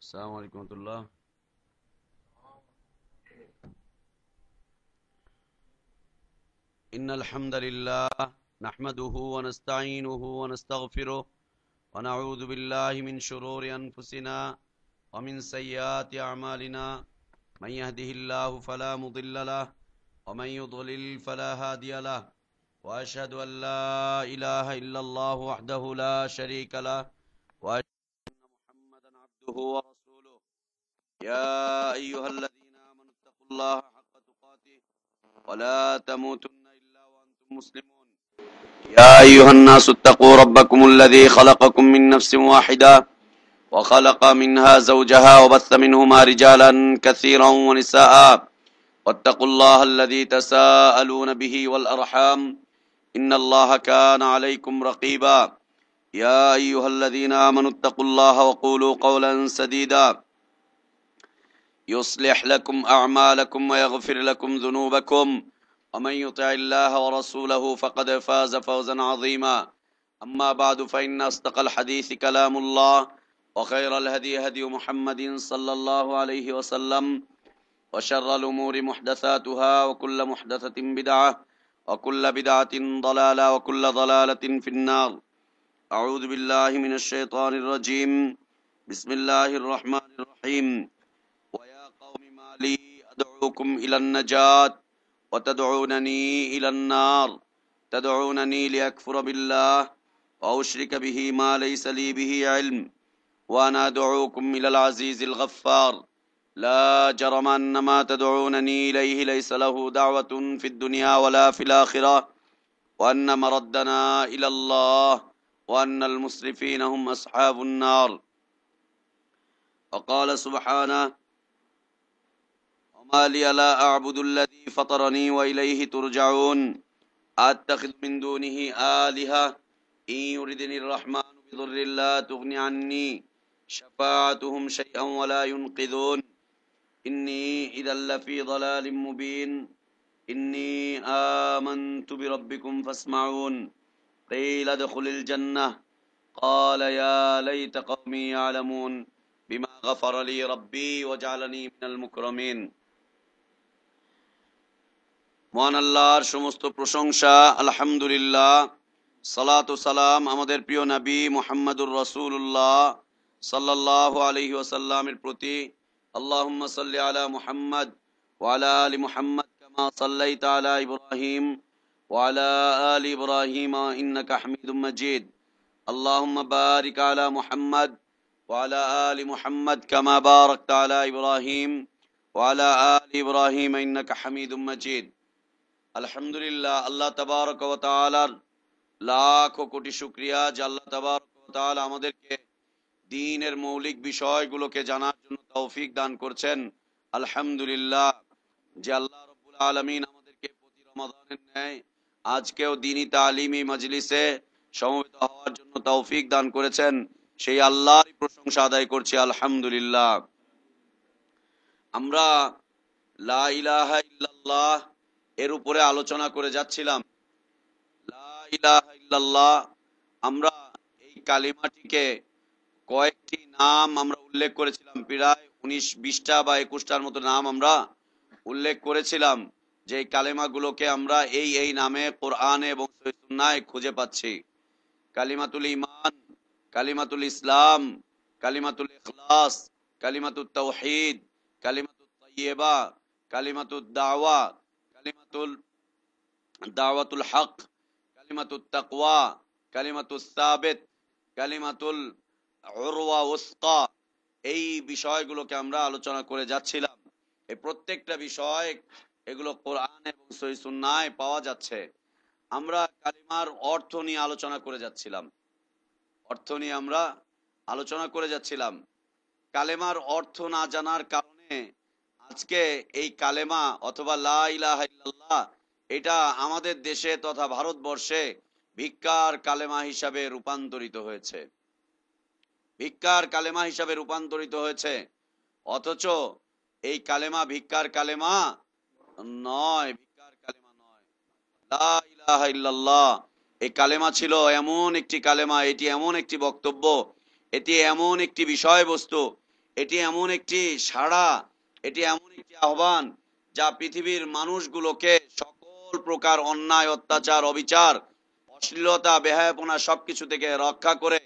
السلام عليكم ورحمة الله. إن الحمد لله نحمده ونستعينه ونستغفره ونعوذ بالله من شرور أنفسنا ومن سيئات أعمالنا. من يهده الله فلا مضل له ومن يضلل فلا هادي له، وأشهد أن لا إله إلا الله وحده لا شريك له، وأشهد أن محمدا عبده ورسوله. يا أيها الذين آمنوا اتقوا الله حق تقاته ولا تموتن إلا وأنتم مسلمون. يا أيها الناس اتقوا ربكم الذي خلقكم من نفس واحدة وخلق منها زوجها وبث منهما رجالا كثيرا ونساء، واتقوا الله الذي تساءلون به والأرحام إن الله كان عليكم رقيبا. يا أيها الذين آمنوا اتقوا الله وقولوا قولا سديدا يصلح لكم أعمالكم ويغفر لكم ذنوبكم، ومن يطع الله ورسوله فقد فاز فوزا عظيما. أما بعد فإن أصدق الحديث كلام الله، وخير الهدي هدي محمد صلى الله عليه وسلم، وشر الأمور محدثاتها وكل محدثة بدعة وكل بدعة ضلالة وكل ضلالة في النار. أعوذ بالله من الشيطان الرجيم. بسم الله الرحمن الرحيم. ويا قوم ما لي أدعوكم إلى النجاة وتدعونني إلى النار، تدعونني لأكفر بالله وأشرك به ما ليس لي به علم، وأنا أدعوكم إلى العزيز الغفار. لا جرم أن ما تدعونني إليه ليس له دعوة في الدنيا ولا في الآخرة، وأن مردنا إلى الله، وأن المسرفين هم أصحاب النار. وقال سبحانه: وما لي لا أعبد الذي فطرني وإليه ترجعون، أتخذ من دونه آلهة إن يردني الرحمن بضر لا تغن عني شفاعتهم شيئا ولا ينقذون، إني إذا لفي ضلال مبين. إني آمنت بربكم فاسمعون. قيل ادخل الجنة قال يا ليت قومي يعلمون بما غفر لي ربي وجعلني من المكرمين. মহান আল্লাহর সমস্ত প্রশংসা, আলহামদুলিল্লাহ। সালাত ও সালাম আমাদের প্রিয় নবী মুহাম্মদুর রাসূলুল্লাহ সাল্লাল্লাহু আলাইহি ওয়াসাল্লামের প্রতি। আল্লাহুম্মা সাল্লি আলা মুহাম্মদ ওয়া আলা আলি মুহাম্মদ কামা সাল্লাইতা আলা ইব্রাহিম ওয়া আলা আলি ইব্রাহিম ইন্নাকা হামিদুম মাজিদ। আল্লাহুম্মা বারিক আলা মুহাম্মদ ওয়া আলা আলি মুহাম্মদ কামা বারাকতা আলা ইব্রাহিম ওয়া আলা আলি ইব্রাহিম ইন্নাকা হামিদুম মাজিদ। আলহামদুলিল্লাহ, আল্লাহ তাবারক ওয়া তাআলার লাখো কোটি শুকরিয়া যে আল্লাহ তাবারক ওয়া তাআলা আমাদেরকে দ্বীনের মৌলিক বিষয়গুলোকে জানার জন্য তৌফিক দান করছেন। আলহামদুলিল্লাহ যে আল্লাহ রাব্বুল আলামিন আমাদেরকে প্রতি রমাদানের ন্যায় আজকেও দ্বীনি তালিমি মজলিসে সমবেত হওয়ার জন্য তৌফিক দান করেছেন, সেই আল্লাহরই প্রশংসা আদায় করছি আলহামদুলিল্লাহ। আমরা লা ইলাহা ইল্লাল্লাহ এর উপরে আলোচনা করে যাচ্ছিলাম। লা ইলাহা ইল্লাল্লাহ, আমরা এই কালিমাটিকে কয়েকটি নাম আমরা উল্লেখ করেছিলাম, প্রায় 19-20টা বা 21টার মতো নাম আমরা উল্লেখ করেছিলাম, যে এই কালিমাগুলোকে আমরা এই নামে কোরআনে এবং সহিহ সুন্নাহয় খুঁজে পাচ্ছি। কালিমাতুল ঈমান, কালিমাতুল ইসলাম, কালিমাতুল ইখলাস, কালিমাতুত তাওহীদ, কালিমাতুত তাইয়্যিবা, কালিমাতুদ দাওয়া, কালিমাতুল দাওয়াতুল হক, কালিমাতুত তাকওয়া, কালিমাতুস সাবিত, কালিমাতুল উরওয়া উসকা। এই বিষয়গুলোকে আমরা আলোচনা করে যাচ্ছিলাম। এই প্রত্যেকটা বিষয় এগুলো কোরআন এবং সহিহ সুন্নাহয় পাওয়া যাচ্ছে। আমরা কালিমার অর্থ নিয়ে আলোচনা করে যাচ্ছিলাম। কালেমার অর্থ না জানার কারণে আজকে এই কালেমা অথবা লা ইলাহা ইল্লাল্লাহ এটা আমাদের দেশে তথা ভারতবর্ষে ভিক্ষার কালেমা হিসাবে রূপান্তরিত হয়েছে। অথচ এই কালেমা ভিক্ষার কালেমা নয়। লা ইলাহা ইল্লাল্লাহ এই কালেমা ছিল এমন একটি কালেমা, এটি এমন একটি বক্তব্য, এটি এমন একটি বিষয়বস্তু, এটি এমন একটি সাড়া, এটি এমন একটি আহ্বান যা পৃথিবীর মানুষগুলোকে সকল প্রকার অন্যায়, অত্যাচার, অবিচার, অশ্লীলতা, বেহায়াপনা সবকিছু থেকে রক্ষা করে,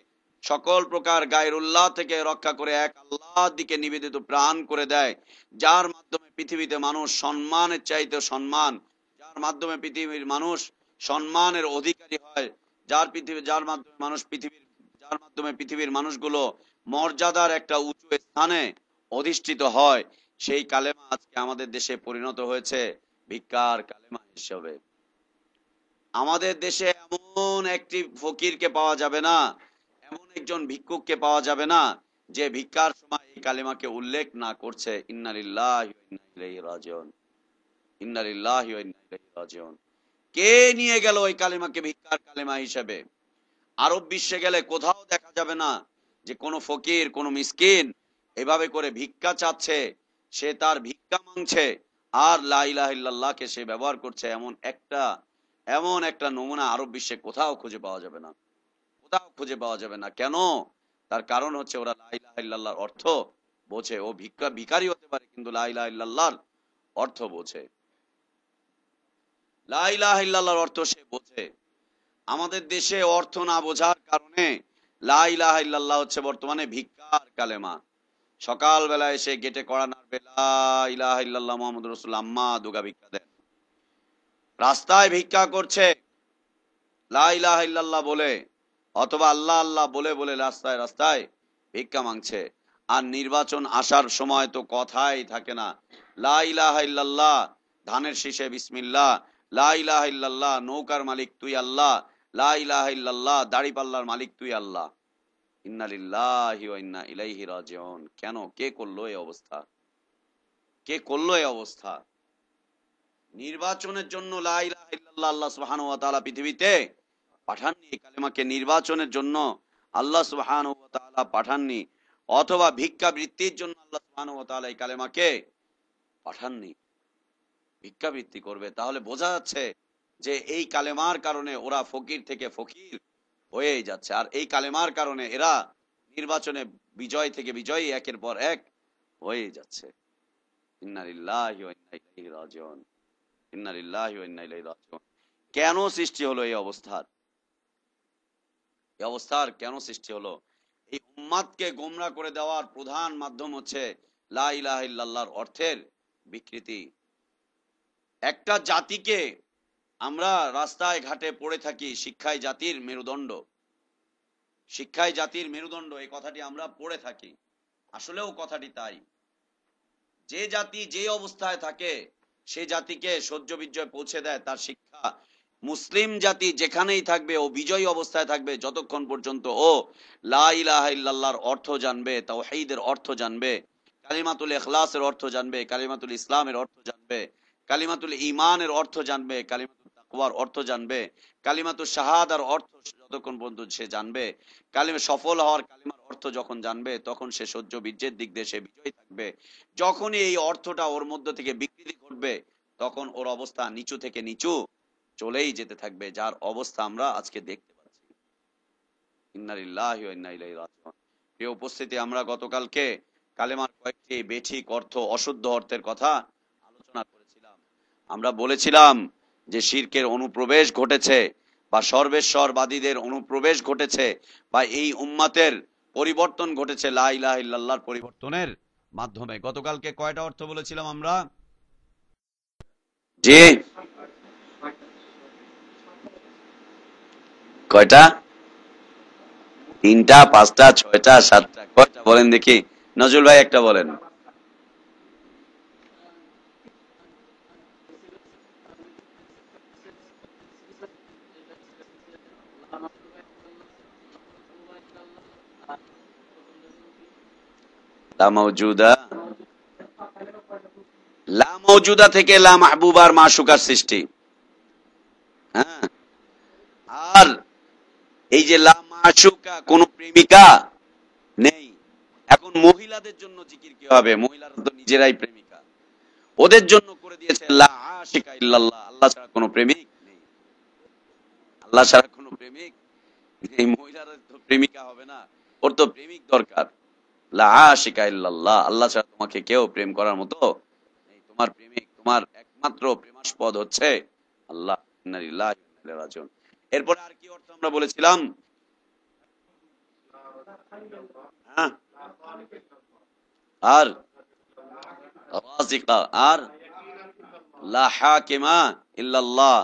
সকল প্রকার গায়রুল্লাহ থেকে রক্ষা করে এক আল্লাহর দিকে নিবেদিত প্রাণ করে দেয়, যার মাধ্যমে পৃথিবীতে মানুষ সম্মানের চাইতে সম্মান, যার মাধ্যমে পৃথিবীর মানুষ সম্মানের অধিকারী হয়, যার মাধ্যমে পৃথিবীর মানুষগুলো মর্যাদার একটা উঁচু স্থানে অধিষ্ঠিত হয়, সেই কালেমা আজকে আমাদের দেশে পরিণত হয়েছে ভিক্ষার কালেমা হিসেবে। আমাদের দেশে এমন একটি ফকিরকে পাওয়া যাবে না, এমন একজন ভিক্ষুককে পাওয়া যাবে না যে ভিক্ষার সময় এই কালেমাকে উল্লেখ না করছে। ইন্না লিল্লাহি ওয়া ইন্না ইলাইহি রাজিউন, ইন্না লিল্লাহি ওয়া ইন্না ইলাইহি রাজিউন। কে নিয়ে গেল ওই কালেমাকে ভিক্ষার কালেমা হিসেবে? আরব বিশ্বে গেলে কোথাও দেখা যাবে না যে কোনো ফকির, কোনো মিসকিন এভাবে করে ভিক্ষা চাচ্ছে, সে তার ভিক্ষা মাংছে আর লা ইলাহা ইল্লাল্লাহকে সে ব্যবহার করছে, এমন একটা নমুনা আরব বিশ্বে কোথাও খুঁজে পাওয়া যাবে না, কোথাও খুঁজে পাওয়া যাবে না। কেন? তার কারণ হচ্ছে ওরা লা ইলাহা ইল্লাল্লাহর অর্থ বোঝে। ও ভিখারি হতে পারে কিন্তু লা ইলাহা ইল্লাল্লাহর অর্থ বোঝে, লা ইলাহা ইল্লাল্লাহর অর্থ সে বোঝে। আমাদের দেশে অর্থ না বোঝার কারণে লা ইলাহা ইল্লাল্লাহ হচ্ছে বর্তমানে ভিক্ষার কালেমা। সকাল বেলা এসে গেটে কড়া নাড়বে, লা ইলাহা ইল্লাল্লাহ মুহাম্মাদুর রাসূলুল্লাহ, আম্মা দুগা ভিক্ষা দেন। রাস্তায় ভিক্ষা করছে লা ইলাহা ইল্লাল্লাহ বলে, অথবা আল্লাহ আল্লাহ বলে বলে রাস্তায় রাস্তায় ভিক্ষা মাংছে। আর নির্বাচন আসার সময় তো কথাই থাকে না। লা ইলাহা ইল্লাল্লাহ ধানের শীষে বিসমিল্লাহ, লা ইলাহা ইল্লাল্লাহ নৌকার মালিক তুই আল্লাহ, লা ইলাহা ইল্লাল্লাহ দাড়িপাল্লার মালিক তুই আল্লাহ। ইন্না লিল্লাহি ওয়া ইন্না ইলাইহি রাজিউন। কেন? কে করলো এই অবস্থা? কে করলো এই অবস্থা? নির্বাচনের জন্য লা ইলাহা ইল্লাল্লাহ আল্লাহ সুবহানাহু ওয়া তাআলা পৃথিবীতে পাঠাননি। এই কালেমাকে নির্বাচনের জন্য আল্লাহ সুবহানাহু ওয়া তাআলা পাঠাননি, অথবা ভিক্ষাবৃত্তির জন্য আল্লাহ সুবহানাহু ওয়া তাআলা এই কালেমাকে পাঠাননি। ভিক্ষাবৃত্তি করবে, তাহলে বোঝা যাচ্ছে যে এই কালেমার কারণে ওরা ফকির থেকে ফকির হয়েই যাচ্ছে, আর এই কালেমার কারণে এরা নির্বাচনে বিজয় থেকে বিজয়ী একের পর এক হয়েই যাচ্ছে। ইন্না লিল্লাহি ওয়া ইন্না ইলাইহি রাজিউন, ইন্না লিল্লাহি ওয়া ইন্না ইলাইহি রাজিউন। কেন সৃষ্টি হলো এই অবস্থার? এই অবস্থার কেন সৃষ্টি হলো? এই উম্মাদকে গোমরাহ করে দেওয়ার প্রধান মাধ্যম হচ্ছে লা ইলাহা ইল্লাল্লাহর অর্থের বিকৃতি। একটা জাতিকে আমরা রাস্তায় ঘাটে পড়ে থাকি শিক্ষাই জাতির মেরুদণ্ড, শিক্ষাই জাতির মেরুদণ্ড, এই কথাটি আমরা পড়ে থাকি। আসলেও কথাটি তাই। যে জাতি যে অবস্থায় থাকে সে জাতিকে সহ্য বিজয় পৌঁছে দেয় তার শিক্ষা। মুসলিম জাতি যেখানেই থাকবে ও বিজয়ী অবস্থায় থাকবে যতক্ষণ পর্যন্ত ও লা ইলাহা ইল্লাল্লাহর অর্থ জানবে, তাওহীদের অর্থ জানবে, কালিমাতুল ইখলাসের অর্থ জানবে, কালিমাতুল ইসলামের অর্থ জানবে, কালিমাতুল ঈমানের অর্থ জানবে, কালিমাতুল তাকওয়ার অর্থ জানবে, কালিমাতুল শাহাদার অর্থ যতক্ষণ পর্যন্ত সে জানবে, কালিমা সফল হওয়ার কালিমার অর্থ যখন জানবে, তখন সে সহ্য বীর্যের দিক দিয়ে সে বিজয়ী থাকবে। যখনই এই অর্থটা ওর মধ্য থেকে বিকৃতি ঘটবে, তখন ওর অবস্থা নিচু থেকে নিচু চলেই যেতে থাকবে, যার অবস্থা আমরা আজকে দেখতে পাচ্ছি। ইন্না লিল্লাহি ওয়া ইন্না ইলাইহি রাজিউন। প্রিয় উপস্থিতি, আমরা গতকালকে কালেমার কয়েকটি বেঠিক অর্থ, অশুদ্ধ অর্থের কথা আলোচনা করেছিলাম। আমরা বলেছিলাম যে শিরকের অনুপ্রবেশ ঘটেছে, বা সর্বেশ্বরবাদীদের অনুপ্রবেশ ঘটেছে, বা এই উম্মাতের পরিবর্তন ঘটেছে লা ইলাহা ইল্লাল্লাহর পরিবর্তনের মাধ্যমে। গতকালকে কয়টা অর্থ বলেছিলাম আমরা? জি, কয়টা? 3টা, 5টা, 6টা, 7টা? কয়টা বলেন দেখি? নজরুল ভাই একটা বলেন। লা মাওজুদা, লা মাওজুদা থেকে লা মাহবুবার মাশুকার সৃষ্টি। হ্যাঁ, আর এই যে লা মাশুকা, কোন প্রেমিকা নেই। এখন মহিলাদের জন্য জিকির কি হবে? মহিলারা তো নিজেরাই প্রেমিকা, ওদের জন্য করে দিয়েছে লা আশিকা ইল্লাল্লাহ, আল্লাহ ছাড়া কোনো প্রেমিক নেই। আল্লাহ ছাড়া কোনো প্রেমিক নেই। মহিলারা তো প্রেমিকা হবে না, ওর তো প্রেমিক দরকার। লা আশিকা ইল্লাল্লাহ, আল্লাহ ছাড়া তোমাকে কেউ প্রেম করার মতো নেই। তোমার প্রেমিক, তোমার একমাত্র প্রেমাস্পদ হচ্ছে আল্লাহ। ইন্না লিল্লাহি ওয়া ইন্না ইলাইহি রাজিউন। এরপরে আর কি অর্থ আমরা বলেছিলাম? হ্যাঁ, আর রাজিকা, আর লা হাকিমা ইল্লাল্লাহ,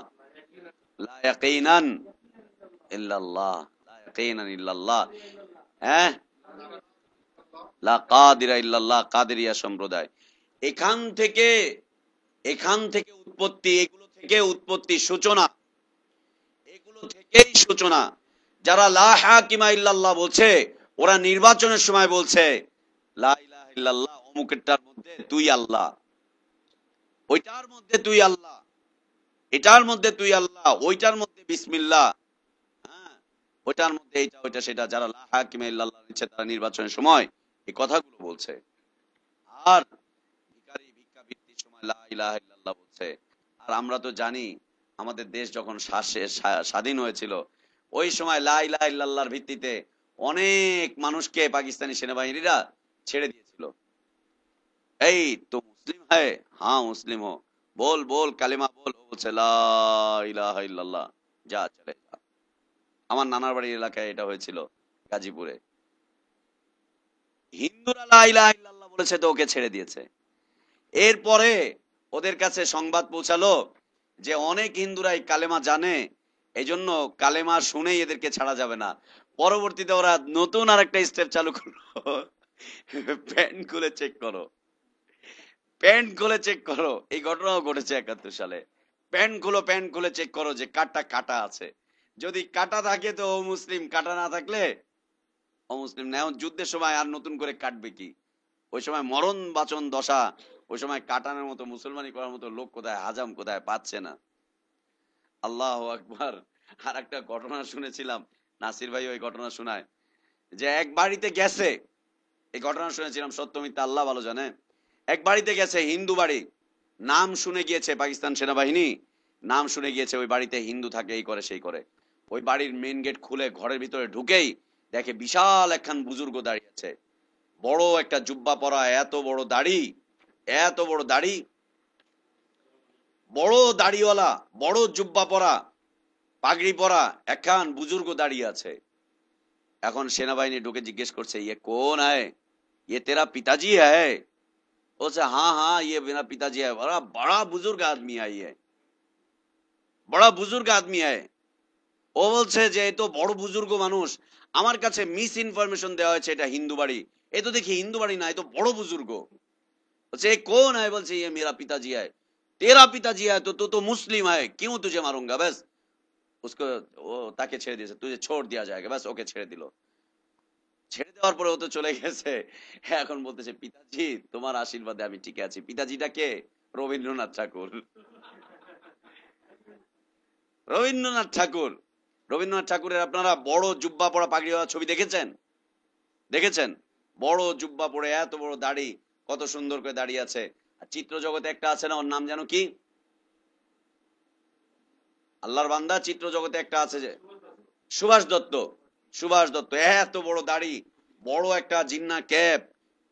লা ইয়াকিনান ইল্লাল্লাহ, লা ইয়াকিনান ইল্লাল্লাহ। হ্যাঁ, লা কাদিরা ইল্লাল্লাহ, কাদেরিয়া সম্প্রদায়। এখান থেকে এখান থেকে উৎপত্তি, এগুলো থেকে উৎপত্তি, সূচনা, এগুলো থেকেই সূচনা। যারা লা হাকিমা ইল্লাল্লাহ বলছে, ওরা নির্বাচনের সময় বলছে লা ইলাহা ইল্লাল্লাহ, অমুকেরটার মধ্যে তুই আল্লাহ, ওইটার মধ্যে তুই আল্লাহ, এটার মধ্যে তুই আল্লাহ, ওইটার মধ্যে বিসমিল্লাহ, হ্যাঁ, ওইটার মধ্যে এইটা, ওইটা সেটা। যারা লা হাকিমা ইল্লাল্লাহ নিচ্ছে, তারা নির্বাচনের সময় এই কথাগুলো বলছে। আর ভিখারি ভিক্ষা বৃত্তির সময় লা ইলাহা ইল্লাল্লাহ বলছে। আর আমরা তো জানি, আমাদের দেশ যখন স্বাধীন হয়েছিল, ওই সময় লা ইলাহা ইল্লাল্লাহর ভিত্তিতে অনেক মানুষকে পাকিস্তানি সেনাবাহিনীরা ছেড়ে দিয়েছিল। এই তো মুসলিম হ্যায়? হ্যাঁ মুসলিম হো, বল বল কালিমা বল। ও বলছে লা ইলাহা ইল্লাল্লাহ, যা চলে যা। আমার নানার বাড়ির এলাকায় এটা হয়েছিল, গাজীপুরে। হিন্দুরা লা ইলাহা ইল্লাল্লাহ বলেছে, তো ওকে ছেড়ে দিয়েছে। এরপরে ওদের কাছে সংবাদ পৌঁছালো যে অনেক হিন্দুরাই কালেমা জানে, এই জন্য কালেমা শুনেই এদেরকে ছাড়া যাবে না। পরবর্তীতে ওরা নতুন আর একটা স্টেপ চালু করলো, প্যান্ট খুলে চেক করো, প্যান্ট খুলে চেক করো। এই ঘটনাও ঘটেছে 71 সালে। প্যান্ট খুলো, প্যান্ট খুলে চেক করো যে কাটা কাটা আছে। যদি কাটা থাকে তো ও মুসলিম, কাটা না থাকলে অমুসলিম না। এখন যুদ্ধের সময় আর নতুন করে কাটবে কি? ওই সময় মরণ বাচন দশা, ওই সময় কাটানোর মতো, মুসলমানি করার মতো লোক কোথায়, হাজাম কোথায়, পাচ্ছে না। আল্লাহ আকবার। আর একটা ঘটনা শুনেছিলাম, নাসির ভাই ওই ঘটনা শোনায়, যে এক বাড়িতে গেছে, এই ঘটনা শুনেছিলাম, সত্য মিথ্যা আল্লাহ ভালো জানে। এক বাড়িতে গেছে, হিন্দু বাড়ি, নাম শুনে গিয়েছে, পাকিস্তান সেনাবাহিনী নাম শুনে গিয়েছে, ওই বাড়িতে হিন্দু থাকে, এই করে সেই করে। ওই বাড়ির মেন গেট খুলে ঘরের ভিতরে ঢুকেই দেখে বিশাল একখান বুজুর্গ দাঁড়িয়ে আছে, বড় একটা জুব্বা পরা, এত বড় দাড়ি, এত বড় দাড়ি, বড় দাড়িওয়ালা, বড় জুব্বা পরা, পাগড়ি পরা একখান বুজুর্গ দাঁড়িয়ে আছে। এখন সেনাবাহিনী ঢুকে জিজ্ঞেস করছে, ইয়ে কোন হ্যায়? ये तेरा पिताजी है? बोलছে हाँ हाँ ये मेरा पिताजी है। बड़ा बड़ा बुजुर्ग आदमी है, ये बड़ा बुजुर्ग आदमी है। ও বলছে যে এ তো বড় বুজুর্গ মানুষ, আমার কাছে মিস ইনফরমেশন দেওয়া হয়েছে এটা হিন্দু বাড়ি। এ তো দেখি হিন্দু বাড়ি না, এ তো বড় বুজুর্গ। বলছে এ কোন है? বলছে ये मेरा पिताजी है। तेरा पिताजी है तो तू तो मुस्लिम है, क्यों तुझे मारूंगा? बस उसको, ও তাকে ছেড়ে দিয়েছে, তুই छोड़ दिया जाएगा, बस ওকে ছেড়ে দিল। ছেড়ে দেওয়ার পরে ও তো চলে গেছে। এখন বলতেছে পিতাজি তোমার আশীর্বাদে আমি টিকে আছি। পিতাজিটা কে? রবীন্দ্রনাথ ঠাকুর। রবীন্দ্রনাথ ঠাকুর। রবীন্দ্রনাথ ঠাকুরের আপনারা বড় জুব্বা পরা পাগড়িওয়ালা ছবি দেখেছেন? দেখেছেন? বড় জুব্বা পরে, এত বড় দাড়ি, কত সুন্দর করে দাঁড়িয়ে আছে। আর চিত্র জগতে একটা আছে না, ওর নাম যেন কি, আল্লাহর বান্দা, চিত্র জগতে একটা আছে যে সুভাষ দত্ত। সুভাষ দত্ত এত বড় দাড়ি, বড় একটা জিন্না ক্যাপ,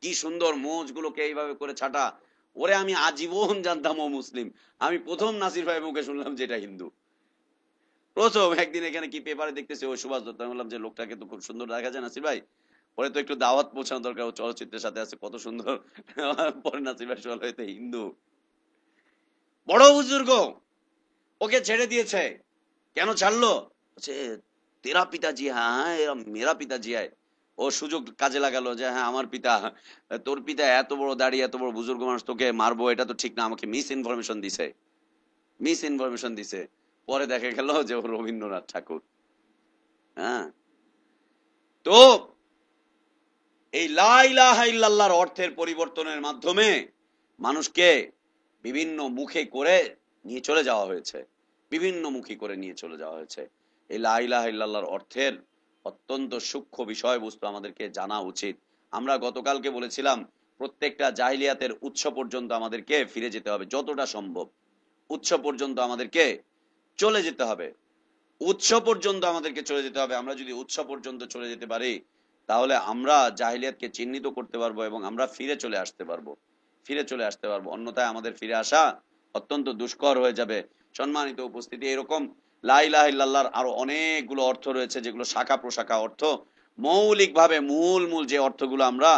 কি সুন্দর মোজ গুলোকে এইভাবে করে ছাটা। ওরে আমি আজীবন জানতাম ও মুসলিম, আমি প্রথম নাসির ভাই মুখে শুনলাম যে এটা হিন্দু। প্রথম একদিন এখানে কি পেপারে দেখতেছি ওই সুভাষ দত্ত, আমি বললাম যে লোকটাকে তো খুব সুন্দর দেখা যায় নাসির ভাই, পরে তো একটু দাওয়াত পৌঁছানো দরকার, ও চলচ্চিত্রের সাথে আছে, কত সুন্দর। পরে নাসির ভাই শুনলো এতে হিন্দু, বড় বুজুর্গ, ওকে ছেড়ে দিয়েছে। কেন ছাড়লো? তেরা পিতাজি, হ্যাঁ হ্যাঁ এরা মেরা পিতাজি হয়। ও সুযোগ কাজে লাগালো যে হ্যাঁ আমার পিতা, তোর পিতা এত বড় দাড়ি, এত বড় বুজুর্গ মানুষ, তোকে মারবো এটা তো ঠিক না, আমাকে মিস ইনফরমেশন দিছে, মিস ইনফরমেশন দিছে। পরে দেখা গেল যে ও রবীন্দ্রনাথ ঠাকুর। হ্যাঁ, তো এই লা ইলাহা ইল্লাল্লাহর অর্থের পরিবর্তনের মাধ্যমে মানুষকে বিভিন্ন মুখে করে নিয়ে চলে যাওয়া হয়েছে, বিভিন্ন মুখী করে নিয়ে চলে যাওয়া হয়েছে। এই লা ইলাহা ইল্লাল্লাহর অর্থের অত্যন্ত সূক্ষ্ম বিষয়বস্তু আমাদেরকে জানা উচিত। আমরা গতকালকে বলেছিলাম, প্রত্যেকটা জাহিলিয়াতের উৎস পর্যন্ত আমাদেরকে ফিরে যেতে হবে, যতটা সম্ভব উৎস পর্যন্ত আমাদেরকে চলে যেতে হবে, উৎস পর্যন্ত আমাদেরকে চলে যেতে হবে। আমরা যদি উৎস পর্যন্ত চলে যেতে পারি, তাহলে আমরা জাহিলিয়াতকে চিহ্নিত করতে পারবো এবং আমরা ফিরে চলে আসতে পারবো। অন্যথায় আমাদের ফিরে আসা অত্যন্ত দুষ্কর হয়ে যাবে। সম্মানিত উপস্থিতি, এরকম লা ইলাহা ইল্লাল্লাহর আরো অনেকগুলো অর্থ রয়েছে, যেগুলো শাখা প্রশাখা অর্থ। মৌলিকভাবে মূল মূল যে অর্থগুলো আমরা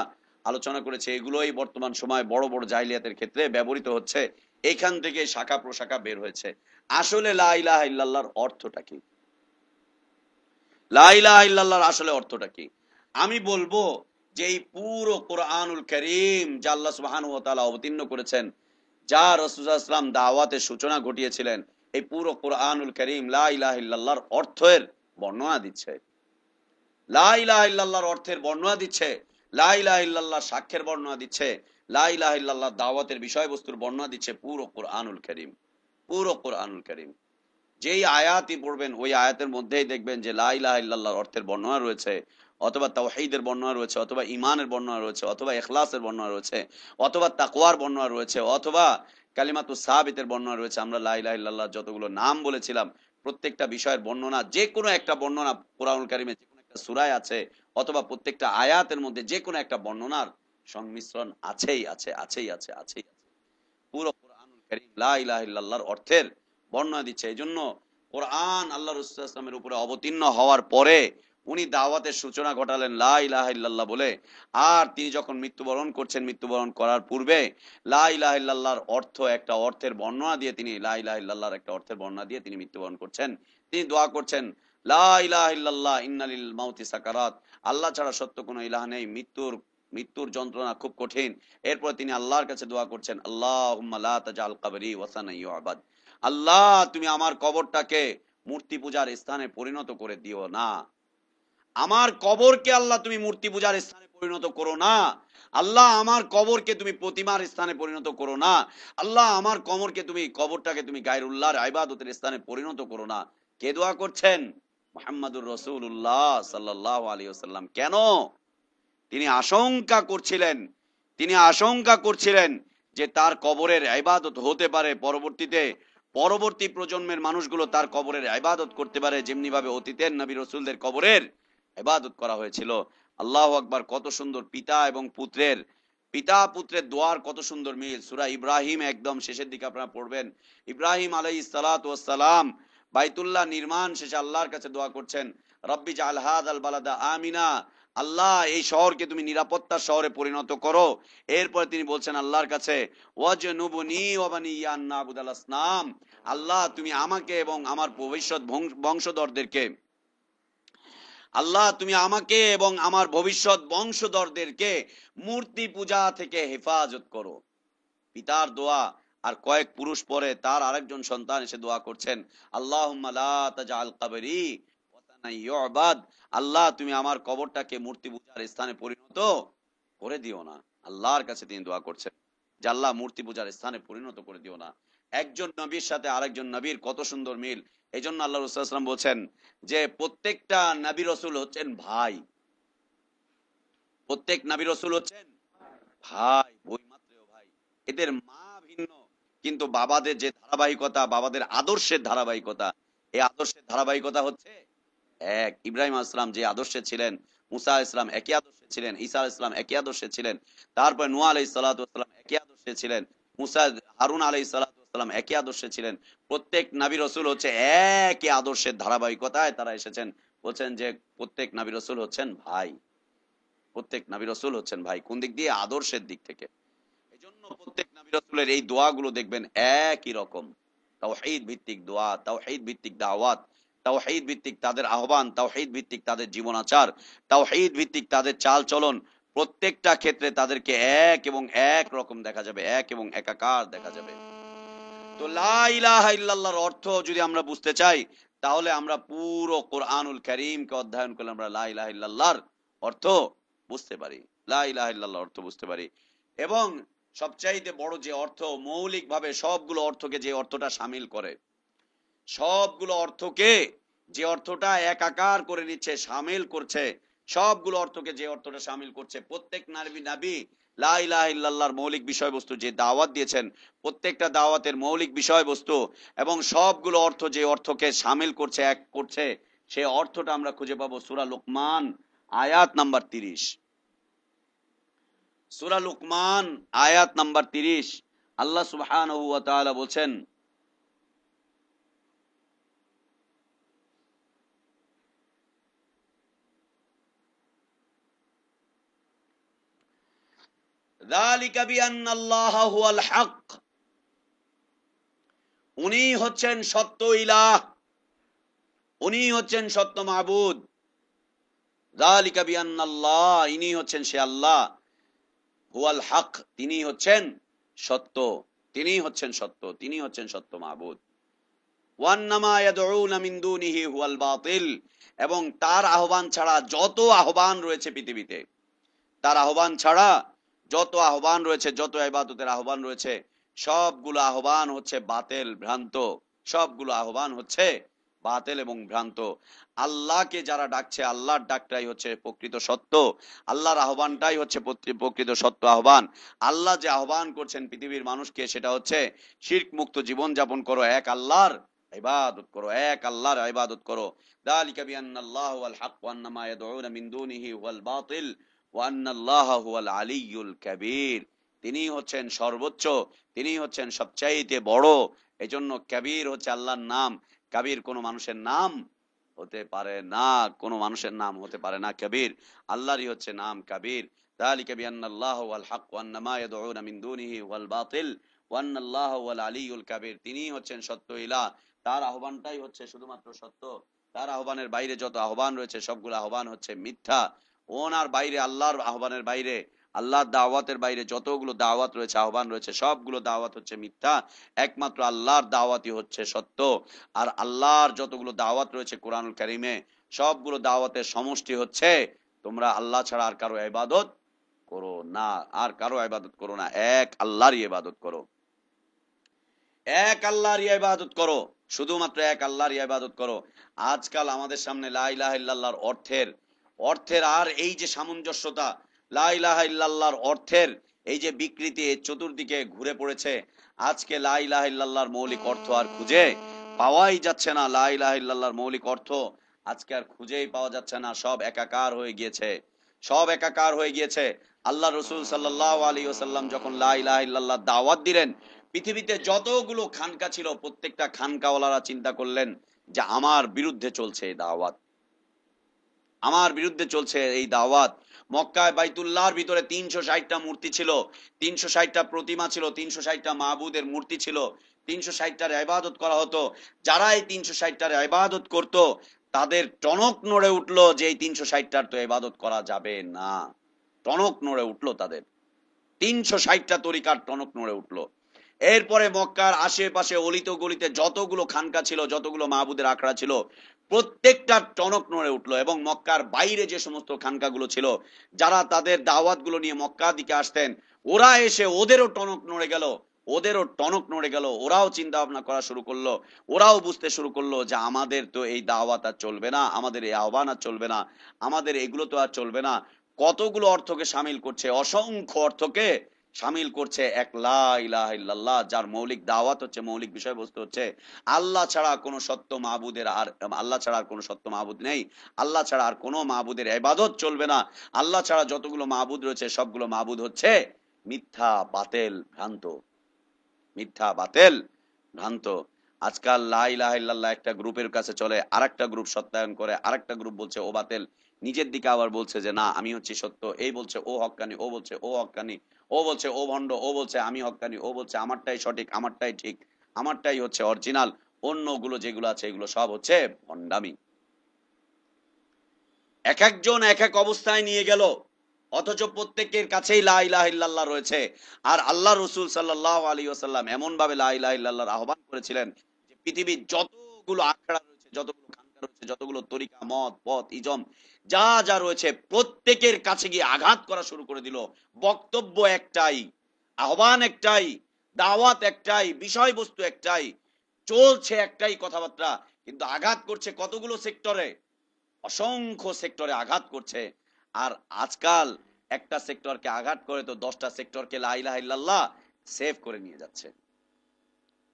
আলোচনা করেছি, এগুলোই বর্তমান সময় বড় বড় জাহিলিয়াতের ক্ষেত্রে ব্যবহৃত হচ্ছে। এখান থেকে শাখা প্রশাখা বের হয়েছে। আসলে লা ইলাহা ইল্লাল্লাহর অর্থটা কি? লা ইলাহা ইল্লাল্লাহর আসলে অর্থটা কি? আমি বলবো যে এই পুরো কোরআনুল কারীম যা আল্লাহ সুবহানাহু ওয়া তাআলা অবতীর্ণ করেছেন, যা রাসূলুল্লাহ সাল্লাল্লাহু আলাইহি ওয়াসাল্লাম দাওয়াতের সূচনা ঘটিয়েছিলেন, এই পুরো কোরআনুল কারীম লা ইলাহা ইল্লাল্লাহর অর্থের বর্ণনা দিচ্ছে। লা ইলাহা ইল্লাল্লাহর অর্থের বর্ণনা দিচ্ছে। লা ইলাহা ইল্লাল্লাহর সাক্ষ্যের বর্ণনা দিচ্ছে। লা ইলাহা ইল্লাল্লাহর দাওয়াতের বিষয়বস্তুর বর্ণনা দিচ্ছে পুরো কোরআনুল কারীম। পুরো কোরআনুল কারীম যেই আয়াতই পড়বেন, ওই আয়াতের মধ্যেই দেখবেন যে লা ইলাহা ইল্লাল্লাহর অর্থের বর্ণনা রয়েছে, অথবা তাওহীদের বর্ণনা রয়েছে, অথবা ঈমানের বর্ণনা রয়েছে, অথবা ইখলাসের বর্ণনা রয়েছে, অথবা তাকওয়ার বর্ণনা রয়েছে, অথবা কালিমাতুস সাবিতের বর্ণনা রয়েছে। আমরা লা ইলাহা ইল্লাল্লাহর যতগুলো নাম বলেছিলাম, প্রত্যেকটা বিষয়ের বর্ণনা, যে কোনো একটা বর্ণনা কোরআনুল কারীমে যে কোনো একটা সূরায় আছে, অথবা প্রত্যেকটা আয়াতের মধ্যে যে কোনো একটা বর্ণনার সংমিশ্রণ আছেই আছে, আছেই আছে, আছেই আছে। পুরো কোরআনুল কারীম লা ইলাহা ইল্লাল্লাহর অর্থের বর্ণনা দিচ্ছে। এই জন্য কোরআন আল্লাহ রাসূল সাল্লাল্লাহু আলাইহি ওয়াসাল্লামের উপরে অবতীর্ণ হওয়ার পরে উনি দাওয়াতের সূচনা ঘটালেন লা ইলাহা ইল্লাল্লাহ বলে। আর তিনি যখন মৃত্যুবরণ করছেন, মৃত্যুবরণ করার পূর্বে লা ইলাহা ইল্লাল্লাহর একটা অর্থের বর্ণনা দিয়ে তিনি লা ইলাহা ইল্লাল্লাহর একটা অর্থের বর্ণনা দিয়ে তিনি মৃত্যুবরণ করছেন। তিনি দোয়া করছেন লা ইলাহা ইল্লাল্লাহ ইন্না লিল মাউতি সাকারাত, আল্লাহ ছাড়া সত্য কোনো ইলাহ নেই, মৃত্যুর যন্ত্রণা খুব কঠিন। এরপর তিনি আল্লাহর কাছে দোয়া করছেন আল্লাহুম্মা লা তাজআল কবরি ওয়াসানা ইউবাদ, আল্লাহ তুমি আমার কবরটাকে মূর্তি পূজার স্থানে পরিণত করে দিও না। আমার কবরকে আল্লাহ তুমি মূর্তি পূজার স্থানে পরিণত করো না। আল্লাহ আমার কবরকে তুমি প্রতিমার স্থানে পরিণত করো না। আল্লাহ আমার কবরটাকে তুমি গায়রুল্লাহর ইবাদতের স্থানে পরিণত করো না। কে দোয়া করছেন? মুহাম্মাদুর রাসূলুল্লাহ সাল্লাল্লাহু আলাইহি ওয়াসাল্লাম। কেন? তিনি আশঙ্কা করছিলেন যে তার কবরের ইবাদত হতে পারে, পরবর্তী প্রজন্মের মানুষগুলো তার কবরের ইবাদত করতে পারে, যেমনি ভাবে অতীতের নবী রাসূলদের কবরের ইবাদত করা হয়েছিল। আল্লাহু আকবার! কত সুন্দর পিতা পুত্রের দোয়ার কত সুন্দর মিল। সূরা ইব্রাহিম একদম শেষের দিকে আপনারা পড়বেন, ইব্রাহিম আলাইহিস সালাতু ওয়াস সালাম বাইতুল্লাহ নির্মাণ শেষে আল্লাহর কাছে দোয়া করছেন, রব্বি জাআল হাযাল বালাদা আমিনা, আল্লাহ এই শহরকে তুমি নিরাপত্তার শহরে পরিণত করো। এরপর তিনি বলছেন আল্লাহর কাছে, ওয়াজনুবনি ওয়া বানিয়া আন না'বুদাল আসনাম, আল্লাহ তুমি আমাকে এবং আমার ভবিষ্যৎ বংশধরদেরকে মূর্তি পূজা থেকে হেফাজত করো। পিতার দোয়া, আর কয়েক পুরুষ পরে তার আরেকজন সন্তান এসে দোয়া করছেন, আল্লাহুম্মা লা তাজআল কবরি ওয়াসানা ইউবাদ, আল্লাহ তুমি আমার কবরটাকে মূর্তি পূজার স্থানে পরিণত করে দিও না। আল্লাহর কাছে তিনি দোয়া করছেন যে আল্লাহ মূর্তি পূজার স্থানে পরিণত করে দিও না। একজন নবীর সাথে আরেকজন নবীর কত সুন্দর মিল। এই জন্য আল্লাহ রাসূল সাল্লাল্লাহু আলাইহি ওয়াসাল্লাম বলছেন যে প্রত্যেকটা নবী রাসূল হচ্ছেন ভাই। প্রত্যেক নবী রাসূল হচ্ছেন ভাই, বইমাত্রেও ভাই। এদের মা ভিন্ন, কিন্তু বাবাদের যে ধারাবাহিকতা, বাবাদের আদর্শের ধারাবাহিকতা, এই আদর্শের ধারাবাহিকতা হচ্ছে এক। ইব্রাহিম আলাইহিস সালাম যে আদর্শে ছিলেন, মুসা আলাইহিস সালাম একই আদর্শে ছিলেন, ঈসা আলাইহিস সালাম একই আদর্শে ছিলেন, তারপর নূহ আলাইহিস সালাতু ওয়াস সালাম একই আদর্শে ছিলেন, হারুন আলাইহিস সালাতু ওয়াস সালাম একই আদর্শে ছিলেন। প্রত্যেক নবী রাসূল হচ্ছে একই আদর্শের ধারাবাহিকতায় তারা এসেছেন। বলছেন যে প্রত্যেক নবী রাসূল হচ্ছেন ভাই। প্রত্যেক নবী রাসূল হচ্ছেন ভাই। কোন দিক দিয়ে? আদর্শের দিক থেকে। এজন্য প্রত্যেক নবী রাসূলের এই দোয়াগুলো দেখবেন একই রকম। তাওহীদ ভিত্তিক দোয়া, তাওহীদ ভিত্তিক দাওয়াত, তাওহীদ ভিত্তিক তাদের আহ্বান, তাওহীদ ভিত্তিক তাদের জীবনাচার, তাওহীদ ভিত্তিক তাদের চাল চলন। প্রত্যেকটা ক্ষেত্রে তাদেরকে এক এবং এক রকম দেখা যাবে, এক এবং একাকার দেখা যাবে। তো লা ইলাহা ইল্লাল্লাহর অর্থ যদি আমরা বুঝতে চাই, তাহলে আমরা পুরো কোরআনুল কারীমকে অধ্যয়ন করলে আমরা লা ইলাহা ইল্লাল্লাহর অর্থ বুঝতে পারি। লা ইলাহা ইল্লাল্লাহর অর্থ বুঝতে পারি। এবং সবচাইতে বড় যে অর্থ, মৌলিকভাবে সবগুলো অর্থকে যে অর্থটা শামিল করে, সবগুলো অর্থকে যে অর্থটা একাকার করে নিচ্ছে, শামিল করছে, সবগুলো অর্থকে যে অর্থটা শামিল করছে, প্রত্যেক নবী লা ইলাহা ইল্লাল্লাহর মৌলিক বিষয়বস্তু যে দাওয়াত দিয়েছেন, প্রত্যেকটা দাওয়াতের মৌলিক বিষয়বস্তু এবং সবগুলো অর্থ যে অর্থকে শামিল করছে, এক করছে, সেই অর্থটা আমরা খুঁজে পাবো সূরা লোকমান আয়াত নাম্বার 30। সূরা লুকমান আয়াত নাম্বার 30। আল্লাহ সুবহানাহু ওয়া তাআলা বলেন, যালিকা বিআন্নাল্লাহা হুয়াল হক, উনি হচ্ছেন সত্য ইলাহ, উনি হচ্ছেন সত্য মাবুদ। যালিকা বিআন্নাল্লাহ, ইনি হচ্ছেন সে আল্লাহ, হুয়াল হক, তিনি হচ্ছেন সত্য, তিনি হচ্ছেন সত্য, তিনি হচ্ছেন সত্য মাবুদ। ওয়ান্নামা ইয়াদউনা মিন দুনিহি হুয়াল বাতিল, এবং তার আহ্বান ছাড়া যত আহ্বান রয়েছে পৃথিবীতে, তার আহ্বান ছাড়া যত আহ্বান রয়েছে, যত ইবাদতের আহ্বান রয়েছে, সবগুলো আহ্বান হচ্ছে বাতিল, ভ্রান্ত। সবগুলো আহ্বান হচ্ছে বাতিল এবং ভ্রান্ত। আল্লাহকে যারা ডাকছে, আল্লাহর ডাকটাই হচ্ছে প্রকৃত সত্য, আল্লাহর আহ্বানটাই হচ্ছে প্রকৃত সত্য আহ্বান। আল্লাহ যে আহ্বান করছেন পৃথিবীর মানুষকে, সেটা হচ্ছে শিরক মুক্ত জীবন যাপন করো, এক আল্লাহর ইবাদত করো, এক আল্লাহর ইবাদত করো। যালিকা বিআন্নাল্লাহু হুয়াল হক ওয়া আন্নামা ইয়াদউনা মিন দুনিহি হুয়াল বাতিল ওয়া আন্নাল্লাহা হুয়াল আলিয়্যুল কাবীর, তিনি হচ্ছেন সর্বোচ্চ, তিনি হচ্ছেন সবচাইতে বড়। এজন্য কবির হচ্ছে আল্লাহর নাম। কবির কোন মানুষের নাম হতে পারে না, কোন মানুষের নাম হতে পারে না। কবির আল্লাহরই হচ্ছে নাম, কবির। যালিকা বিআন্নাল্লাহু হুয়াল হক ওয়া আন্নামা ইয়াদউনা মিন দুনিহি হুয়াল বাতিল ওয়া আন্নাল্লাহা হুয়াল আলিয়্যুল কাবীর, তিনি হচ্ছেন সত্য ইলাহ, তার আহ্বানটাই হচ্ছে শুধুমাত্র সত্য। তার আহ্বানের বাইরে যত আহ্বান রয়েছে, সবগুলো আহ্বান হচ্ছে মিথ্যা। ওনার বাইরে, আল্লাহর আহ্বানের বাইরে, আল্লাহর দাওয়াতের বাইরে যতগুলো দাওয়াত রয়েছে, আহ্বান রয়েছে, সবগুলো দাওয়াত হচ্ছে মিথ্যা। একমাত্র আল্লাহর দাওয়াতই হচ্ছে সত্য। আর আল্লাহর যতগুলো দাওয়াত রয়েছে কোরআনুল কারীমে, সবগুলো দাওয়াতের সমষ্টি হচ্ছে তোমরা আল্লাহ ছাড়া আর কারো ইবাদত করো না, আর কারো ইবাদত করো না, এক আল্লাহরই ইবাদত করো, এক আল্লাহর ইবাদত করো, শুধুমাত্র এক আল্লাহর ইবাদত করো। আজকাল আমাদের সামনে লা ইলাহা ইল্লাল্লাহর অর্থের অর্থের আর এই যে সামঞ্জস্যতা, লা ইলাহা ইল্লাল্লাহর অর্থের এই যে বিকৃতি চতুর্দিকে ঘুরে পড়েছে। আজকে লা ইলাহা ইল্লাল্লাহর মৌলিক অর্থ আর খুঁজে পাওয়াই যাচ্ছে না। লা ইলাহা ইল্লাল্লাহর মৌলিক অর্থ আজকে আর খুঁজেই পাওয়া যাচ্ছে না, সব একাকার হয়ে গিয়েছে, সব একাকার হয়ে গিয়েছে। আল্লাহ রাসূল সাল্লাল্লাহু আলাইহি ওয়াসাল্লাম যখন লা ইলাহা ইল্লাল্লাহ দাওয়াত দিলেন, পৃথিবীতে যতগুলো খানকা ছিল, প্রত্যেকটা খানকাওয়ালারা চিন্তা করলেন যে আমার বিরুদ্ধে চলছে এই দাওয়াত, আমার বিরুদ্ধে চলছে এই দাওয়াত। মক্কায় বাইতুল্লাহর ভিতরে 360টা মূর্তি ছিল, 360টা প্রতিমা ছিল, 360টা মাবুদের মূর্তি ছিল, 360টার ইবাদত করা হতো। যারা এই 360টার ইবাদত করত, তাদের টনক নড়ে উঠলো যে এই 360টার তো ইবাদত করা যাবে না। টনক নড়ে উঠলো তাদের, 360টা তরিকার টনক নড়ে উঠলো। এরপরে মক্কার আশেপাশে অলিত গলিতে যতগুলো খানকা ছিল, যতগুলো মাহবুদের আখড়া ছিল, প্রত্যেকটা টনক নড়ে উঠলো। এবং মক্কার বাইরে যে সমস্ত খানকাগুলো ছিল, যারা তাদের দাওয়াত গুলো নিয়ে মক্কা দিকে আসতেন, ওরা এসে ওদেরও টনক নড়ে গেল, ওদেরও টনক নড়ে গেল। ওরাও চিন্তা ভাবনা করা শুরু করলো, ওরাও বুঝতে শুরু করলো যে আমাদের তো এই দাওয়াত আর চলবে না, আমাদের এই আহ্বান আর চলবে না, আমাদের এগুলো তো আর চলবে না। কতগুলো অর্থকে সামিল করছে, অসংখ্য অর্থকে সামিল করছে এক লা ইলাহা ইল্লাল্লাহ, যার মৌলিক দাওয়াত হচ্ছে, মৌলিক বিষয়বস্তু হচ্ছে আল্লাহ ছাড়া কোনো সত্য মাহবুদের আর, আল্লাহ ছাড়া আর কোনো সত্য মাহবুদ নেই, আল্লাহ ছাড়া আর কোনো মাহবুদের ইবাদত চলবে না। আল্লাহ ছাড়া যতগুলো মাহবুদ রয়েছে, সবগুলো মাহবুদ হচ্ছে মিথ্যা, বাতিল, ভ্রান্ত, মিথ্যা, বাতিল, ভ্রান্ত। আজকাল লা ইলাহা ইল্লাল্লাহ একটা গ্রুপের কাছে চলে, আরেকটা গ্রুপ সত্যায়ন করে, আরেকটা গ্রুপ বলছে ও বাতিল, নিজের দিকে আবার বলছে যে না আমি হচ্ছি সত্য, এই বলছে ও হক্কানি, ও বলছে ও হক্কানি, ও বলছে ও ভণ্ড, ও বলছে আমি হক্কানি, ও বলছে আমারটাই সঠিক, আমারটাই ঠিক, আমারটাই হচ্ছে অরিজিনাল, অন্যগুলো যেগুলো আছে এগুলো সব হচ্ছে ভণ্ডামি। এক একজন এক এক অবস্থায় নিয়ে গেল, অথচ প্রত্যেকের কাছেই লা ইলাহা ইল্লাল্লাহ রয়েছে। আর আল্লাহ রাসূল সাল্লাল্লাহু আলাইহি ওয়াসাল্লাম এমন ভাবে লা ইলাহা ইল্লাল্লাহর আহ্বান করেছিলেন যে পৃথিবীর যতগুলো আখড়া রয়েছে, যতগুলো খানকা রয়েছে, যতগুলো তরিকা, মত, পথ, ইজম যা যা রয়েছে, প্রত্যেকের কাছে গিয়ে আঘাত করা শুরু করে দিল। বক্তব্য একটাই, আহ্বান একটাই, দাওয়াত একটাই, বিষয়বস্তু একটাই, চলছে একটাই কথাবার্তা, কিন্তু আঘাত করছে কতগুলো সেক্টরে, অসংখ্য সেক্টরে আঘাত করছে। আর আজকাল একটা সেক্টরকে আঘাত করে তো 10টা সেক্টরকে লা ইলাহা ইল্লাল্লাহ সেভ করে নিয়ে যাচ্ছে।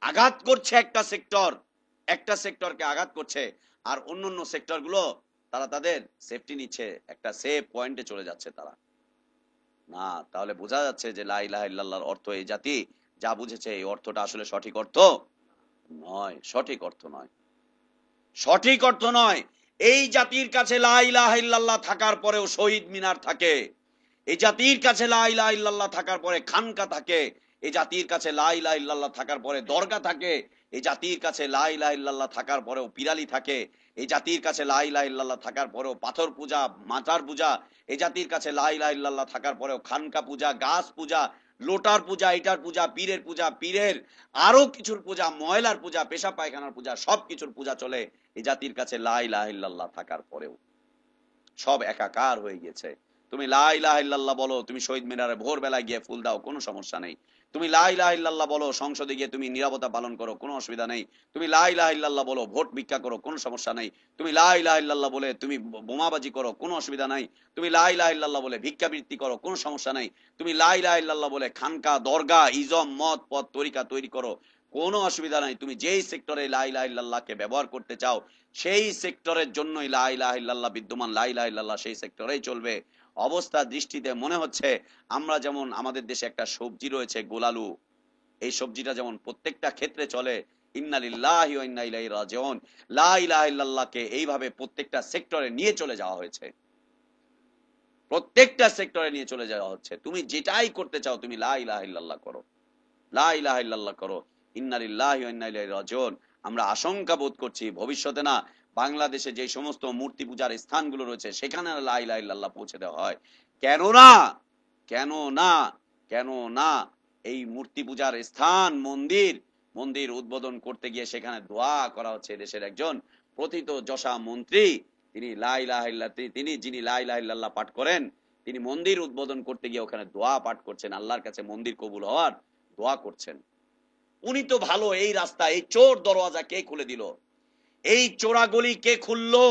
আঘাত করছে একটা সেক্টর, একটা সেক্টরকে আঘাত করছে, আর অন্যান্য সেক্টর গুলো তারা তাদের সেফটি নিচ্ছে, একটা সেফ পয়েন্টে চলে যাচ্ছে তারা। না, তাহলে বোঝা যাচ্ছে যে লা ইলাহা ইল্লাল্লাহর অর্থ এই জাতি যা বুঝেছে এই অর্থটা আসলে সঠিক অর্থ নয়, সঠিক অর্থ নয়, সঠিক অর্থ নয়। এই জাতির কাছে লা ইলাহা ইল্লাল্লাহ থাকার পরেও শহীদ মিনার থাকে, এই জাতির কাছে লা ইলাহা ইল্লাল্লাহ থাকার পরে খানকা থাকে, এই জাতির কাছে লা ইলাহা ইল্লাল্লাহ থাকার পরে দরগা থাকে, এই জাতির কাছে লা ইলাহা ইল্লাল্লাহ থাকার পরেও পিরালি থাকে, এই জাতির কাছে লা ইলাহা ইল্লাল্লাহ থাকার পরেও পাথর পূজা, মাজার পূজা, এই জাতির কাছে লা ইলাহা ইল্লাল্লাহ থাকার পরেও খানকা পূজা, গাছ পূজা, লোটার পূজা, এটার পূজা, পীরের আরো কিছুর পূজা, ময়লার পূজা, পেশাব পায়খানার পূজা, সব কিছুর পূজা চলে এই জাতির কাছে লা ইলাহা ইল্লাল্লাহ থাকার পরেও। সব একাকার হয়ে গেছে। তুমি লা ইলাহা ইল্লাল্লাহ বলো, তুমি শহীদ মিনারে ভোরবেলায় গিয়ে ফুল দাও, কোনো সমস্যা নেই। তুমি লা ইলাহা ইল্লাল্লাহ বলো, সংসদে গিয়ে তুমি নীরবতা পালন করো, কোনো অসুবিধা নেই। তুমি লা ইলাহা ইল্লাল্লাহ বলো, ভোট ভিক্ষা করো, কোনো সমস্যা নেই। তুমি লা ইলাহা ইল্লাল্লাহ বলে তুমি বোমাবাজি করো, কোনো অসুবিধা নাই। তুমি লা ইলাহা ইল্লাল্লাহ বলে ভিক্ষাবৃত্তি করো, কোনো সমস্যা নাই। তুমি লা ইলাহা ইল্লাল্লাহ বলে খানকা, দরগা, ইজম, মত, পদ, তরিকা তৈরি করো, কোনো অসুবিধা নাই। তুমি যেই সেক্টরে লা ইলাহা ইল্লাল্লাহকে ব্যবহার করতে চাও সেই সেক্টরের জন্যই লা ইলাহা ইল্লাল্লাহ বিদ্যমান, লা ইলাহা ইল্লাল্লাহ সেই সেক্টরেই চলবে। অবস্থা দৃষ্টিতে মনে হচ্ছে আমরা যেমন আমাদের দেশে একটা সবজি রয়েছে গোলালু, এই সবজিটা যেমন প্রত্যেকটা ক্ষেত্রে চলে, ইন্না লিল্লাহি ওয়া ইন্না ইলাইহি রাজিউন, লা ইলাহা ইল্লাল্লাহকে এইভাবে প্রত্যেকটা সেক্টরে নিয়ে চলে যাওয়া হয়েছে, প্রত্যেকটা সেক্টরে নিয়ে চলে যাওয়া হচ্ছে। তুমি যেটাই করতে চাও তুমি লা ইলাহা ইল্লাল্লাহ করো, লা ইলাহা ইল্লাল্লাহ করো, ইন্না লিল্লাহি ওয়া ইন্না ইলাইহি রাজিউন। আমরা আশঙ্কা বোধ করছি ভবিষ্যতে না বাংলাদেশে যে সমস্ত মূর্তি পূজার স্থানগুলো রয়েছে সেখানে লা ইলাহা ইল্লাল্লাহ পৌঁছে দেওয়া হয়। কেন না, কেন না, কেন না এই মূর্তি পূজার স্থান, মন্দির, মন্দির উদ্বোধন করতে গিয়ে সেখানে দোয়া করা হচ্ছে। দেশের একজন প্রথিত যশা মন্ত্রী, তিনি লা ইলাহা ইল্লাল্লাহ, তিনি যিনি লা ইলাহা ইল্লাল্লাহ পাঠ করেন, তিনি মন্দির উদ্বোধন করতে গিয়ে ওখানে দোয়া পাঠ করছেন, আল্লাহর কাছে মন্দির কবুল হওয়ার দোয়া করছেন। উনি তো ভালো, এই রাস্তা, এই চোর দরওয়াজা কে খুলে দিল, এই চোরাগলি কে খুললো,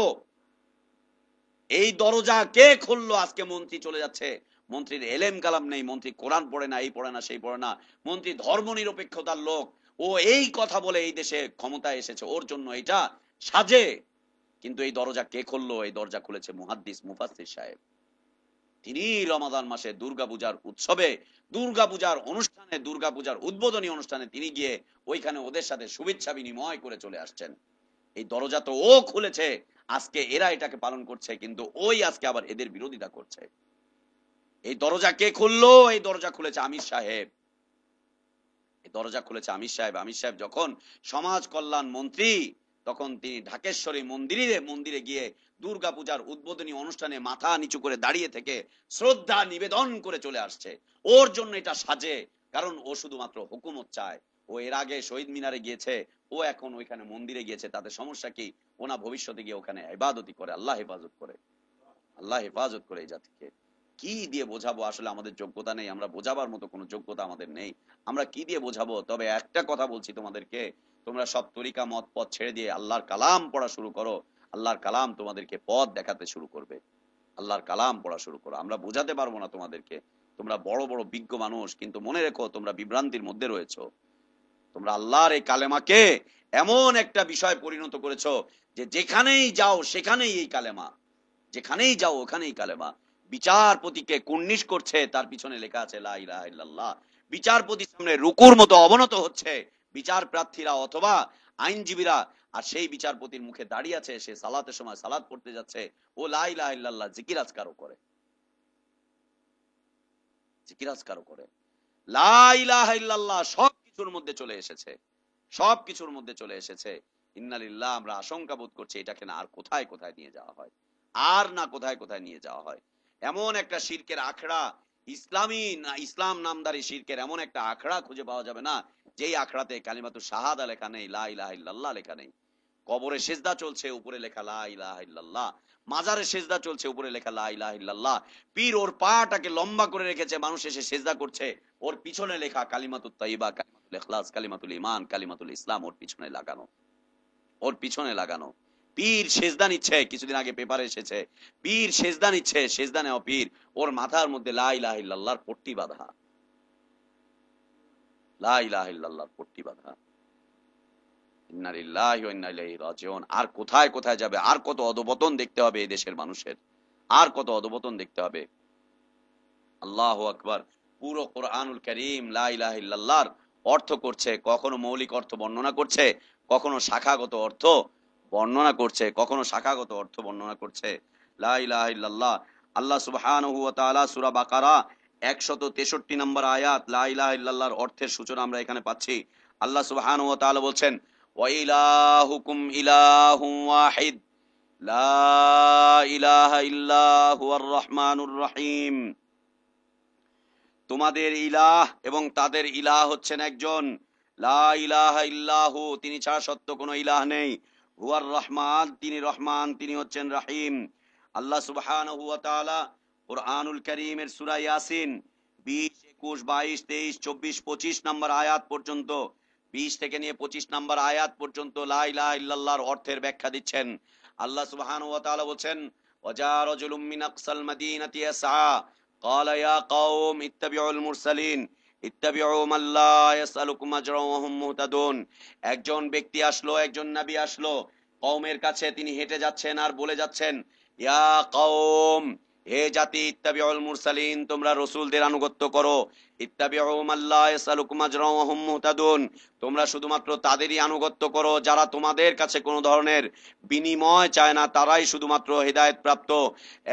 এই দরজা কে খুললো? আজকে মন্ত্রী চলে যাচ্ছে, মন্ত্রীর এলেম কালাম নেই, মন্ত্রী কোরআন পড়ে না, এই পড়ে না, সেই পড়ে না, মন্ত্রী ধর্ম নিরপেক্ষতার লোক, ও এই কথা বলে এই দেশে ক্ষমতায় এসেছে, ওর জন্য এটা সাজে। কিন্তু এই দরজা কে খুললো? এই দরজা খুলেছে মুহাদ্দিস মুফাসসির সাহেব। তিনি রমাদান মাসে দুর্গাপূজার উৎসবে, দুর্গাপূজার অনুষ্ঠানে, দুর্গাপূজার উদ্বোধনী অনুষ্ঠানে তিনি গিয়ে ওইখানে ওদের সাথে শুভেচ্ছা বিনিময় করে চলে আসছেন। এই দরজা তো ও খুলেছে, আজকে এরা এটাকে পালন করছে, কিন্তু ওই আজকে আবার এদের বিরোধিতা করছে। এই দরজা কে খুললো? এই দরজা খুলেছে আমির সাহেব, এই দরজা খুলেছে আমির সাহেব। আমির সাহেব যখন সমাজ কল্যাণ মন্ত্রী, তখন তিনি ঢাকেশ্বরী মন্দিরে গিয়ে দুর্গাপূজার উদ্বোধনী অনুষ্ঠানে মাথা নিচু করে দাঁড়িয়ে থেকে শ্রদ্ধা নিবেদন করে চলে আসছে। ওর জন্য এটা সাজে, কারণ ও শুধুমাত্র হুকুমত চায়। ও এর আগে শহীদ মিনারে গিয়েছে, ও এখন ওইখানে মন্দিরে গিয়েছে, তাতে সমস্যা কি? ওনা ভবিষ্যতে গিয়ে ওখানে ইবাদতি করে, আল্লাহ হেফাজত করে, আল্লাহ হেফাজত করে এই জাতিকে। কি দিয়ে বোঝাবো? আসলে আমাদের যোগ্যতা নেই, আমরা বোঝাবার মতো কোনো যোগ্যতা আমাদের নেই। আমরা কি দিয়ে বোঝাবো? তবে একটা কথা বলছি তোমাদেরকে, তোমরা সব তরিকা মত পথ ছেড়ে দিয়ে আল্লাহর কালাম পড়া শুরু করো, আল্লাহর কালাম তোমাদেরকে পথ দেখাতে শুরু করবে। আল্লাহর কালাম পড়া শুরু করো। আমরা বোঝাতে পারবো না তোমাদেরকে, তোমরা বড় বড় বিজ্ঞ মানুষ, কিন্তু মনে রেখো তোমরা বিভ্রান্তির মধ্যে রয়েছো। তোমরা আল্লাহর এই কালেমাকে এমন একটা বিষয় পরিণত করেছো যে যেখানেই যাও সেখানেই এই কালেমা, যেখানেই যাও ওখানেই কালেমা। বিচারপতিকে কুর্নিশ করছে, তার পিছনে লেখা আছে লা ইলাহা ইল্লাল্লাহ। বিচারপতির সামনে রুকুর মতো অবনত হচ্ছে বিচার প্রার্থীরা অথবা আইনজীবীরা, আর সেই বিচারপতির মুখে দাঁড়িয়ে আছে, সে সালাতের সময় সালাত পড়তে যাচ্ছে, ও লা ইলাহা ইল্লাল্লাহ জিকির আজকারও করে, জিকির আজকারও করে। লা ইলাহা ইল্লাল্লাহ সবকিছুর মধ্যে চলে এসেছে, সবকিছুর মধ্যে চলে এসেছে। ইন্না লিল্লাহ, আমরা আশঙ্কা বোধ করছি এটাকে না আর কোথায় কোথায় নিয়ে যাওয়া হয়, আর না কোথায় কোথায় নিয়ে যাওয়া হয়। এমন একটা শিরকের আখড়া, ইসলামী না, ইসলাম নামদারি শিরকের এমন একটা আখড়া খুঁজে পাওয়া যাবে না যেই আখড়াতে কালিমাতু শাহাদা লেখা নেই, লা ইলাহা ইল্লাল্লাহ লেখা নেই। কবরে সেজদা চলছে, উপরে লেখা লা ইলাহা ইল্লাল্লাহ। মাজারে সেজদা চলছে, উপরে লেখা লা ইলাহা ইল্লাল্লাহ। পীর ওর পাটাকে লম্বা করে রেখেছে, মানুষ এসে সেজদা করছে, ওর পিছনে লেখা কালিমাতুত তাইয়্যিবা, কালিমাতুল ইখলাস, কালিমাতুল ঈমান, কালিমাতুল ইসলাম ওর পিছনে লাগানো, ওর পিছনে লাগানো। পীর সেজদা নিচ্ছে, কিছুদিন আগে পেপারে এসেছে, পীর সেজদা নিচ্ছে, সেজদা নেওয়া পীর, ওর মাথার মধ্যে লা ইলাহা ইল্লাল্লাহর পট্টি বাঁধা, লা ইলাহা ইল্লাল্লাহর পট্টি বাঁধা। ইন্না লিল্লাহি ওয়া ইন্না ইলাইহি রাজিউন। আর কোথায় কোথায় যাবে, আর কত অধপতন দেখতে হবে এই দেশের মানুষের, আর কত অধপতন দেখতে হবে। আল্লাহু আকবার। পুরো কোরআনুল কারীম লা ইলাহা ইল্লাল্লাহর অর্থ করছে, কখনো মৌলিক অর্থ বর্ণনা করছে, কখনো শাখাগত অর্থ বর্ণনা করছে, কখনো শাখাগত অর্থ বর্ণনা করছে। লা ইলাহা ইল্লাল্লাহ। আল্লাহ সুবহানাহু ওয়া তাআলা সূরা বাকারা 163 নম্বর আয়াত, লা ইলাহা ইল্লাল্লাহর অর্থের সূচনা আমরা এখানে পাচ্ছি। আল্লাহ সুবহানাহু ওয়া তাআলা বলছেন, ওয়া ইলাহুকুম ইলাহুম ওয়াহিদ লা ইলাহা ইল্লা হুয়ার রহমানুর রহিম। তোমাদের ইলাহ এবং তাদের ইলাহ হচ্ছেন একজন। লা ইলাহা ইল্লাহু, তিনি ছাড়া সত্য কোনো ইলাহ নেই। হুয়ার রহমান, তিনি রহমান, তিনি হচ্ছেন রাহিম। আল্লাহ সুবহানাহু ওয়া তাআলা কুরআনুল কারীমের সূরা ইয়াসিন 20, 21, 22, 23, 24, 25 নম্বর আয়াত পর্যন্ত, 20 থেকে নিয়ে 25 নম্বর আয়াত পর্যন্ত লা ইলাহা ইল্লাল্লাহর অর্থের ব্যাখ্যা দিচ্ছেন। আল্লাহ সুবহানাহু ওয়া তাআলা বলছেন, ওয়াজা রাজুলুম মিন আকসাল মাদিনাতি ইয়াসআ قال يا قوم اتبعوا المرسلين اتبعوا من لا يسألكم أجرا وهم مهتدون। একজন ব্যক্তি আসলো, একজন নবী আসলো কওমের কাছে, তিনি হেঁটে যাচ্ছেন আর বলে যাচ্ছেন, ইয়া কওম, হে জাতি, ইত্তাবিউল মুরসালিন, তোমরা রাসূলদের আনুগত্য করো। ইত্তাবিউ মান লা ইয়াসআলুকুম আজরা ওয়া হুম মুহতাদুন, তোমরা শুধুমাত্র তাদেরই আনুগত্য করো যারা তোমাদের কাছে কোনো ধরনের বিনিময় চায় না, তারাই শুধুমাত্র হেদায়েত প্রাপ্ত।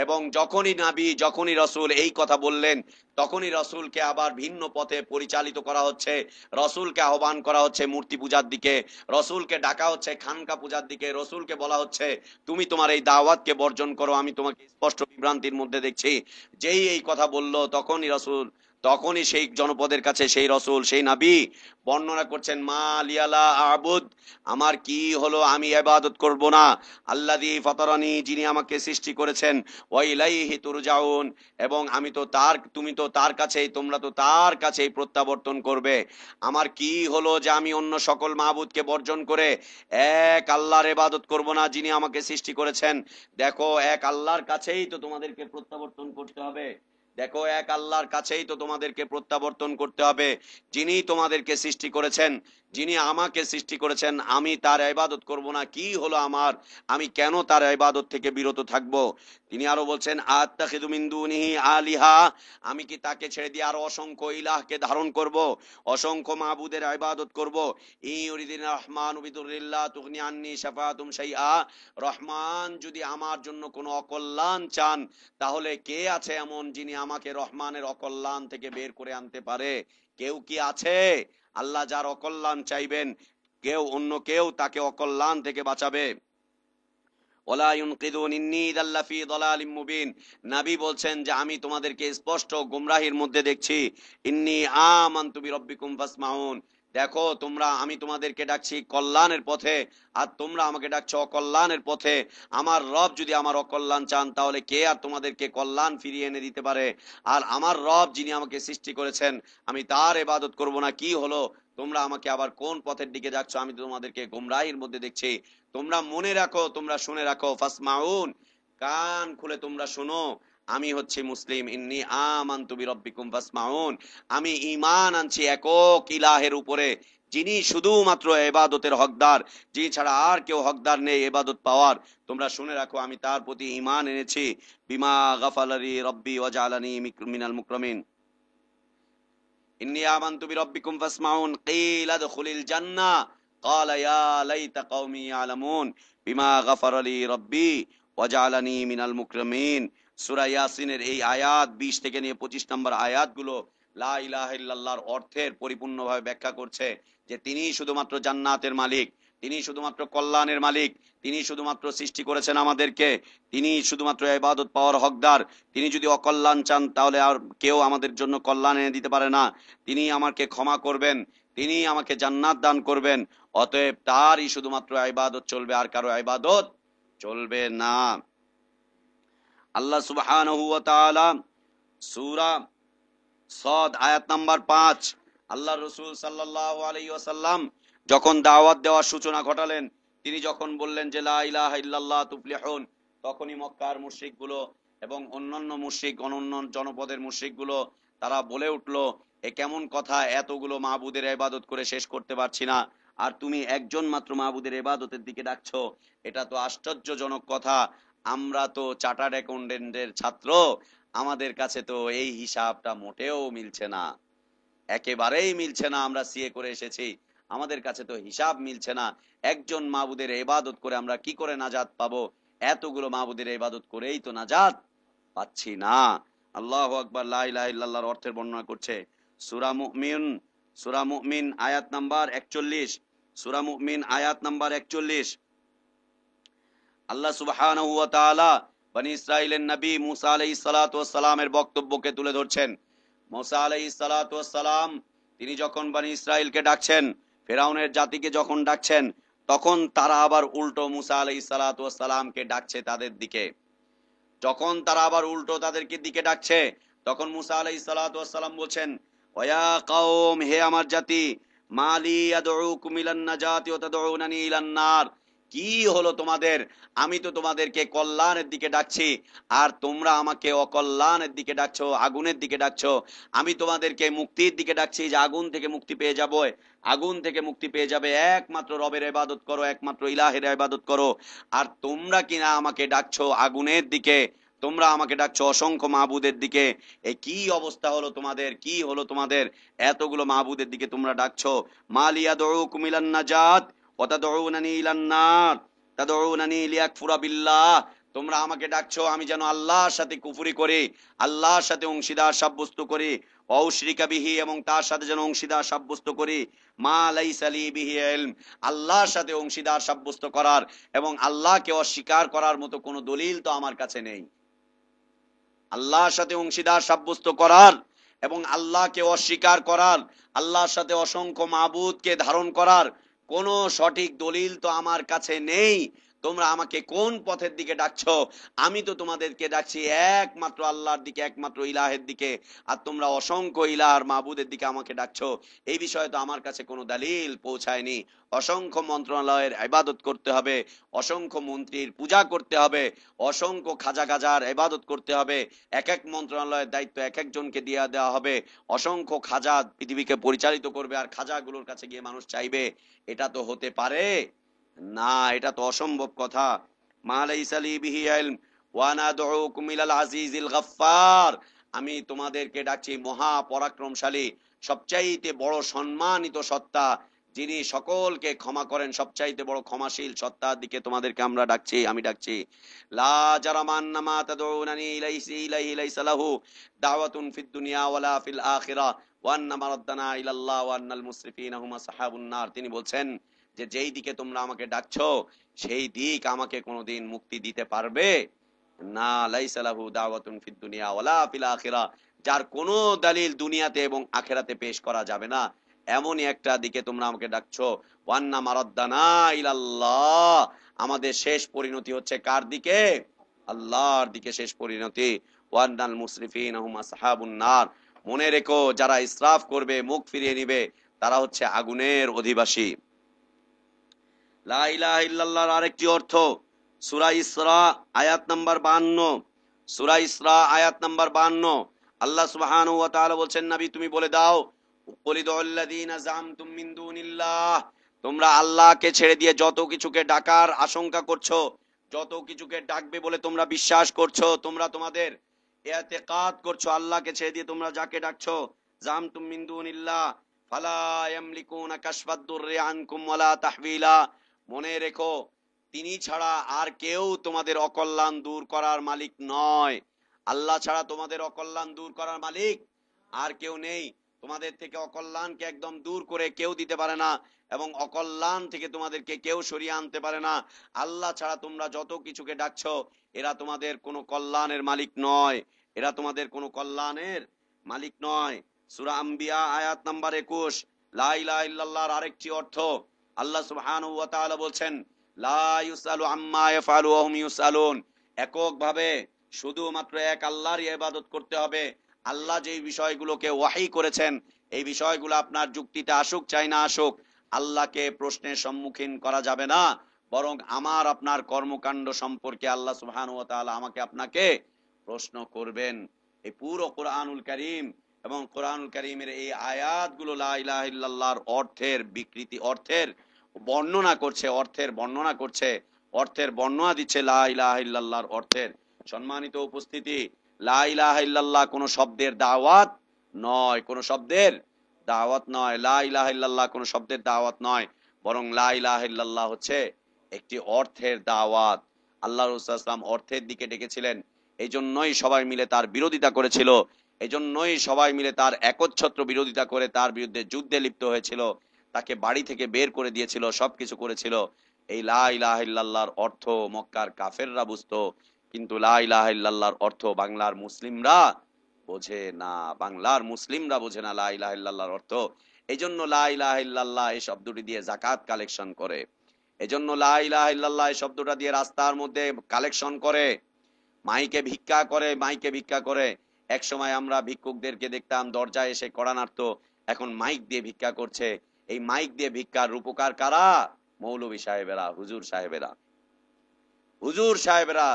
এবং যখনই নবী, যখনই রাসূল এই কথা বললেন, তখনই রাসূলকে আবার ভিন্ন পথে পরিচালিত করা হচ্ছে, রাসূলকে আহ্বান করা হচ্ছে মূর্তি পূজার দিকে, রাসূলকে ডাকা হচ্ছে খানকা পূজার দিকে, রাসূলকে বলা হচ্ছে তুমি তোমার এই দাওয়াতকে বর্জন করো, আমি তোমাকে স্পষ্ট বিভ্রান্তির মধ্যে দেখছি। যেই এই কথা বলল, তখনই সেই জনপদের কাছে সেই রাসূল, সেই নবী বর্ণনা করছেন, মা লিয়ালা আবুদ, আমার কি হলো আমি ইবাদত করব না, আল্লাযী ফাতারানি, যিনি আমাকে সৃষ্টি করেছেন, ওয়া ইলাইহি তুরজাউন, এবং আমি তো তার, তুমি তো তার কাছেই, তোমরা তো তার কাছেই প্রত্যাবর্তন করবে। আমার কি হলো যে আমি অন্য সকল মাবুদকে বর্জন করে এক আল্লাহর ইবাদত করব না, যিনি আমাকে সৃষ্টি করেছেন। দেখো, এক আল্লাহর কাছেই তো তোমাদেরকে প্রত্যাবর্তন করতে হবে, দেখো এক আল্লাহর কাছেই তো তোমাদেরকে প্রত্যাবর্তন করতে হবে, যিনি তোমাদেরকে সৃষ্টি করেছেন, যিনি আমাকে সৃষ্টি করেছেন, আমি তার ইবাদত করব না, কি হলো আমার, আমি কেন তার ইবাদত থেকে বিরত থাকব। তিনি আরো বলছেন, আত্তাখিযু মিন দুনিহি আলিহা, আমি কি তাকে ছেড়ে দিয়ে আরো অসংখ্য ইলাহকে ধারণ করব, অসংখ্য মাবুদের ইবাদত করব। ইউরিদিন রহমানু বিদুরিল্লাহ তুগনি আন্নি শাফাআতুম শাইআ, রহমান যদি আমার জন্য কোনো অকল্যাণ চান, তাহলে কে আছে এমন যিনি আমাকে রহমানের অকল্যাণ থেকে বের করে আনতে পারে? কেউ কি আছে? আল্লাহ যার অকল্যাণ চাইবেন, অন্য কেউ তাকে অকল্যাণ থেকে বাঁচাবে। ওয়ালা ইউনকিদুন ইন্নী ইযাল্লা ফী দালালিম মুবিন, নবী বলছেন যে আমি তোমাদেরকে স্পষ্ট গোমরাহির মধ্যে দেখছি। ইন্নী আমানতু বিরাব্বিকুম ফাসমাউন, দেখো তোমরা, আমি তোমাদেরকে ডাকছি কল্যাণের পথে, আর তোমরা আমাকে ডাকছো অকল্যাণের পথে। আমার রব যদি আমার অকল্যাণ চান, তাহলে কে আর তোমাদেরকে কল্যাণ ফিরিয়ে এনে দিতে পারে? আর আমার রব যিনি আমাকে সৃষ্টি করেছেন, আমি তার ইবাদত করব না, কি হলো, তোমরা আমাকে আবার কোন পথের দিকে যাচ্ছ? আমি তোমাদেরকে গোমরাহির মধ্যে দেখছি। তোমরা মনে রাখো, তোমরা শুনে রাখো, ফাসমাউন, কান খুলে তোমরা শুনো, আমি হচ্ছি মুসলিম। ইন্নী আমানতু বিরাব্বিকুম ফাসমাউন, আমি ঈমান আনছি একক ইলাহের উপরে, যিনি শুধুমাত্র ইবাদতের হকদার, যিনি ছাড়া আর কেউ হকদার নেই ইবাদত পাওয়ার। তোমরা শুনে রাখো, আমি তার প্রতি ঈমান এনেছি। বিমা গাফালানি রব্বি ওয়া জাআলানি মিনাল মুকরামিন। ইন্নী আমানতু বিরাব্বিকুম ফাসমাউন কিলা দুখুলিল জান্নাহ ক্বালা ইয়া লাইতা কওমি ইয়ালামুন বিমা গাফারা লি রব্বি ওয়া জাআলানি মিনাল মুকরামিন। সূরা ইয়াসিনের এই আয়াত 20 থেকে নিয়ে 25 নম্বর আয়াতগুলো লা ইলাহা ইল্লাল্লাহর অর্থের পরিপূর্ণভাবে ব্যাখ্যা করছে যে তিনি শুধুমাত্র জান্নাতের মালিক, তিনি শুধুমাত্র কল্যাণের মালিক, তিনি শুধুমাত্র সৃষ্টি করেছেন আমাদেরকে, তিনি শুধুমাত্র ইবাদত পাওয়ার হকদার। তিনি যদি অকল্যাণ চান, তাহলে আর কেউ আমাদের জন্য কল্যাণ এনে দিতে পারে না। তিনি আমাকে ক্ষমা করবেন, তিনি আমাকে জান্নাত দান করবেন। অতএব তারই শুধুমাত্র ইবাদত চলবে, আর কারো ইবাদত চলবে না। আল্লাহ সুবহানাহু ওয়া তাআলা সূরা সদ আয়াত নাম্বার 5, আল্লাহ রাসূল সাল্লাল্লাহু আলাইহি ওয়াসাল্লাম যখন দাওয়াত দেওয়ার সূচনা ঘটালেন, তিনি যখন বললেন যে লা ইলাহা ইল্লাল্লাহ তুফলিহুন, তখনই মক্কার মুশরিকগুলো এবং অন্যান্য মুশরিক, অন্যান্য জনপদের মুশরিকগুলো তারা বলে উঠল, এ কেমন কথা, এতগুলো মাবুদের ইবাদত করে শেষ করতে পারছি না, আর তুমি একজন মাত্র মাবুদের ইবাদতের দিকে ডাকছো, এটা তো আশ্চর্যজনক কথা। আমরা তো চার্টার্ড অ্যাকাউন্টেন্টের ছাত্র, আমাদের কাছে তো এই হিসাবটা মোটেও মিলছে না, একেবারেই মিলছে না। আমরা সিএ করে এসেছি, আমাদের কাছে তো হিসাব মিলছে না। একজন মাবুদের ইবাদত করে আমরা কি করে নাজাত পাবো? এতগুলো মাবুদের ইবাদত করেই তো নাজাত পাচ্ছি না। আল্লাহু আকবার। লা ইলাহা ইল্লাল্লাহর অর্থের বর্ণনা করছে সূরা মুমিন, সূরা মুমিন আয়াত নাম্বার 41, সূরা মুমিন আয়াত নাম্বার 41। আল্লাহ সুবহানাহু ওয়া তাআলা বনি ইসরাইলের নবী মুসা আলাইহিস সালাতু ওয়াস সালামের বক্তব্যকে তুলে ধরছেন। মুসা আলাইহিস সালাতু ওয়াস সালাম তিনি যখন বনি ইসরাইলকে ডাকছেন, ফেরাউনের জাতিকে যখন ডাকছেন, তখন তারা আবার উল্টো মুসা আলাইহিস সালাতু ওয়াস সালামকে ডাকছে তাদের দিকে। যখন তারা আবার উল্টো তাদেরকে দিকে ডাকছে, তখন মুসা আলাইহিস সালাতু ওয়াস সালাম বলছেন, ওয়া কওম, হে আমার জাতি, মালি আদউকুম ইলান নাজাতি ওয়া তাদউনানি ইলান নার, কি হলো তোমাদের? আমি তো তোমাদেরকে কল্যাণের দিকে ডাকছি, আর তোমরা আমাকে অকল্যাণের দিকে ডাকছো, আগুনের দিকে ডাকছো। আমি তোমাদেরকে মুক্তির দিকে ডাকছি, যে আগুন থেকে মুক্তি পেয়ে যাবো, আগুন থেকে মুক্তি পেয়ে যাবে, একমাত্র রবের ইবাদত করো, একমাত্র ইলাহের ইবাদত করো। আর তোমরা কিনা আমাকে ডাকছো আগুনের দিকে, তোমরা আমাকে ডাকছো অসংখ্য মাবুদের দিকে। এ কি অবস্থা হলো তোমাদের? কি হলো তোমাদের? এতগুলো মাবুদের দিকে তোমরা ডাকছো। মালিয়া দউকুম ইলান নাজাত ওয়া তাদউনানি ইলান নার তাদউনানি লিয়াকফুরা বিল্লাহ, তোমরা আমাকে ডাকছো আমি যেন আল্লাহর সাথে কুফরি করি, আল্লাহর সাথে অংশীদার সাব্যস্ত করি, অউশরিকা বিহি, এবং তার সাথে যেন অংশীদার সাব্যস্ত করি, মা লাইসা লি বিহি ইলম, আল্লাহর সাথে অংশীদার সাব্যস্ত করার এবং আল্লাহকে অস্বীকার করার মতো কোনো দলিল তো আমার কাছে নেই। আল্লাহর সাথে অংশীদার সাব্যস্ত করার এবং আল্লাহকে অস্বীকার করার, আল্লাহর সাথে অসংখ্য মাবুদকে ধারণ করার কোনো সঠিক দলিল তো আমার কাছে নেই। তোমরা আমাকে কোন পথের দিকে ডাকছো? আমি তো তোমাদেরকে ডাকছি একমাত্র আল্লাহর দিকে, একমাত্র ইলাহের দিকে, আর তোমরা অসংখ্য ইলাহ আর মাবুদের দিকে আমাকে ডাকছো। এই বিষয়ে তো আমার কাছে কোনো দলিল পৌঁছায়নি। অসংখ্য মন্ত্রণালয়ের ইবাদত করতে হবে, অসংখ্য মন্ত্রীর পূজা করতে হবে, অসংখ্য খাজা গাজার ইবাদত করতে হবে, এক এক মন্ত্রণালয়ের দায়িত্ব এক একজনকে দিয়ে দেওয়া হবে, অসংখ্য খাজা পৃথিবীকে পরিচালিত করবে, আর খাজাগুলোর কাছে গিয়ে মানুষ চাইবে। এটা তো হতে পারে না, এটা তো অসম্ভব কথা। মা লাইসা লি বিহি ইলম ওয়া নাদউকুম ইলাল আজিজিল গফফার, আমি তোমাদেরকে ডাকছি মহা পরাক্রমশালী, সবচাইতে বড় সম্মানিত সত্তা, যিনি সকলকে ক্ষমা করেন, সবচাইতে বড় ক্ষমাশীল সত্তার দিকে তোমাদেরকে আমরা ডাকছি, আমি ডাকছি। লা জারামান্না মা তাদউনানি ইলাইহি লাইসা লাহু দাওয়াতুন ফিদ দুনিয়া ওয়ালা ফিল আখিরাহ ওয়া আন্না মারাদ্দানা ইলাল্লাহ ওয়া আন্নাল মুসরিফিনা হুম আসহাবুন নার। তিনি বলছেন যে যেই দিকে তোমরা আমাকে ডাকছো, সেই দিক আমাকে কোনোদিন মুক্তি দিতে পারবে না। লাইসা লাহু দাওয়াতুন ফিদ দুনিয়া ওয়ালা ফিল আখিরাহ, যার কোনো দলিল দুনিয়াতে এবং আখিরাতে পেশ করা যাবে না, এমনই একটা দিকে তোমরা আমাকে ডাকছো। ওয়ান্না মারাদ্দানা ইলাল্লাহ, আমাদের শেষ পরিণতি হচ্ছে কার দিকে? আল্লাহর দিকে শেষ পরিণতি। ওয়ান্নাল মুসরিফিনা হুম আসহাবুন নার, মনে রেখো যারা ইসরাফ করবে, মুখ ফিরিয়ে নিবে, তারা হচ্ছে আগুনের অধিবাসী। লা ইলাহা ইল্লাল্লাহর আরেকটি অর্থ সূরা ইসরা আয়াত নাম্বার 52, সূরা ইসরা আয়াত নাম্বার 52, আল্লাহ সুবহানাহু ওয়া তাআলা বলছেন, নবী তুমি বলে দাও, কুলিদুল্লাযীনা জামতুম মিন দুনিল্লাহ, তোমরা আল্লাহকে ছেড়ে দিয়ে যত কিছুকে ডাকার আশঙ্কা করছো, যত কিছুকে ডাকবে বলে তোমরা বিশ্বাস করছো, তোমরা তোমাদের ইতিকাদ করছো, আল্লাহকে ছেড়ে দিয়ে তোমরা যাকে ডাকছো, জামতুম মিন দুনিল্লাহ ফালা ইয়ামলিকুনা কাশফাদ দুররি আনকুম ওয়ালা তাহওয়িলা, মনে রেখো তিনি ছাড়া আর কেউ তোমাদের অকল্যাণ দূর করার মালিক নয়। আল্লাহ ছাড়া তোমাদের অকল্যাণ দূর করার মালিক আর কেউ নেই। তোমাদের থেকে অকল্যাণকে একদম দূর করে কেউ দিতে পারে না, এবং অকল্যাণ থেকে তোমাদেরকে কেউ সরিয়ে আনতে পারে না। আল্লাহ ছাড়া তোমরা যত কিছুকে ডাকছো, এরা তোমাদের কোনো কল্যাণের মালিক নয়, এরা তোমাদের কোনো কল্যাণের মালিক নয়। সূরা আম্বিয়া আয়াত নাম্বার 21, লা ইলাহা ইল্লাল্লাহর আরেকটি অর্থ আল্লাহ সুবহানাহু ওয়া তাআলা বলছেন, লা ইউসালু আম্মা ইয়াফআলু ওয়া হুম ইউসালুন, এককভাবে শুধুমাত্র এক আল্লাহরই ইবাদত করতে হবে। আল্লাহ যেই বিষয়গুলোকে ওয়াহি করেছেন, এই বিষয়গুলো আপনার যুক্তিতে আসুক চাই না আসুক, আল্লাহকে প্রশ্নের সম্মুখীন করা যাবে না, বরং আমার আপনার কর্মকাণ্ড সম্পর্কে আল্লাহ সুবহানাহু ওয়া তাআলা আমাকে আপনাকে প্রশ্ন করবেন। এই পুরো কোরআনুল কারীম এবং কোরআনুল কারীমের এই আয়াতগুলো লা ইলাহা ইল্লাল্লাহর অর্থের বিকৃতি, অর্থের বর্ণনা করছে, অর্থের বর্ণনা করছে, অর্থের বর্ণনা দিচ্ছে লা ইলাহা ইল্লাল্লাহর অর্থের। সম্মানিত উপস্থিতি, লা ইলাহা ইল্লাল্লাহ কোন শব্দের দাওয়াত নয়, কোন শব্দের দাওয়াত নয়। লা ইলাহা ইল্লাল্লাহ কোন শব্দের দাওয়াত নয়, বরং লা ইলাহা ইল্লাল্লাহ হচ্ছে একটি অর্থের দাওয়াত। আল্লাহ রাসূল সাল্লাল্লাহু আলাইহি ওয়াসাল্লাম অর্থের দিকে ডেকেছিলেন, এই জন্যই সবাই মিলে তার বিরোধিতা করেছিল, এই জন্যই সবাই মিলে তার একচ্ছত্র বিরোধিতা করে তার বিরুদ্ধে যুদ্ধে লিপ্ত হয়েছিল, তাকে বাড়ি থেকে বের করে দিয়েছিল, সবকিছু করেছিল। এই লা ইলাহা ইল্লাল্লাহর অর্থ মক্কার কাফেররা বুঝতো, কিন্তু লা ইলাহা ইল্লাল্লাহর অর্থ বাংলার মুসলিমরা বোঝে না, বাংলার মুসলিমরা বোঝে না লা ইলাহা ইল্লাল্লাহর অর্থ। এজন্য লা ইলাহা ইল্লাল্লাহ এই শব্দটি দিয়ে যাকাত কালেকশন করে, এজন্য লা ইলাহা ইল্লাল্লাহ এই শব্দটা দিয়ে রাস্তার মধ্যে কালেকশন করে, মাইকে ভিক্ষা করে, মাইকে ভিক্ষা করে। এক সময় আমরা ভিক্ষুকদেরকে দেখতাম দরজায় এসে কড়া নাড়তো, এখন মাইক দিয়ে ভিক্ষা করছে। এই মাইক দিয়ে ভিক্ষার রূপকার কারা? মৌলভী সাহেবেরা, হুজুর সাহেবেরা, হুজুর সাহেবেরা,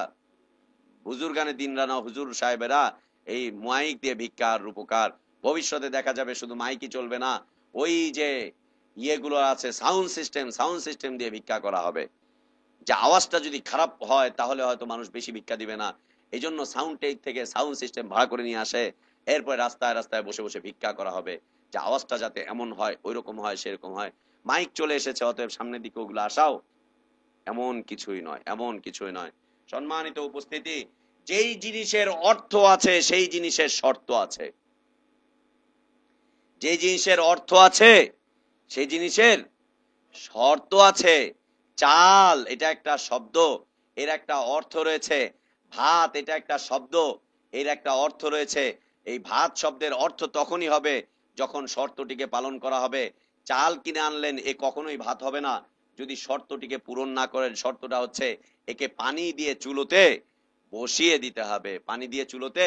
হুজুর গানে দিন রানা হুজুর সাহেবেরা এই মাইক দিয়ে ভিক্ষার রূপকার। ভবিষ্যতে দেখা যাবে শুধু মাইকই চলবে না, ওই যে ইয়েগুলো আছে সাউন্ড সিস্টেম, সাউন্ড সিস্টেম দিয়ে ভিক্ষা করা হবে। যে আওয়াজটা যদি খারাপ হয় তাহলে হয়তো মানুষ বেশি ভিক্ষা দিবে না, এই জন্য সাউন্ড টেক থেকে সাউন্ড সিস্টেম ভাড়া করে নিয়ে আসে, এরপরে রাস্তায় রাস্তায় বসে বসে ভিক্ষা করা হবে, যে আওয়াজটা যাতে এমন হয়, ওই রকম হয়, সেরকম হয়। মাইক চলে এসেছে, অতএব সামনের দিকে ওগুলো আসাও এমন কিছুই নয়, এমন কিছুই নয়। সম্মানিত উপস্থিতি, যেই জিনিসের অর্থ আছে সেই জিনিসের শর্ত আছে, যে জিনিসের অর্থ আছে সেই জিনিসের শর্ত আছে। চাল এটা একটা শব্দ, এর একটা অর্থ রয়েছে। ভাত এটা একটা শব্দ, এর একটা অর্থ রয়েছে। এই ভাত শব্দের অর্থ তখনই হবে যখন শর্তটিকে পালন করা হবে। চাল কিনে আনলেন, এ কখনোই ভাত হবে না যদি শর্তটিকে পূরণ না করেন। শর্তটা হচ্ছে একে পানি দিয়ে চুলোতে বসিয়ে দিতে হবে, পানি দিয়ে চুলোতে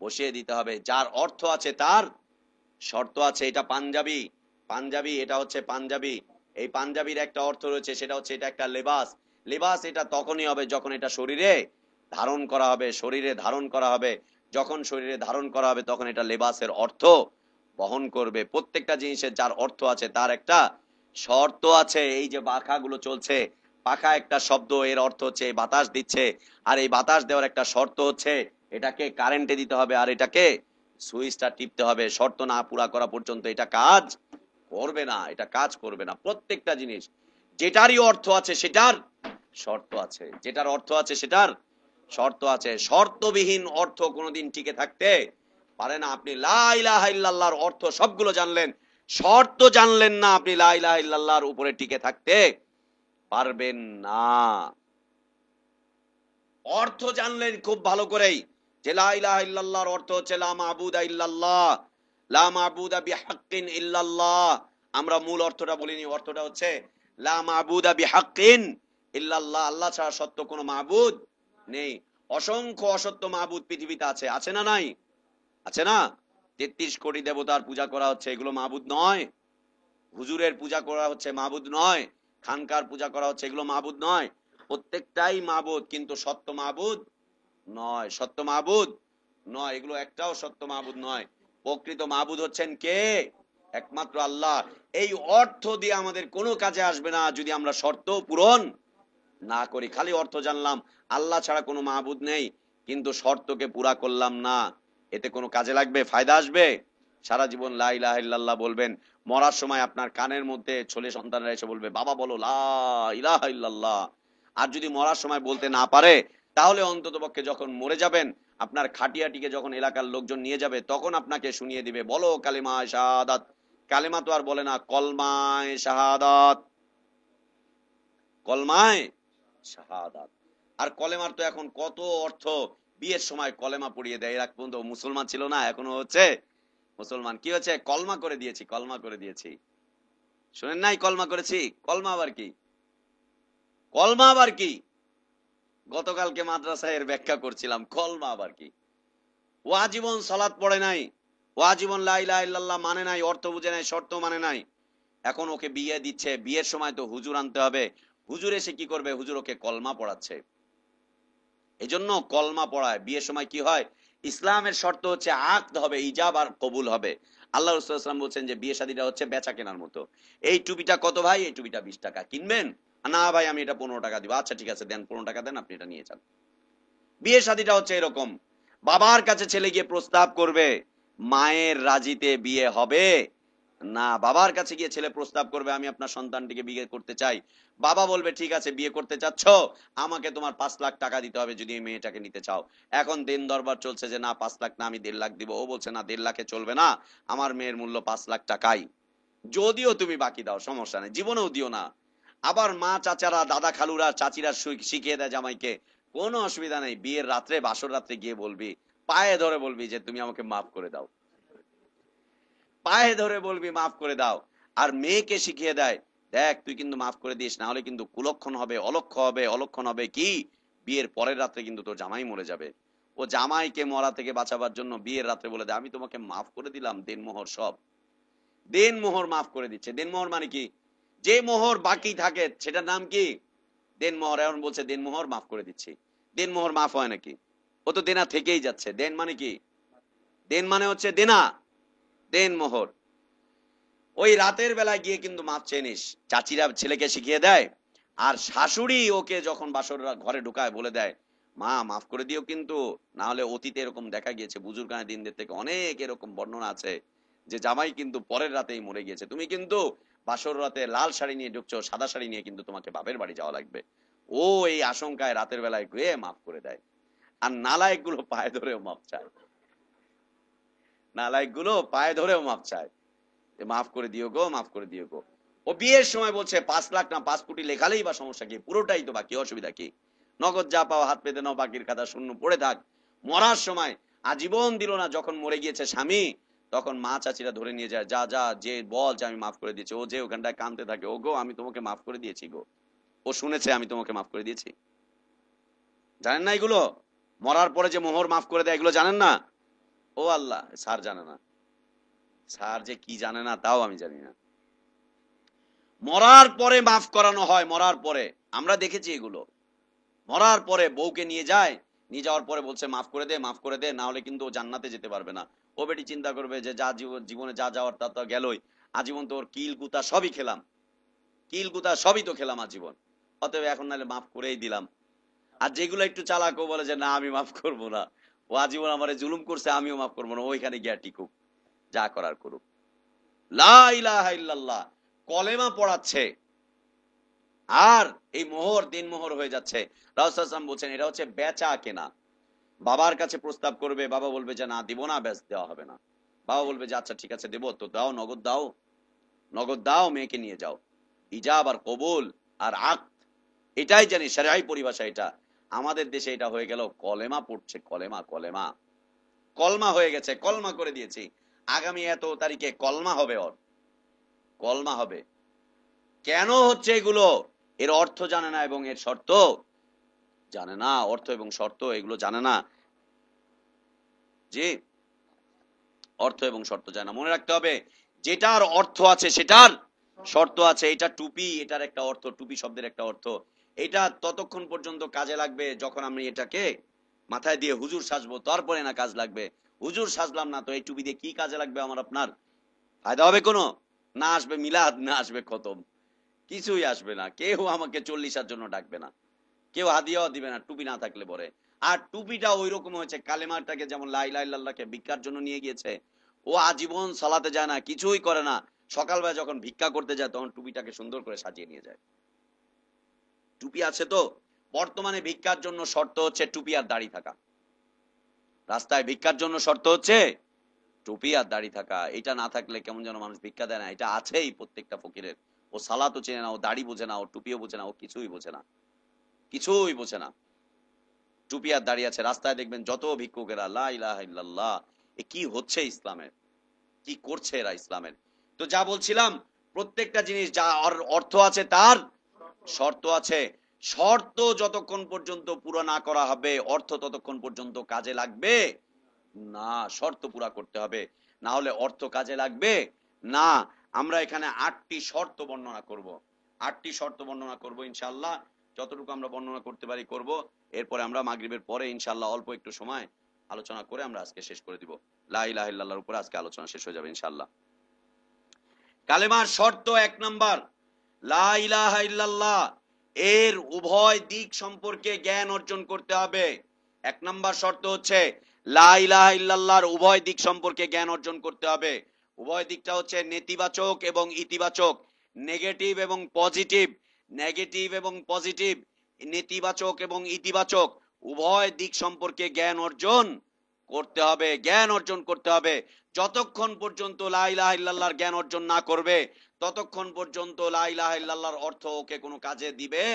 বসিয়ে দিতে হবে। যার অর্থ আছে তার শর্ত আছে। এটা পাঞ্জাবি, পাঞ্জাবি এটা হচ্ছে পাঞ্জাবি, এই পাঞ্জাবির একটা অর্থ রয়েছে, সেটা হচ্ছে এটা একটা লেবাস। লেবাস এটা তখনই হবে যখন এটা শরীরে ধারণ করা হবে, শরীরে ধারণ করা হবে। যখন শরীরে ধারণ করা হবে তখন এটা লেবাসের অর্থ বহন করবে। প্রত্যেকটা জিনিসের যার অর্থ আছে তার একটা শর্ত আছে। এই যে পাখাগুলো চলছে, পাখা একটা শব্দ, এর অর্থ হচ্ছে বাতাস দিচ্ছে, আর এই বাতাস দেওয়ার একটা শর্ত হচ্ছে এটাকে কারেন্টে দিতে হবে, আর এটাকে সুইচটা টিপতে হবে। শর্ত না পুরা করা পর্যন্ত এটা কাজ করবে না, এটা কাজ করবে না। প্রত্যেকটা জিনিস যেটারই অর্থ আছে সেটার শর্ত আছে, যেটার অর্থ আছে সেটার শর্ত আছে। শর্তবিহীন অর্থ কোনোদিন টিকে থাকতে পারে না। আপনি লা ইলাহা ইল্লাল্লাহর অর্থ সবগুলো জানলেন, শর্ত জানলেন না, আপনি লা ইলাহা ইল্লাল্লাহর উপরে টিকে থাকতে পারবেন না। অর্থ জানলেন খুব ভালো করেই, যে লা ইলাহা ইল্লাল্লাহর অর্থ হচ্ছে লা মাবুদা ইল্লাল্লাহ, লা মাবুদা বিহাক্কিন ইল্লাল্লাহ। আমরা মূল অর্থটা বলিনি, অর্থটা হচ্ছে লা মাবুদা বিহাক্কিন ইল্লাল্লাহ, আল্লাহ ছাড়া সত্য কোনো মাবুদ নেই। অসংখ্য অসত্য মাবুদ পৃথিবীতে আছে, আছে না নাই? আছে না? ৩৩ কোটি দেবতার পূজা করা হচ্ছে, এগুলো মাবুদ নয়? হুজুরের পূজা করা হচ্ছে, মাবুদ নয়? খানকার পূজা করা হচ্ছে, এগুলো মাবুদ নয়? প্রত্যেকটাই মাবুদ, কিন্তু সত্য মাবুদ নয়, সত্য মাবুদ নয়, এগুলো একটাও সত্য মাবুদ নয়। প্রকৃত মাবুদ হচ্ছেন কে? একমাত্র আল্লাহ। এই অর্থ দিয়ে আমাদের কোনো কাজে আসবে না যদি আমরা শর্ত পূরণ না করি। খালি অর্থ জানলাম আল্লাহ ছাড়া কোনো মাবুদ নেই, কিন্তু শর্তকে পুরা করলাম না, এতে কোনো কাজে লাগবে? ফায়দা আসবে? সারা জীবন লা ইলাহা ইল্লাল্লাহ বলবেন, মরার সময় আপনার কানের মধ্যে ছেলে সন্তানরা এসে বলবে বাবা বলো লা ইলাহা ইল্লাল্লাহ। আর যদি মরার সময় বলতে না পারে, তাহলে অন্ততপক্ষে যখন মরে যাবেন আপনার খাটিয়াটিকে যখন এলাকার লোকজন নিয়ে যাবে তখন আপনাকে শুনিয়ে দিবে বলো কালিমায়ে শাহাদাত। কালিমা তো আর বলে না, কলমায়ে শাহাদাত, কলমায়ে শাহাদাত। আর কলেমার তো এখন কত অর্থ, বিয়ের সময় কলেমা পড়িয়ে দেয়। এরা পর্যন্ত মুসলমান ছিল না, এখনো হচ্ছে মুসলমান। কি হচ্ছে? কলমা করে দিয়েছি, কলমা করে দিয়েছি। শুনেন নাই কলমা করেছি? কলমা আবার কি? কলমা আবার কি? গতকালকে মাদ্রাসায় এর ব্যাখ্যা করছিলাম, কলমা আবার কি। ও আজীবন সালাত পড়ে নাই, ও আজীবন লা ইলাহা ইল্লাল্লাহ মানে নাই, অর্থ বুঝে নাই, শর্ত মানে নাই। এখন ওকে বিয়ে দিচ্ছে, বিয়ের সময় তো হুজুর আনতে হবে, হুজুর এসে কি করবে? হুজুর ওকে কলমা পড়াচ্ছে। এজন্য কলমা পড়ায়। বিয়ের সময় কি হয়? ইসলামের শর্ত হচ্ছে আকদ হবে, ইজাব আর কবুল হবে। আল্লাহ রাসূল সাল্লাল্লাহু আলাইহি ওয়াসাল্লাম বলছেন যে বিয়ে শাদীটা হচ্ছে বেচা কেনার মতো। এই টুপিটা কত ভাই? এই টুপিটা 20 টাকা। কিনবেন? না ভাই আমি এটা 15 টাকা দিব। আচ্ছা ঠিক আছে দেন, 15 টাকা দেন, আপনি এটা নিয়ে যান। বিয়ে শাদীটা হচ্ছে এরকম। বাবার কাছে ছেলে গিয়ে প্রস্তাব করবে, মায়ের রাজিতে বিয়ে হবে না। বাবার কাছে গিয়ে ছেলে প্রস্তাব করবে আমি আপনার সন্তানটিকে বিয়ে করতে চাই। বাবা বলবে ঠিক আছে বিয়ে করতে চাচ্ছ, আমাকে তোমার 5 লাখ টাকা দিতে হবে যদি এই মেয়েটাকে নিতে চাও। এখন দিন দরবার চলছে যে না 5 লাখ না, আমি 1.5 লাখ দিব। ও বলছে না 1.5 লাখে চলবে না, আমার মেয়ের মূল্য 5 লাখ টাকাই। যদিও তুমি বাকি দাও সমস্যা নেই, জীবনেও দিও না। আবার মা চাচারা দাদা খালুরা চাচিরা শিখিয়ে দেয় জামাইকে, কোনো অসুবিধা নেই, বিয়ের রাত্রে বাসর রাত্রে গিয়ে বলবি, পায়ে ধরে বলবি যে তুমি আমাকে মাফ করে দাও, পায়ে ধরে বলবি মাফ করে দাও। আর মেয়েকে শিখিয়ে দেয়, দেখ তুই কিন্তু মাফ করে দিস, না হলে কিন্তু কুলক্ষণ হবে, অলক্ষ্য হবে। অলক্ষণ হবে কি? বিয়ের পরের রাত্রে কিন্তু তোর জামাই মরে যাবে। ও জামাইকে মরা থেকে বাঁচাবার জন্য বিয়ের রাত্রে বলে দেয় আমি তোমাকে মাফ করে দিলাম, দেনমোহর সব। দেনমোহর মাফ করে দিচ্ছে। দেনমোহর মানে কি? যে মোহর বাকি থাকে সেটার নাম কি? দেনমোহর। এখন বলছে দেনমোহর মাফ করে দিচ্ছি। দেনমোহর মাফ হয় নাকি? ও তো দেনা থেকেই যাচ্ছে। দেন মানে কি? দেন মানে হচ্ছে দেনা, দেনমোহর। ওই রাতের বেলায় গিয়ে কিন্তু মাপ চেয়ে নিস। চাচিরা ছেলেকে শিখিয়ে দেয়, আর শাশুড়ি ওকে যখন বাসর ঘরে ঢুকায় বলে দেয় মা মাফ করে দিও কিন্তু, না হলে অতীতে এরকম দেখা গিয়েছে বুজুর্গানে দিনদের থেকে অনেক এরকম বর্ণনা আছে যে জামাই কিন্তু পরের রাতেই মরে গিয়েছে, তুমি কিন্তু বাসর রাতে লাল শাড়ি নিয়ে ঢুকছো, সাদা শাড়ি নিয়ে কিন্তু তোমাকে বাপের বাড়ি যাওয়া লাগবে। ও এই আশঙ্কায় রাতের বেলায় গিয়ে মাফ করে দেয়। আর নালায়েক গুলো পায়ে ধরেও মাপ চায়, নালায়েক গুলো পায়ে ধরেও মাপ চায়, মাফ করে দিও গো, মাফ করে দিও গো। ও বিয়ের সময় বলছে 5 লাখ না 5 কোটি লেখালেই বা সমস্যা কি? পুরোটাই তো বাকি, অসুবিধা কি? নগদ যা পাও হাত পেতে নাও, বাকির খাতা শূন্য পড়ে থাক। মরার সময় আজীবন দিল না, যখন মরে গিয়েছে স্বামী তখন মা চাচিরা ধরে নিয়ে যায়, যা যা যে বল যে আমি মাফ করে দিয়েছি। ও যে ওখানটায় কাঁদতে থাকে, ও গো আমি তোমাকে মাফ করে দিয়েছি গো। ও শুনেছে আমি তোমাকে মাফ করে দিয়েছি। জানেন না এগুলো? মরার পরে যে মোহর মাফ করে দেয় এগুলো জানেন না? ও আল্লাহ, স্যার জানে না। স্যার যে কি জানে না তাও আমি জানি না। মরার পরে মাফ করানো হয়, মরার পরে। আমরা দেখেছি এগুলো। মরার পরে বউকে নিয়ে যায়, নিয়ে যাওয়ার পরে বলছে মাফ করে দে, মাফ করে দে, না হলে কিন্তু ও জান্নাতে যেতে পারবে না। ও বেটি চিন্তা করবে যে যা জীবনে যা যাওয়ার তা তো গেলই, আজীবন তো ওর কিল কুতা সবই খেলাম, কিল কুতা সবই তো খেলাম আজীবন, অতএব এখন নাহলে মাফ করেই দিলাম। আর যেগুলো একটু চালাক ও বলে যে না আমি মাফ করব না, ও আজীবন আমারে জুলুম করছে আমিও মাফ করবো না, ওইখানে গিয়া টিকুক, যা করার করুক। লা ইলাহা ইল্লাল্লাহ কলেমা পড়াচ্ছে, আর এই মোহর দিন মোহর হয়ে যাচ্ছে। রাসূল সাল্লাল্লাহু আলাইহি ওয়াসাল্লাম বলছেন এটা হচ্ছে বেচা কেনা। বাবার কাছে প্রস্তাব করবে, বাবা বলবে যে না দিব না, বেচ দেওয়া হবে না। বাবা বলবে যে আচ্ছা ঠিক আছে দেবো, তো দাও, নগদ দাও, নগদ দাও, মেয়েকে নিয়ে যাও। ইজাব আর কবুল আর আকদ, এটাই জানি শরঈ পরিভাষা। এটা আমাদের দেশে এটা হয়ে গেল কলেমা পড়ছে, কলেমা কলেমা, কলমা হয়ে গেছে, কলমা করে দিয়েছি। আগামী এত তারিখে কলমা হবে, ওর কলমা হবে। কেন হচ্ছে এগুলো? এর অর্থ জানে না এবং এর শর্ত জানে না, অর্থ এবং শর্ত এগুলো জানে না। জি, অর্থ এবং শর্ত জানে না। মনে রাখতে হবে যেটার অর্থ আছে সেটার শর্ত আছে। এটা টুপি, এটার একটা অর্থ, টুপি শব্দের একটা অর্থ। এটা ততক্ষণ পর্যন্ত কাজে লাগবে যখন আমি এটাকে মাথায় দিয়ে হুজুর সাজবো, তারপরে না কাজ লাগবে। হুজুর সাজলাম না তো এই টুপি দিয়ে কি কাজে লাগবে আমার আপনার? ফায়দা হবে কোনো? না আসবে মিলাদ, না আসবে খতম, কিছুই আসবে না। কেউ আমাকে 40-এর জন্য ডাকবে না, কেউ হাদিয়াও দিবে না টুপি না থাকলে পরে। আর টুপিটা ওই রকম হয়েছে, কালেমাটাকে যেমন লা ইলাহা ইল্লাল্লাহকে ভিক্ষার জন্য নিয়ে গিয়েছে, ও আজীবন সালাতে যায় না, কিছুই করে না। সকালবেলা যখন ভিক্ষা করতে যায় তখন টুপিটাকে সুন্দর করে সাজিয়ে নিয়ে যায়। টুপি আছে তো। বর্তমানে ভিক্ষার জন্য শর্ত হচ্ছে টুপি আর দাড়ি থাকা। রাস্তায় ভিক্ষার জন্য শর্ত হচ্ছে টুপি আর দাড়ি থাকা। এটা না থাকলে কেমন যেন মানুষ ভিক্ষা দেয় না। এটা আছেই প্রত্যেকটা ফকিরের। ও সালাতও চেনে না, ও দাড়ি বোঝে না, ও টুপিও বোঝে না, ও কিছুই বোঝে না, কিছুই বোঝে না। টুপি আর দাঁড়িয়ে আছে। রাস্তায় দেখবেন যত ভিক্ষুকেরা, লা ইলাহা ইল্লাল্লাহ। এ কি হচ্ছে ইসলামের? কি করছে এরা ইসলামের? তো যা বলছিলাম, প্রত্যেকটা জিনিস যা অর্থ আছে তার শর্ত আছে। শর্ত যতক্ষণ পর্যন্ত পুরো না করা হবে অর্থ ততক্ষণ পর্যন্ত কাজে লাগবে না। শর্ত পুরা করতে হবে, না হলে অর্থ কাজে লাগবে না। আমরা এখানে 8টি শর্ত বর্ণনা করব, 8টি শর্ত বর্ণনা করব ইনশাআল্লাহ। যতটুকু আমরা বর্ণনা করতে পারি করব। এরপরে আমরা মাগরিবের পরে ইনশাআল্লাহ অল্প একটু সময় আলোচনা করে আমরা আজকে শেষ করে দিব। লা ইলাহা ইল্লাল্লাহর উপরে আজকে আলোচনা শেষ হয়ে যাবে ইনশাআল্লাহ। কালেমার শর্ত 1 নাম্বার, লা ইলাহা ইল্লাল্লাহ এর উভয় দিক সম্পর্কে জ্ঞান অর্জন করতে হবে। 1 নাম্বার শর্ত হচ্ছে লা ইলাহা ইল্লাল্লাহর উভয় দিক সম্পর্কে জ্ঞান অর্জন করতে হবে। উভয় দিকটা হচ্ছে নেতিবাচক এবং ইতিবাচক, নেগেটিভ এবং পজিটিভ, নেগেটিভ এবং পজিটিভ, নেতিবাচক এবং ইতিবাচক উভয় দিক সম্পর্কে জ্ঞান অর্জন করতে হবে, জ্ঞান অর্জন করতে হবে। যতক্ষণ পর্যন্ত লা ইলাহা ইল্লাল্লাহর জ্ঞান অর্জন না করবে ততক্ষণ পর্যন্ত লা ইলাহা ইল্লাল্লাহর অর্থ ওকে কোনো কাজে দিবে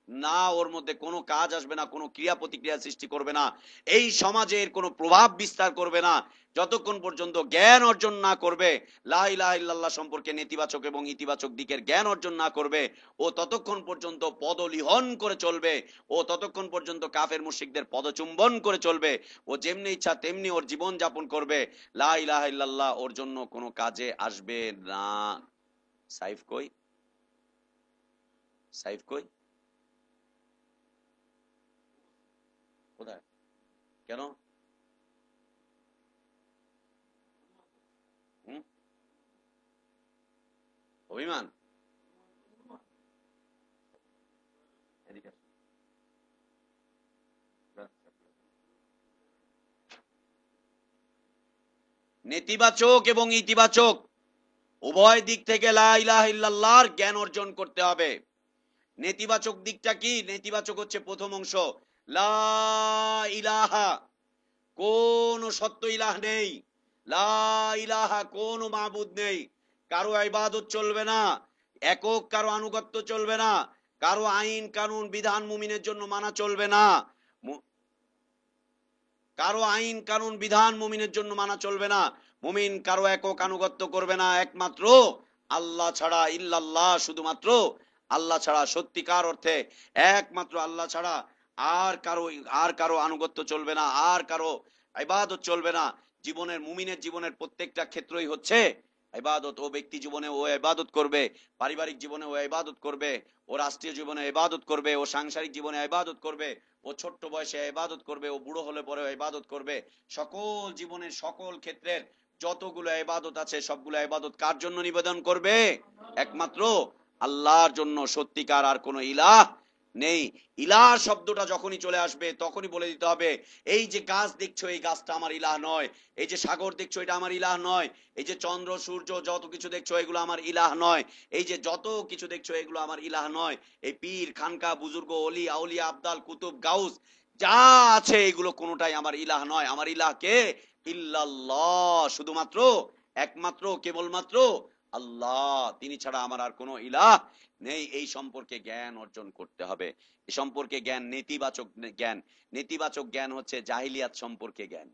না, ওর মধ্যে কোনো কাজ আসবে না, কোনো ক্রিয়া প্রতিক্রিয়া সৃষ্টি করবে না, এই সমাজের কোনো প্রভাব বিস্তার করবে না। যতক্ষণ পর্যন্ত জ্ঞান অর্জন না করবে, লা ইলাহা ইল্লাল্লাহ সম্পর্কে নেতিবাচক এবং ইতিবাচক দিকের জ্ঞান অর্জন না করবে, ও ততক্ষণ পর্যন্ত পদলিহন করে চলবে, ও ততক্ষণ পর্যন্ত কাফের মুশরিকদের পদচুম্বন করে চলবে, ও যেমনি ইচ্ছা তেমনি ওর জীবন যাপন করবে। লা ইলাহা ইল্লাল্লাহ ওর জন্য কোনো কাজে আসবে না। সাইফ কই? সাইফ কই? কোথায়? কেন? অভিমান? নেতিবাচক এবং ইতিবাচক উভয় দিক থেকে লা ইলাহা ইল্লাল্লাহর জ্ঞান অর্জন করতে হবে। নেতিবাচক দিকটা কি? নেতিবাচক হচ্ছে প্রথম অংশ, লা ইলাহা কোন সত্য ইলাহ নেই, লা ইলাহা কোন মাবুদ নেই, কারো ইবাদত চলবে না, একক কারো আনুগত্য চলবে না, কারো আইন কানুন বিধান মুমিনের জন্য মানা চলবে না, কারো আইন কানুন বিধান মুমিনের জন্য মানা চলবে না, মুমিন কারো একক আনুগত্য করবে না, একমাত্র আল্লাহ ছাড়া, ইল্লাল্লাহ শুধুমাত্র আল্লাহ ছাড়া, সত্যিকার অর্থে একমাত্র আল্লাহ ছাড়া আর কারো আনুগত্য চলবে না, আর কারো ইবাদত চলবে না। জীবনের মুমিনের জীবনের প্রত্যেকটা ক্ষেত্রই হচ্ছে ইবাদত। ও ব্যক্তি জীবনে ও ইবাদত করবে, পারিবারিক জীবনে ও ইবাদত করবে, ও রাষ্ট্রীয় জীবনে ইবাদত করবে, ও সাংসারিক জীবনে ইবাদত করবে, ও ছোট্ট বয়সে ইবাদত করবে, ও বুড়ো হলে পরে ইবাদত করবে। সকল জীবনের সকল ক্ষেত্রের যতগুলো ইবাদত আছে সবগুলো ইবাদত কার জন্য নিবেদন করবে? একমাত্র আল্লাহর জন্য। সত্যিকার আর কোনো ইলাহ নেই। ইলাহ শব্দটা যখনই চলে আসবে তখনই বলে দিতে হবে এই যে গাছ দেখছো এই গাছটা আমার ইলাহ নয়, এই যে সাগর দেখছো এটা আমার ইলাহ নয়, এই যে চন্দ্র সূর্য যত কিছু দেখছো এগুলো আমার ইলাহ নয়, এই যে যত কিছু দেখছো এগুলো আমার ইলাহ নয়, এই পীর খানকা বুজুর্গ অলি আউলিয়া আবদাল কুতুব গাউস যা আছে এগুলো কোনোটাই আমার ইলাহ নয়। আমার ইলাহ কে? ইল্লাল্লাহ, শুধুমাত্র একমাত্র কেবলমাত্র আল্লাহ, তিনি ছাড়া আমার আর কোনো ইলাহ নেই। এই সম্পর্কে জ্ঞান অর্জন করতে হবে। এ সম্পর্কে জ্ঞান নেতিবাচক জ্ঞান। নেতিবাচক জ্ঞান হচ্ছে জাহিলিয়াত সম্পর্কে জ্ঞান।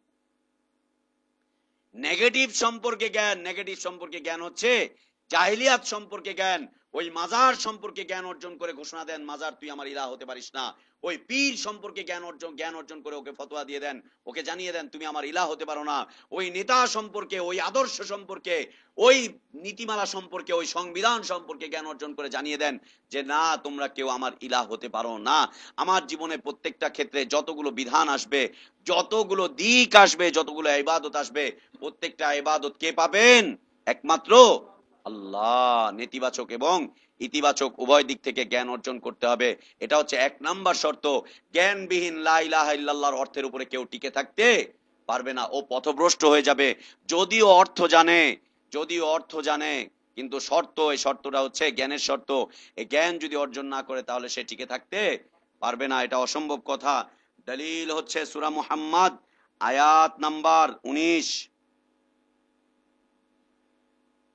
নেগেটিভ সম্পর্কে জ্ঞান, নেগেটিভ সম্পর্কে জ্ঞান হচ্ছে জাহিলিয়াত সম্পর্কে জ্ঞান। ওই মাজার সম্পর্কে জ্ঞান অর্জন করে ঘোষণা দেন মাজার তুই আমার ইলাহ হতে পারিস না। ওই পীর সম্পর্কে জ্ঞান অর্জন করে ওকে ফতোয়া দিয়ে দেন, ওকে জানিয়ে দেন তুমি আমার ইলাহ হতে পারো না। ওই নেতা সম্পর্কে, ওই আদর্শ সম্পর্কে, ওই নীতিমালা সম্পর্কে, ওই সংবিধান সম্পর্কে জ্ঞান অর্জন করে জানিয়ে দেন যে না তোমরা কেউ আমার ইলাহ হতে পারো না। আমার জীবনে প্রত্যেকটা ক্ষেত্রে যতগুলো বিধান আসবে, যতগুলো দিক আসবে, যতগুলো ইবাদত আসবে, প্রত্যেকটা ইবাদত কে পাবেন? একমাত্র আল্লাহ। নেতিবাচক এবং ইতিবাচক উভয় দিক থেকে জ্ঞান অর্জন করতে হবে। এটা হচ্ছে 1 নাম্বার শর্ত। জ্ঞানবিহীন লা ইলাহা ইল্লাল্লাহর অর্থের উপরে কেউ টিকে থাকতে পারবে না, ও পথভ্রষ্ট হয়ে যাবে। যদিও অর্থ জানে কিন্তু শর্ত, এই শর্তটা হচ্ছে জ্ঞানের শর্ত। এই জ্ঞান যদি অর্জন না করে তাহলে সে টিকে থাকতে পারবে না, এটা অসম্ভব কথা। দলিল হচ্ছে সূরা মুহাম্মদ আয়াত নাম্বার 19,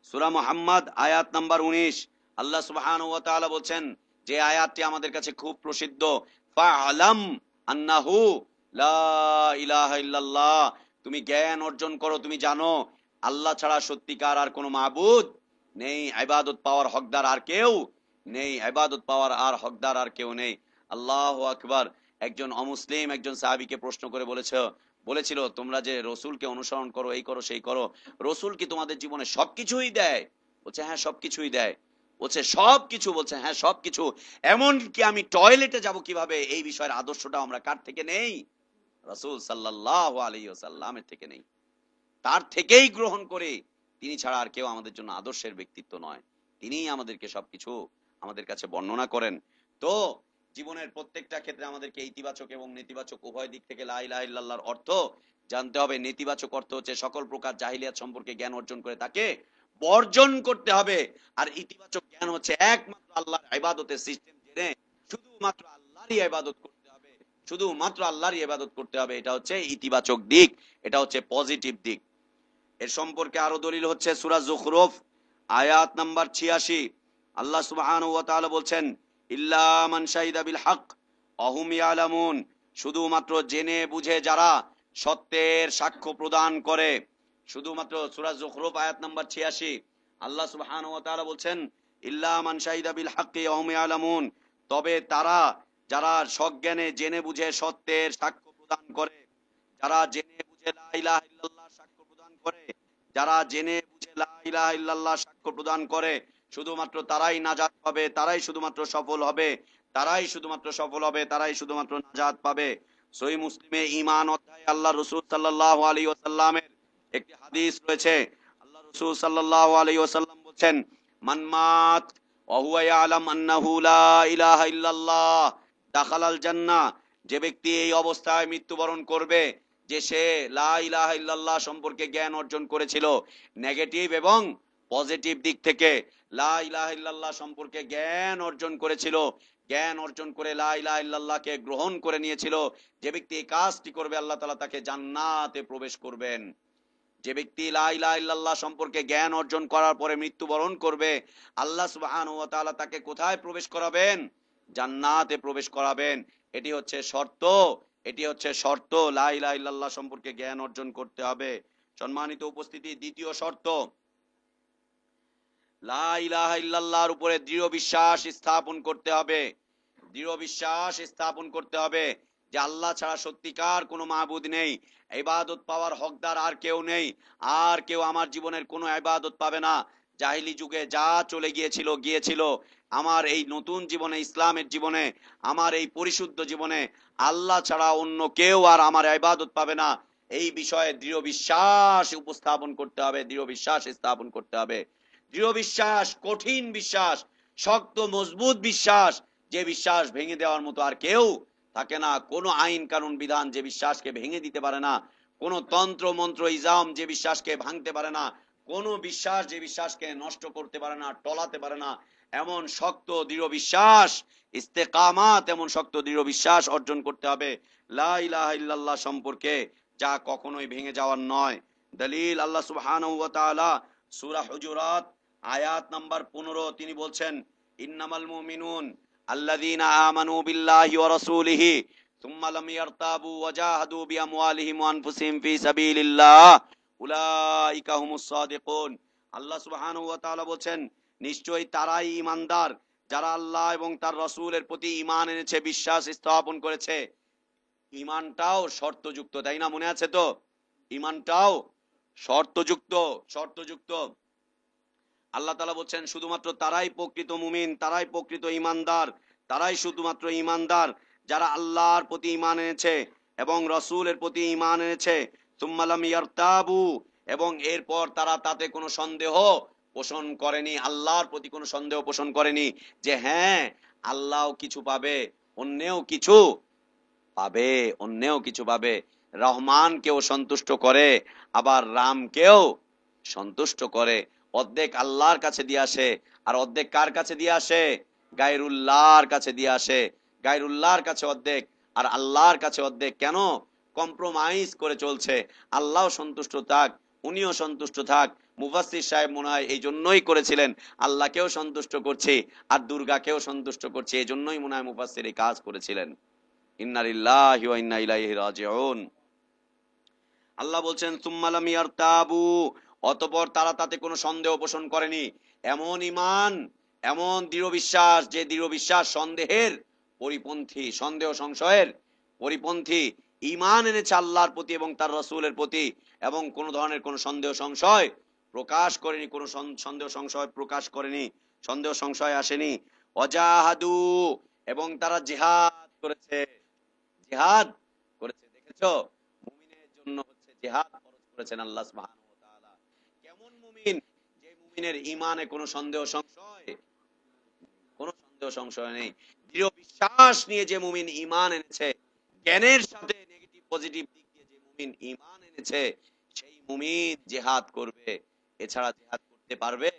সূরা মুহাম্মদ আয়াত নাম্বার 19। আল্লাহ সুবহানাহু ওয়া তাআলা বলছেন, যে আয়াতটি আমাদের কাছে খুব প্রসিদ্ধ, ফাআলাম আন্নাহু লা ইলাহা ইল্লাল্লাহ, তুমি জ্ঞান অর্জন করো, তুমি জানো আল্লাহ ছাড়া সত্যিকার আর কোনো মাবুদ নেই, ইবাদত পাওয়ার হকদার আর কেউ নেই, ইবাদত পাওয়ার আর হকদার আর কেউ নেই। আল্লাহু আকবার। একজন অমুসলিম একজন সাহাবীকে প্রশ্ন করে বলেছিল তোমরা যে রসুলকে অনুসরণ করো, এই করো সেই করো, রসুল কি তোমাদের জীবনে সবকিছুই দেয়? বলছে হ্যাঁ সবকিছুই দেয়। বলছে সবকিছু? বলছে হ্যাঁ সবকিছু। এমন কি আমি টয়লেটে যাব কিভাবে এই বিষয়ের আদর্শটা আমরা কার থেকে নেই? রাসূল সাল্লাল্লাহু আলাইহি ওয়াসাল্লামের থেকে নেই। তার থেকেই গ্রহণ করে, তিনি ছাড়া আর কেউ আমাদের জন্য আদর্শের ব্যক্তিত্ব নয়। তিনিই আমাদেরকে সবকিছু আমাদের কাছে বর্ণনা করেন। তো জীবনের প্রত্যেকটা ক্ষেত্রে আমাদেরকে ইতিবাচক এবং নেতিবাচক উভয় দিক থেকে লা ইলাহা ইল্লাল্লাহর অর্থ জানতে হবে। নেতিবাচক অর্থ হচ্ছে সকল প্রকার জাহিলিয়াত সম্পর্কে জ্ঞান অর্জন করে তাকে বর্জন করতে হবে। আর ইতিবাচক জ্ঞান হচ্ছে একমাত্র আল্লাহর ইবাদতের সিস্টেম জেনে শুধুমাত্র আল্লাহরই ইবাদত করতে হবে, শুধুমাত্র আল্লাহরই ইবাদত করতে হবে। এটা হচ্ছে ইতিবাচক দিক, এটা হচ্ছে পজিটিভ দিক। এর সম্পর্কে আরো দলিল হচ্ছে সূরা যুখরুফ আয়াত নাম্বার 86। আল্লাহ সুবহানাহু ওয়া তাআলা বলছেন, ইল্লা মান শাহিদা বিল হক ওয়া হুম ইয়ালামুন, শুধুমাত্র জেনে বুঝে যারা সত্যের সাক্ষ্য প্রদান করে। শুধুমাত্র সূরা যুখরুফ আয়াত নাম্বার 86, আল্লাহ সুবহানাহু ওয়া তাআলা বলছেন, ইল্লা মান শাহিদা বিল হক ওয়া হুম ইয়ালামুন, তবে তারা যারা সজ্ঞানে জেনে বুঝে সত্যের সাক্ষ্য প্রদান করে, যারা জেনে বুঝে লা ইলাহা ইল্লাল্লাহ সাক্ষ্য প্রদান করে, যারা জেনে বুঝে লা ইলাহা ইল্লাল্লাহ সাক্ষ্য প্রদান করে, শুধুমাত্র তারাই নাজাত পাবে, তারাই শুধুমাত্র সফল হবে, তারাই শুধুমাত্র সফল হবে, তারাই শুধুমাত্র নাজাত পাবে। সহিহ মুসলিমে ঈমান অধ্যায়ে আল্লাহ রাসূল সাল্লাল্লাহু আলাইহি ওয়াসাল্লামের একটি হাদিস রয়েছে। আল্লাহ রাসূল সাল্লাল্লাহু আলাইহি ওয়াসাল্লাম বলেন, মান মাত ওয়া হুয়া ইয়ালাম আন্নাহু লা ইলাহা ইল্লাল্লাহ দাখালাল জান্নাহ, যে ব্যক্তি এই অবস্থায় মৃত্যুবরণ করবে যে সে লা ইলাহা ইল্লাল্লাহ সম্পর্কে জ্ঞান অর্জন করেছিল, নেগেটিভ এবং পজিটিভ দিক থেকে লা ইলাহা ইল্লাল্লাহ সম্পর্কে জ্ঞান অর্জন করেছিল, জ্ঞান অর্জন করে লা ইলাহা ইল্লাল্লাহকে গ্রহণ করে নিয়েছিল, যে ব্যক্তি এই কাজটি করবে আল্লাহ তাআলা তাকে জান্নাতে প্রবেশ করবেন। যে ব্যক্তি লা ইলাহা ইল্লাল্লাহ সম্পর্কে জ্ঞান অর্জন করার পরে মৃত্যুবরণ করবে, আল্লাহ সুবহানাহু ওয়া তাআলা তাকে কোথায় প্রবেশ করাবেন? জান্নাতে প্রবেশ করাবেন। এটি হচ্ছে শর্ত, এটি হচ্ছে শর্ত। লা ইলাহা ইল্লাল্লাহ সম্পর্কে জ্ঞান অর্জন করতে হবে। সম্মানিত উপস্থিতি, দ্বিতীয় শর্ত, লা ইলাহা ইল্লাল্লাহর উপরে দৃঢ় বিশ্বাস স্থাপন করতে হবে। দৃঢ় বিশ্বাস স্থাপন করতে হবে যে আল্লাহ ছাড়া সত্যিকার কোনো মাবুদ নেই, ইবাদত পাওয়ার হকদার আর কেউ নেই, আর কেউ আমার জীবনের কোনো ইবাদত পাবে না। জাহিলি যুগে যা চলে গিয়েছিল গিয়েছিল, আমার এই নতুন জীবনে, ইসলামের জীবনে, আমার এই পরিশুদ্ধ জীবনে আল্লাহ ছাড়া অন্য কেউ আর আমার ইবাদত পাবে না। এই বিষয়ে দৃঢ় বিশ্বাস উপস্থাপন করতে হবে, দৃঢ় বিশ্বাস স্থাপন করতে হবে। দৃঢ় বিশ্বাস, কঠিন বিশ্বাস, শক্ত মজবুত বিশ্বাস, যে বিশ্বাস ভেঙে দেওয়ার মতো আর কেউ থাকে না। কোনো আইন কানুন বিধান যে বিশ্বাসকে ভেঙে দিতে পারে না, কোনো তন্ত্র মন্ত্র ইজাম যে বিশ্বাসকে ভাঙতে পারে না, কোনো বিশ্বাস যে বিশ্বাসকে নষ্ট করতে পারে না, টলাতে পারে না, এমন শক্ত দৃঢ় বিশ্বাস, ইস্তেকামাত, এমন শক্ত দৃঢ় বিশ্বাস অর্জন করতে হবে লা ইলাহা ইল্লাল্লাহ সম্পর্কে, যা কখনোই ভেঙে যাওয়ার নয়। দলিল আল্লাহ সুবহানাহু ওয়া তাআলা সূরা হুজুরাত আয়াত নাম্বার 15, তিনি বলছেন, ইন্নামাল মুমিনুন আল্লাযীনা আমানু বিল্লাহি ওয়া রাসূলিহি সুম্মা লাম ইয়ারতাবু ওয়া জাহাদু বিআমওয়ালিহিম ওয়া আনফুসিহিম ফি সাবিলিল্লাহ উলাইকা হুমুস সাদিকুন। আল্লাহ সুবহানাহু ওয়া তাআলা বলেন, নিশ্চয়ই তারাই ঈমানদার যারা আল্লাহ এবং তার রাসূলের প্রতি ঈমান এনেছে, বিশ্বাস স্থাপন করেছে। ঈমানটাও শর্তযুক্ত, তাই না? মনে আছে তো? ঈমানটাও শর্তযুক্ত, শর্তযুক্ত। আল্লাহ তাআলা বলছেন শুধুমাত্র তারাই প্রকৃত মুমিন, তারাই প্রকৃত ঈমানদার, তারাই শুধুমাত্র ঈমানদার যারা আল্লাহর প্রতি ঈমান এনেছে এবং রাসূলের প্রতি ঈমান এনেছে। সুম্মা লাম ইয়ারতাবু, এবং এরপর তারা তাতে কোনো সন্দেহ পোষণ করেনি, আল্লাহর প্রতি কোনো সন্দেহ পোষণ করেনি যে হ্যাঁ আল্লাহও কিছু পাবে, অন্যেও কিছু পাবে, অন্যেও কিছু পাবে। রহমানকেও সন্তুষ্ট করে, আবার রামকেও সন্তুষ্ট করে। অর্ধেক আল্লাহর কাছে দিয়ে আসে, আর অর্ধেক কার কাছে দিয়ে আসে? গায়রুল্লাহর কাছে দিয়ে আসে। গায়রুল্লাহর কাছে অর্ধেক আর আল্লাহর কাছে অর্ধেক। কেন? কম্প্রোমাইজ করে চলছে। আল্লাহ সন্তুষ্ট থাক, উনিও সন্তুষ্ট থাক। মুফাসসির সাহেব মনে হয় এই জন্যই করেছিলেন, আল্লাহকেও সন্তুষ্ট করছি আর দুর্গাকেও সন্তুষ্ট করছি, এই জন্যই মনে হয় মুফাসসির এই কাজ করেছিলেন। ইন্না লিল্লাহি ওয়া ইন্না ইলাইহি রাজিউন। আল্লাহ বলছেন সুম্মা লাম ইয়ারতাবু, অতঃপর তারা তাতে কোনো সন্দেহ পোষণ করেনি। এমন ঈমান, এমন দৃঢ় বিশ্বাস, যে দৃঢ় বিশ্বাস সন্দেহের পরিপন্থী, সন্দেহ সংশয়ের পরিপন্থী। ঈমান এনেছে আল্লাহর প্রতি এবং তার রাসূলের প্রতি, এবং কোন ধরনের কোন সন্দেহ সংশয় প্রকাশ করেনি, কোন সন্দেহ সংশয় প্রকাশ করেনি, সন্দেহ সংশয় আসেনি। ওয়াজাহাদু, এবং তারা জিহাদ করেছে, জিহাদ করেছে। দেখেছো, মুমিনের জন্য হচ্ছে জিহাদ ফরজ করেছেন আল্লাহ সুবহানাহু ওয়া তাআলা। কেমন মুমিন? যে মুমিনের ঈমানে কোনো সন্দেহ সংশয়, কোনো সন্দেহ সংশয় নেই, দৃঢ় বিশ্বাস নিয়ে যে মুমিন ঈমান এনেছে, জ্ঞানের সাথে নেগেটিভ পজিটিভ দিক দিয়ে যে মুমিন ঈমান এনেছে, সেই মুমিন জিহাদ করবে। এছাড়া জিহাদ করতে পারবে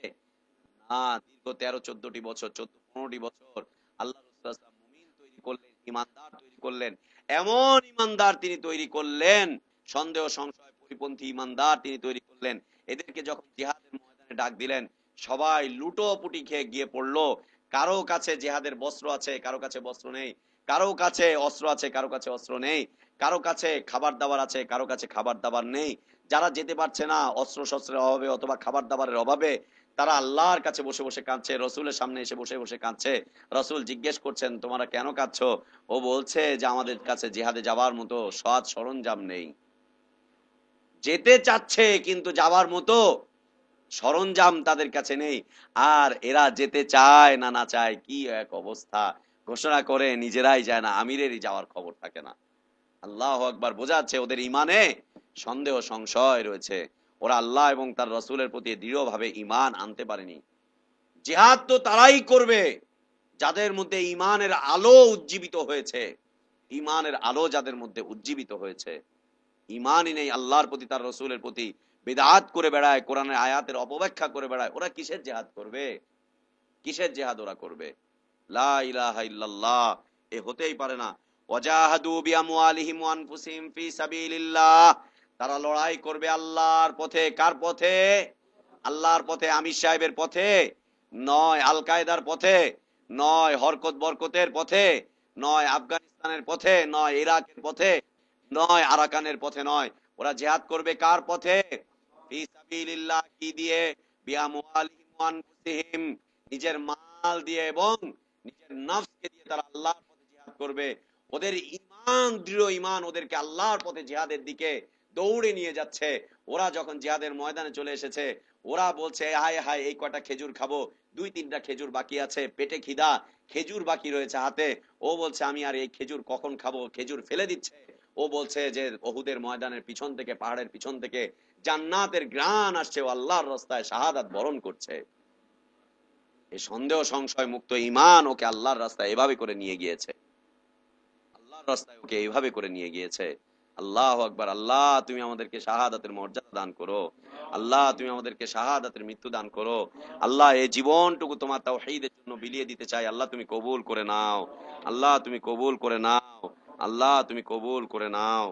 না। দীর্ঘ 13-14টি বছর, 14-15টি বছর আল্লাহ রাসূল সাল্লাল্লাহু আলাইহি ওয়াসাল্লাম মুমিন তৈরি করলেন, ঈমানদার তৈরি করলেন। এমন ঈমানদার তিনি তৈরি করলেন, সন্দেহ সংশয় পরিপন্থী ঈমানদার তিনি তৈরি করলেন। এদেরকে যখন জিহাদের ময়দানে ডাক দিলেন, সবাই লুটোপুটি খেয়ে গিয়ে পড়লো। কারো কাছে জিহাদের বস্ত্র আছে, কারো কাছে বস্ত্র নেই, কারো কাছে অস্ত্র আছে, কারো কাছে অস্ত্র নেই, কারো কাছে খাবার দাবার আছে, কারো কাছে খাবার দাবার নেই। যারা যেতে পারছে না অস্ত্র শস্ত্রের অভাবে অথবা খাবার দাবারের অভাবে, তারা আল্লাহর কাছে বসে বসে কাঁদছে, রসুলের সামনে এসে বসে বসে কাঁদছে। রসুল জিজ্ঞেস করছেন, তোমরা কেন কাঁদছো? ও বলছে যে আমাদের কাছে জিহাদে যাবার মতো সৎ সরঞ্জাম নেই। যেতে চাচ্ছে কিন্তু যাবার মতো সরঞ্জাম তাদের কাছে নেই। আর এরা যেতে চায় না, না চায়, কি এক অবস্থা! ঘোষণা করে নিজেরাই যায় না, আমিরেরই যাওয়ার খবর থাকে না। আল্লাহু আকবার! বোঝাচ্ছে ওদের ইমানে সন্দেহ সংশয় রয়েছে। ওরা আল্লাহ এবং তার রসুলের প্রতি দৃঢ়ভাবে ইমান আনতে পারেনি। জিহাদ তো তারাই করবে যাদের মধ্যে ইমানের আলো উজ্জীবিত হয়েছে। ইমানের আলো যাদের মধ্যে উজ্জীবিত হয়েছে, ইমানই নেই আল্লাহর প্রতি, তার রসুলের প্রতি, বিদআত করে বেড়ায়, কোরআনের আয়াতের অপব্যাখ্যা করে বেড়ায়, ওরা কিসের জিহাদ করবে? কিসের জিহাদ ওরা করবে? লা ইলাহা ইল্লাল্লাহ, এ হতেই পারে না। ওয়াজাহাদু বিআমওয়ালিহিম ওয়া আনফুসিহিম ফি সাবিলিল্লাহ, তারা লড়াই করবে আল্লাহর পথে। কার পথে? আল্লাহর পথে। আমির সাহেবের পথে নয়, আল কায়দার পথে নয়, হরকত বরকতের পথে নয়, আফগানিস্তানের পথে নয়, ইরাকের পথে নয়, আরাকানের পথে নয়। ওরা জিহাদ করবে কার পথে? ফি সাবিলিল্লাহ। কি দিয়ে? বিআমওয়ালিহিম ওয়া আনফুসিহিম, নিজের মাল দিয়ে এবং নিজের নফসকে দিয়ে তারা আল্লাহর পথে জিহাদ করবে। ওদের ঈমান, দৃঢ় ঈমান ওদেরকে আল্লাহর পথে জিহাদের দিকে দৌড়ে নিয়ে যাচ্ছে। ওরা যখন জিহাদের ময়দানে চলে এসেছে, ওরা বলছে, হায় হায়, এই কটা খেজুর খাবো, 2-3টা খেজুর বাকি আছে, পেটে খিদা, খেজুর বাকি রয়েছে হাতে। ও বলছে, আমি আর এই খেজুর কখন খাবো? খেজুর ফেলে দিচ্ছে। ও বলছে যে ওহুদের ময়দানের পিছন থেকে, পাহাড়ের পিছন থেকে জান্নাতের ঘ্রাণ আসছে, ও আল্লাহর রাস্তায় শাহাদাত বরণ করছে। এই সন্দেহ সংশয় মুক্ত ঈমান ওকে আল্লাহর রাস্তায় এভাবে করে নিয়ে গিয়েছে, আল্লাহর রাস্তায় ওকে এইভাবে করে নিয়ে গিয়েছে। আল্লাহু আকবার! আল্লাহ তুমি আমাদেরকে শাহাদাতের মর্যাদা দান করো। আল্লাহ তুমি আমাদেরকে শাহাদাতের মৃত্যু দান করো। আল্লাহ এই জীবনটুকু তোমার তাওহীদের জন্য বিলিয়ে দিতে চাই। আল্লাহ তুমি কবুল করে নাও। আল্লাহ তুমি কবুল করে নাও। আল্লাহ তুমি কবুল করে নাও।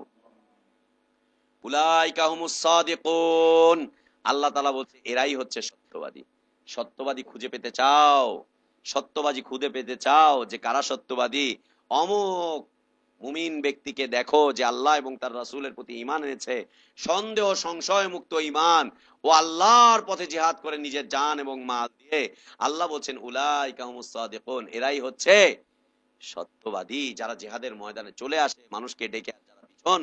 উলাইকা হুমুস সাদিকুন, আল্লাহ তাআলা বলছে এরাই হচ্ছে সত্যবাদী। সত্যবাদী খুঁজে পেতে চাও? সত্যবাদী খুঁজে পেতে চাও যে কারা সত্যবাদী? অমুক মুমিন ব্যক্তিকে দেখো যে আল্লাহ এবং তার রাসূলের প্রতি ঈমান এনেছে, সন্দেহ সংশয় মুক্ত ঈমান, ও আল্লাহর পথে জিহাদ করে নিজের জান এবং মাল দিয়ে। আল্লাহ বলছেন উলাইকা হুমুস সাদিকুন, এরাই হচ্ছে সত্যবাদী, যারা জিহাদের ময়দানে চলে আসে মানুষকে ডেকে। আর যারা পিছন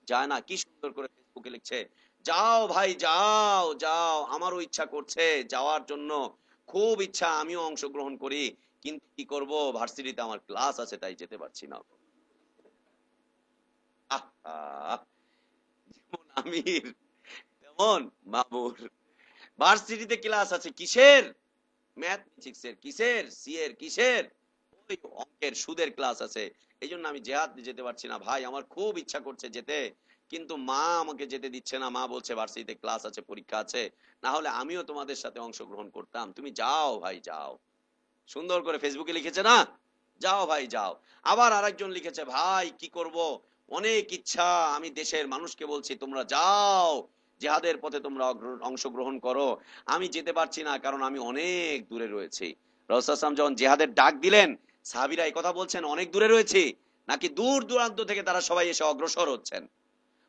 যায় না, কি সুন্দর করে ফেসবুকে লিখছে, যাও ভাই যাও যাও, আমারও ইচ্ছা করছে যাওয়ার জন্য, খুব ইচ্ছা, আমিও অংশগ্রহণ করি, কিন্তু কি করব, ভার্সিটিতে আমার ক্লাস আছে তাই যেতে পারছি না। আহা! যেমন আমির তেমন মামুর। ভার্সিটিতে ক্লাস আছে কিসের? ম্যাথমেটিক্স এর, কিসের? সি এর, কিসের? ওই অঙ্কের, সুদের ক্লাস আছে। এই জন্য আমি জেহাদ যেতে পারছি না ভাই, আমার খুব ইচ্ছা করছে যেতে, কিন্তু মা আমাকে যেতে দিচ্ছে না। মা বলছে ভার্সিটিতে ক্লাস আছে, পরীক্ষা আছে, না হলে আমিও তোমাদের সাথে অংশগ্রহণ করতাম। তুমি যাও ভাই যাও। সুন্দর করে ফেসবুকে লিখেছে না, যাও ভাই যাও। আবার আরেকজন লিখেছে, ভাই কি করব, অনেক ইচ্ছা, আমি দেশের মানুষকে বলছি তোমরা যাও, জিহাদের পথে তোমরা অংশগ্রহণ করো, আমি যেতে পারছি না কারণ আমি অনেক দূরে রয়েছি। রাসূল সাল্লাল্লাহু আলাইহি ওয়াসাল্লাম যখন জিহাদের ডাক দিলেন, সাহাবীরা এই কথা বলছেন অনেক দূরে রয়েছি, নাকি দূর দূরান্ত থেকে তারা সবাই এসে অগ্রসর হচ্ছেন?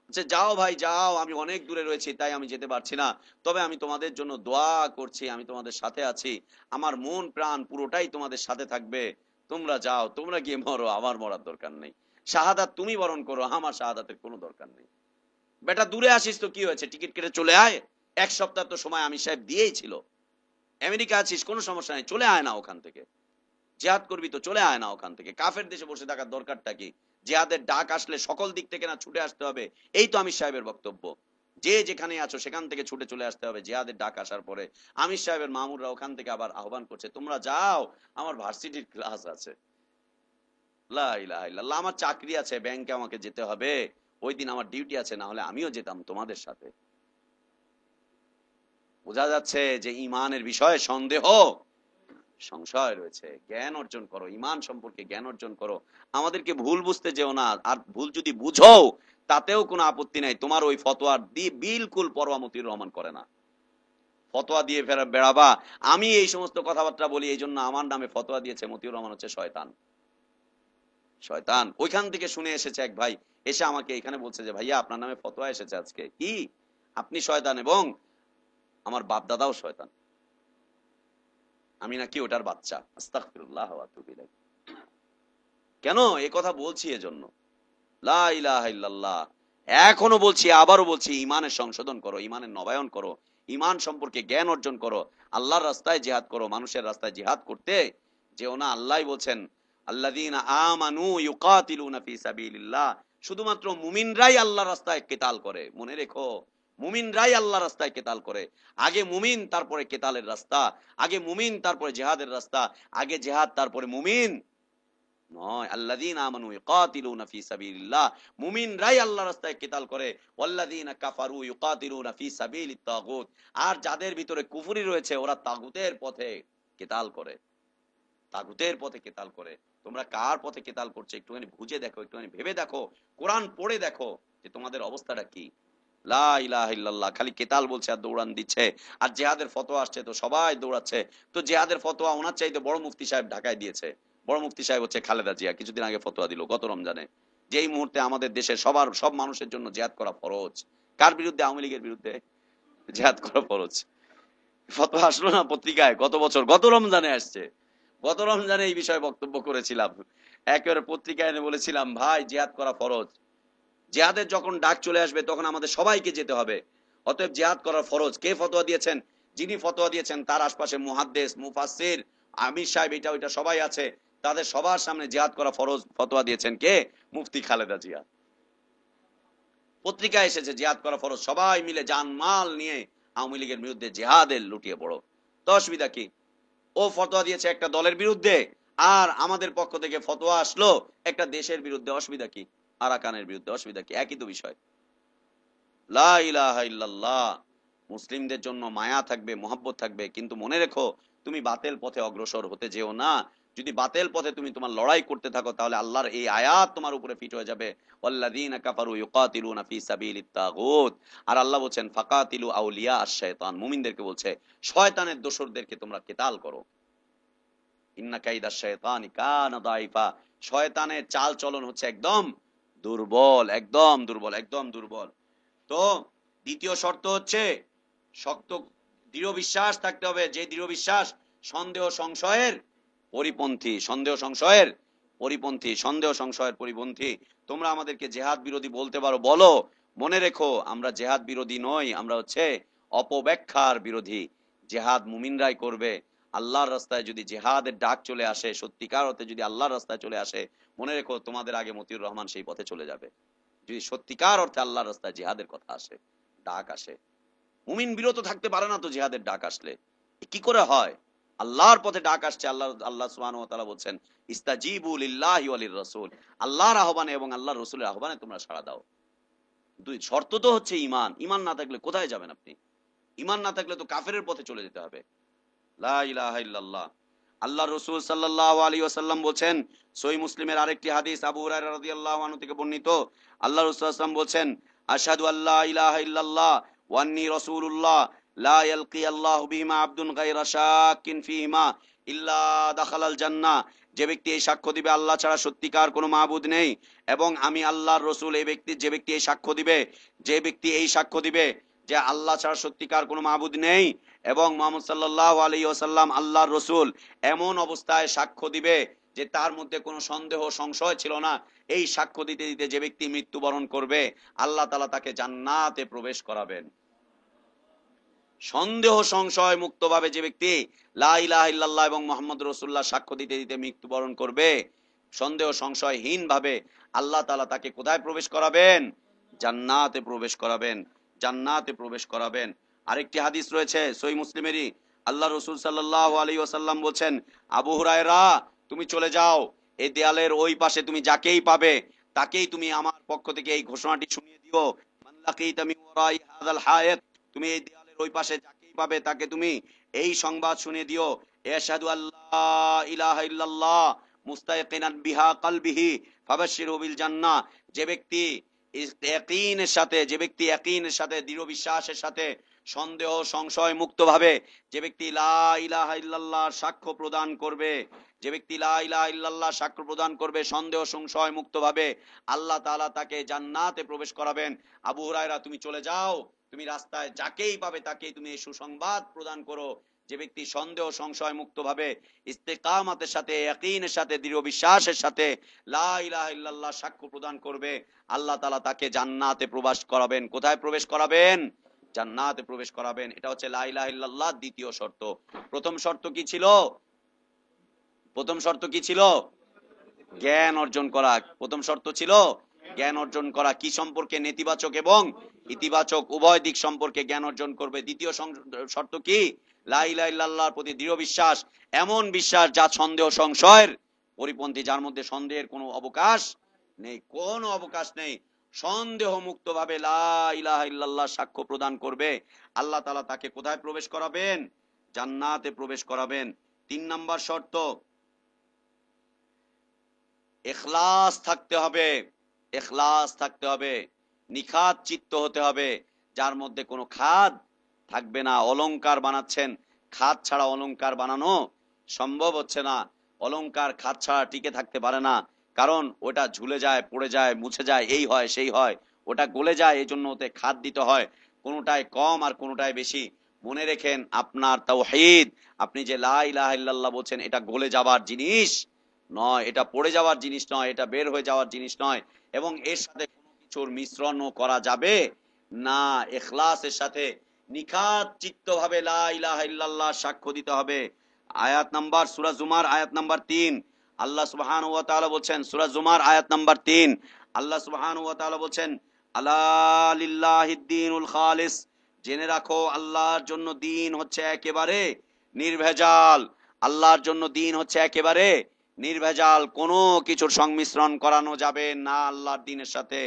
বলছে, যাও ভাই যাও, আমি অনেক দূরে রয়েছি তাই আমি যেতে পারছি না, তবে আমি তোমাদের জন্য দোয়া করছি, আমি তোমাদের সাথে আছি, আমার মন প্রাণ পুরোটাই তোমাদের সাথে থাকবে। তোমরা যাও, তোমরা গিয়ে মরো, আমার মরার দরকার নেই। শাহাদাত তুমি বরণ করো, আমার শাহাদাতের কোনো দরকার নেই। বেটা দূরে আসিস তো কি হয়েছে, টিকিট কেটে চলে আয়। 1 সপ্তাহ তো সময় আমি সাহেব দিয়েই ছিল। আমেরিকা আছিস, কোনো সমস্যা নেই, চলে আয় না ওখান থেকে। জিহাদ করবি তো চলে আয় না ওখান থেকে। কাফের দেশে বসে থাকার দরকারটা কি? জিহাদের ডাক আসলে সকল দিক থেকে না ছুটে আসতে হবে, এই তো আমির সাহেবের বক্তব্য। যে যেখানে আছো সেখান থেকে ছুটে চলে আসতে হবে জিহাদের ডাক আসার পরে। আমির সাহেবের মামুররা ওখান থেকে আবার আহ্বান করছে, তোমরা যাও, আমার ভার্সিটির ক্লাস আছে, লা ইলাহা ইল্লাল্লাহ, আমার চাকরি আছে, ব্যাংকে আমাকে যেতে হবে, ওই দিন আমার ডিউটি আছে, না হলে আমিও যেতাম তোমাদের সাথে। বোঝা যাচ্ছে যে ইমানের বিষয়ে সন্দেহ সংশয় রয়েছে। জ্ঞান অর্জন করো, ইমান সম্পর্কে জ্ঞান অর্জন করো। আমাদেরকে ভুল বুঝতে যেও না, আর ভুল যদি বুঝো তাতেও কোনো আপত্তি নাই, তোমার ওই ফতোয়ার দিয়ে বিলকুল পরোয়া মতিউর রহমান করে না। ফতোয়া দিয়ে ফেরা বেড়াবা, আমি এই সমস্ত কথাবার্তা বলি এই জন্য আমার নামে ফতোয়া দিয়েছে মতিউর রহমান হচ্ছে শয়তান। শয়তান ওইখান থেকে শুনে এসেছে এক ভাই, এসে আমাকে এখানে বলছে যে ভাইয়া আপনার নামে ফতোয়া এসেছে আজকে, কি আপনি শয়তান এবং আমার বাপ দাদাও শয়তান, আমি নাকি ওটার বাচ্চা। আস্তাগফিরুল্লাহ ওয়া আতুবু ইলাইহি। কেন এই কথা বলছি? এজন্য লা ইলাহা ইল্লাল্লাহ, এখনো বলছি, আবারও বলছি, ইমানের সংশোধন করো, ইমানের নবায়ন করো, ইমান সম্পর্কে জ্ঞান অর্জন করো, আল্লাহর রাস্তায় জিহাদ করো। মানুষের রাস্তায় জিহাদ করতে যেও না। আল্লাহ বলছেন আল্লাযীনা আমানু ইউকাতিলুনা ফি সাবিলিল্লাহ, শুধুমাত্র মুমিনরাই আল্লাহর রাস্তায় কিতাল করে। মনে রেখো, মুমিনরাই আল্লাহর রাস্তায় কিতাল করে। আগে মুমিন তারপরে কিতালের রাস্তা, আগে মুমিন তারপরে জিহাদের রাস্তা, আগে জিহাদ তারপরে মুমিন নয়। আল্লাযীনা আমানু ইউকাতিলুনা ফি সাবিলিল্লাহ, মুমিনরাই আল্লাহর রাস্তায় কিতাল করে। ওয়াল্লাযীনা কাফারু ইউকাতিলুনা ফি সাবিলিত তাগুত, আর যাদের ভিতরে কুফরি রয়েছে ওরা তাগুতের পথে কিতাল করে, তাগুতের পথে কিতাল করে। তোমরা কার পথে কিতাল করছো একটুখানি বুঝে দেখো, একটুখানি ভেবে দেখো, কোরআন পড়ে দেখো যে তোমাদের অবস্থাটা কি। লা ইলাহা ইল্লাল্লাহ, খালি কিতাল বলছে আর দৌড়ান দিচ্ছে। আর জিহাদের ফতোয়া আসছে তো সবাই দৌড়াচ্ছে। তো জিহাদের ফতোয়া ওনার চাইতে বড় মুফতি সাহেব ঢাকায় দিয়েছে। বড় মুফতি সাহেব হচ্ছে খালেদা জিয়া, কিছুদিন আগে ফতোয়া দিল গত রমজানে, যে এই মুহূর্তে আমাদের দেশের সব মানুষের জন্য জিহাদ করা ফরজ। কার বিরুদ্ধে? আওয়ামী লীগের বিরুদ্ধে জিহাদ করা ফরজ। ফতোয়া আসলো না পত্রিকায় গত বছর, গত রমজানে আসছে। গত রমজানে এই বিষয়ে বক্তব্য করেছিলাম, একেবারে পত্রিকায় এনে বলেছিলাম ভাই জিহাদ করা ফরজ। জিহাদের যখন ডাক চলে আসবে তখন আমাদের সবাইকে যেতে হবে, অতএব জিহাদ করার ফরজ। কে ফতোয়া দিয়েছেন? যিনি ফতোয়া দিয়েছেন তার আশপাশে মুহাদ্দিস, মুফাসসির, আমির সাহেব, এটা ওইটা সবাই আছে, তাদের সবার সামনে জিহাদ করা ফরজ ফতোয়া দিয়েছেন কে? মুফতি খালেদা জিয়া। পত্রিকায় এসেছে জিহাদ করা ফরজ, সবাই মিলে জানমাল নিয়ে আওয়ামী লীগের বিরুদ্ধে জিহাদের লুটিয়ে পড়ো। তো অসুবিধা কি? ও ফতোয়া দিয়েছে একটা দলের বিরুদ্ধে, আর আমাদের পক্ষ থেকে ফতোয়া আসলো একটা দেশের বিরুদ্ধে, অসুবিধা কি? আরাকানের বিরুদ্ধে, অসুবিধা কি? একই তো বিষয়। লা ইলাহা ইল্লাল্লাহ, মুসলিমদের জন্য মায়া থাকবে, মহব্বত থাকবে, কিন্তু মনে রেখো তুমি বাতেল পথে অগ্রসর হতে যেও না। যদি বাতেল পথে তুমি তোমার লড়াই করতে থাকো তাহলে আল্লাহর এই আয়াত তোমার উপরে ফিট হয়ে যাবে, ওয়াল্লাযীনা কাফারু ইউকাতিলুনা ফি সাবিলিত তাগুত। আর আল্লাহ বলছেন ফাকাতিলু আউলিয়া আশ-শায়তান, মুমিনদেরকে বলছে শয়তানের দোসরদেরকে তোমরা কিতাল করো। ইন্না কাইদাশ শায়তানি কানা দাইফা, শয়তানের চাল চলন হচ্ছে একদম দুর্বল, একদম দুর্বল, একদম দুর্বল। তো দ্বিতীয় শর্ত হচ্ছে শক্ত দৃঢ় বিশ্বাস থাকতে হবে, যে দৃঢ় বিশ্বাস সন্দেহ সংশয়ের পরিপন্থী, সন্দেহ সংশয়ের পরিপন্থী, সন্দেহ সংশয়ের পরিপন্থী। তোমরা আমাদেরকে জেহাদ বিরোধী বলতে পারো, বলো, মনে রেখো আমরা জেহাদ বিরোধী নই, আমরা হচ্ছে অপব্যাখ্যার বিরোধী। জেহাদ মুমিনরাই করবে। আল্লাহর রাস্তায় যদি জেহাদের ডাক চলে আসে, সত্যিকার অর্থে যদি আল্লাহর রাস্তায় চলে আসে, মনে রেখো তোমাদের আগে মতিউর রহমান সেই পথে চলে যাবে। যদি সত্যিকার অর্থে আল্লাহর রাস্তায় জিহাদের কথা আসে, ডাক আসে, মুমিন বিরত থাকতে পারে না তো জিহাদের ডাক আসলে। কি করে হয়? আল্লাহর পথে ডাক আসছে, আল্লাহ সুবহানাহু ওয়া তাআলা বলছেন ইস্তাজিবু লিল্লাহি ওয়া লির রাসূল, আল্লাহর আহ্বানে এবং আল্লাহর রাসূলের আহ্বানে তোমরা সাড়া দাও। দুই শর্ত তো হচ্ছে ইমান। ইমান না থাকলে কোথায় যাবেন আপনি? ইমান না থাকলে তো কাফেরের পথে চলে যেতে হবে। লা ইলাহা ইল্লাল্লাহ। আল্লাহর রাসূল সাল্লাল্লাহু আলাইহি ওয়াসাল্লাম বলেন, সহিহ মুসলিমের আরেকটি হাদিস আবু হুরায়রা রাদিয়াল্লাহু আনহু থেকে বর্ণিত, আল্লাহর রাসূল সাল্লাল্লাহু আলাইহি ওয়াসাল্লাম বলেন, আশহাদু আল্লা ইলাহা ইল্লাল্লাহ ওয়া আন্নী রাসূলুল্লাহ লা ইয়ালকি আল্লাহু বিহিমা আবদুন গায়রা শাক্কিন ফিহিমা ইল্লা দাখালাল জান্নাহ। যে ব্যক্তি এই সাক্ষ্য দিবে আল্লাহ ছাড়া সত্যিকার কোনো মাবুদ নেই এবং আমি আল্লাহর রাসূল, এই ব্যক্তি, যে ব্যক্তি এই সাক্ষ্য দিবে, যে ব্যক্তি এই সাক্ষ্য দিবে যে আল্লাহ ছাড়া সত্যিকার কোনো মাবুদ নেই এবং মুহাম্মদ সাল্লাল্লাহু আলাইহি ওয়াসাল্লাম আল্লাহর রাসূল, এমন অবস্থায় সাক্ষ্য দিবে যে তার মধ্যে কোনো সন্দেহ সংশয় ছিল না, এই সাক্ষ্য দিতে দিতে যে ব্যক্তি মৃত্যুবরণ করবে আল্লাহ তাআলা তাকে জান্নাতে প্রবেশ করাবেন। সন্দেহ সংশয় মুক্তভাবে যে ব্যক্তি লা ইলাহা ইল্লাল্লাহ এবং মুহাম্মদ রাসূলুল্লাহ সাক্ষ্য দিতে দিতে মৃত্যুবরণ করবে সন্দেহ সংশয়হীন ভাবে আল্লাহ তাআলা তাকে কোথায় প্রবেশ করাবেন? জান্নাতে প্রবেশ করাবেন, জান্নাতে প্রবেশ করাবেন। আরেকটি হাদিস রয়েছে সহিহ মুসলিমেরই, আল্লাহ রাসূল সাল্লাল্লাহু আলাইহি ওয়াসাল্লাম বলেন, আবু হুরায়রা তুমি চলে যাও, এই দেয়ালের ওই পাশে তুমি যাকেই পাবে তাকেই তুমি আমার পক্ষ থেকে এই ঘোষণাটি শুনিয়ে দিও, মান লাকিতা মিন ওয়ারাই হাযাল হায়াত, তুমি এই দেয়ালের ওই পাশে যাকেই পাবে তাকে তুমি এই সংবাদ শুনিয়ে দিও, আশহাদু আল্লা ইলাহা ইল্লাল্লাহ মুস্তায়কিনান বিহা কলবিহি ফাবাশশিরহু বিল জান্নাহ। যে ব্যক্তি ইয়াকিনের সাথে দৃঢ় বিশ্বাসের সাথে সন্দেহ সংশয় মুক্ত ভাবে যে ব্যক্তি লা ইলাহা ইল্লাল্লাহর সাক্ষ্য প্রদান করবে, যে ব্যক্তি লা ইলাহা ইল্লাল্লাহ সাক্ষ্য প্রদান করবে সন্দেহ সংশয় মুক্ত ভাবে, আল্লাহ তাআলা তাকে জান্নাতে প্রবেশ করাবেন। আবু হুরায়রা তুমি চলে যাও, তুমি রাস্তায় যাকেই পাবে তাকেই তুমি এই সুসংবাদ প্রদান করো, যে ব্যক্তি সন্দেহ সংশয় মুক্ত ভাবে ইস্তেকামতের সাথে ইয়াকিনের সাথে দৃঢ় বিশ্বাসের সাথে লা ইলাহা ইল্লাল্লাহ সাক্ষ্য প্রদান করবে, আল্লাহ তাআলা তাকে জান্নাতে প্রবেশ করাবেন। কোথায় প্রবেশ করাবেন? জান্নাতে প্রবেশ করাবেন। এটা হচ্ছে লা ইলাহা ইল্লাল্লাহ দ্বিতীয় শর্ত। প্রথম শর্ত কি ছিল? প্রথম শর্ত কি ছিল? জ্ঞান অর্জন করা। প্রথম শর্ত ছিল জ্ঞান অর্জন করা। কি সম্পর্কে? নেতিবাচক এবং ইতিবাচক উভয় দিক সম্পর্কে জ্ঞান অর্জন করবে। দ্বিতীয় শর্ত কি? লা ইলাহা ইল্লাল্লাহর প্রতি দৃঢ় বিশ্বাস, এমন বিশ্বাস যা সন্দেহ সংশয়ের পরিপন্থী, যার মধ্যে সন্দেহের কোনো অবকাশ নেই, কোনো অবকাশ নেই। সন্দেহ মুক্ত ভাবে লা ইলাহা ইল্লাল্লাহ সাক্ষ্য প্রদান করবে, আল্লাহ তাআলা তাকে কোথায় প্রবেশ করাবেন? জান্নাতে প্রবেশ করাবেন। 3 নাম্বার শর্ত, ইখলাস থাকতে হবে, ইখলাস থাকতে হবে, নিখাত চিত্ত হতে হবে, যার মধ্যে কোনো খাদ থাকবে না। অলংকার বানাচ্ছেন, খাদ ছাড়া অলংকার বানানো সম্ভব হচ্ছে না। অলংকার খাদ ছাড়া টিকে থাকতে পারে না, কারণ ওটা ঝুলে যায়, পড়ে যায়, মুছে যায়, এই হয় সেই হয়, ওটা গলে যায়, এই জন্য ওতে খাদ দিতে হয়। কোনোটায় কম আর কোনোটায় বেশি। মনে রেখেন, আপনার তাওহীদ, আপনি যে লা ইলাহা ইল্লাল্লাহ বলছেন, এটা গলে যাবার জিনিস নয়, এটা পড়ে যাওয়ার জিনিস নয়, এটা বের হয়ে যাওয়ার জিনিস নয়, এবং এর সাথে কোনো কিছুর মিশ্রণও করা যাবে না। ইখলাসের সাথে নিখাত চিত্ত ভাবে লা ইলাহা ইল্লাল্লাহ সাক্ষ্য দিতে হবে। আয়াত নাম্বার সূরা জুমার আয়াত নাম্বার 3, আল্লাহ সুবহানাহু ওয়া তাআলা বলছেন, সূরা জুমার আয়াত নাম্বার 3, আল্লাহ সুবহানাহু ওয়া তাআলা বলছেন, আলা লিল্লাহিদ দীনুল খালিস, জেনে রাখো আল্লাহর জন্য দ্বীন হচ্ছে একেবারে নির্ভেজাল। আল্লাহর জন্য দ্বীন হচ্ছে একেবারে নির্ভেজাল, কোনো কিছুর সংমিশ্রণ করানো যাবে না আল্লাহর দ্বীনের সাথে।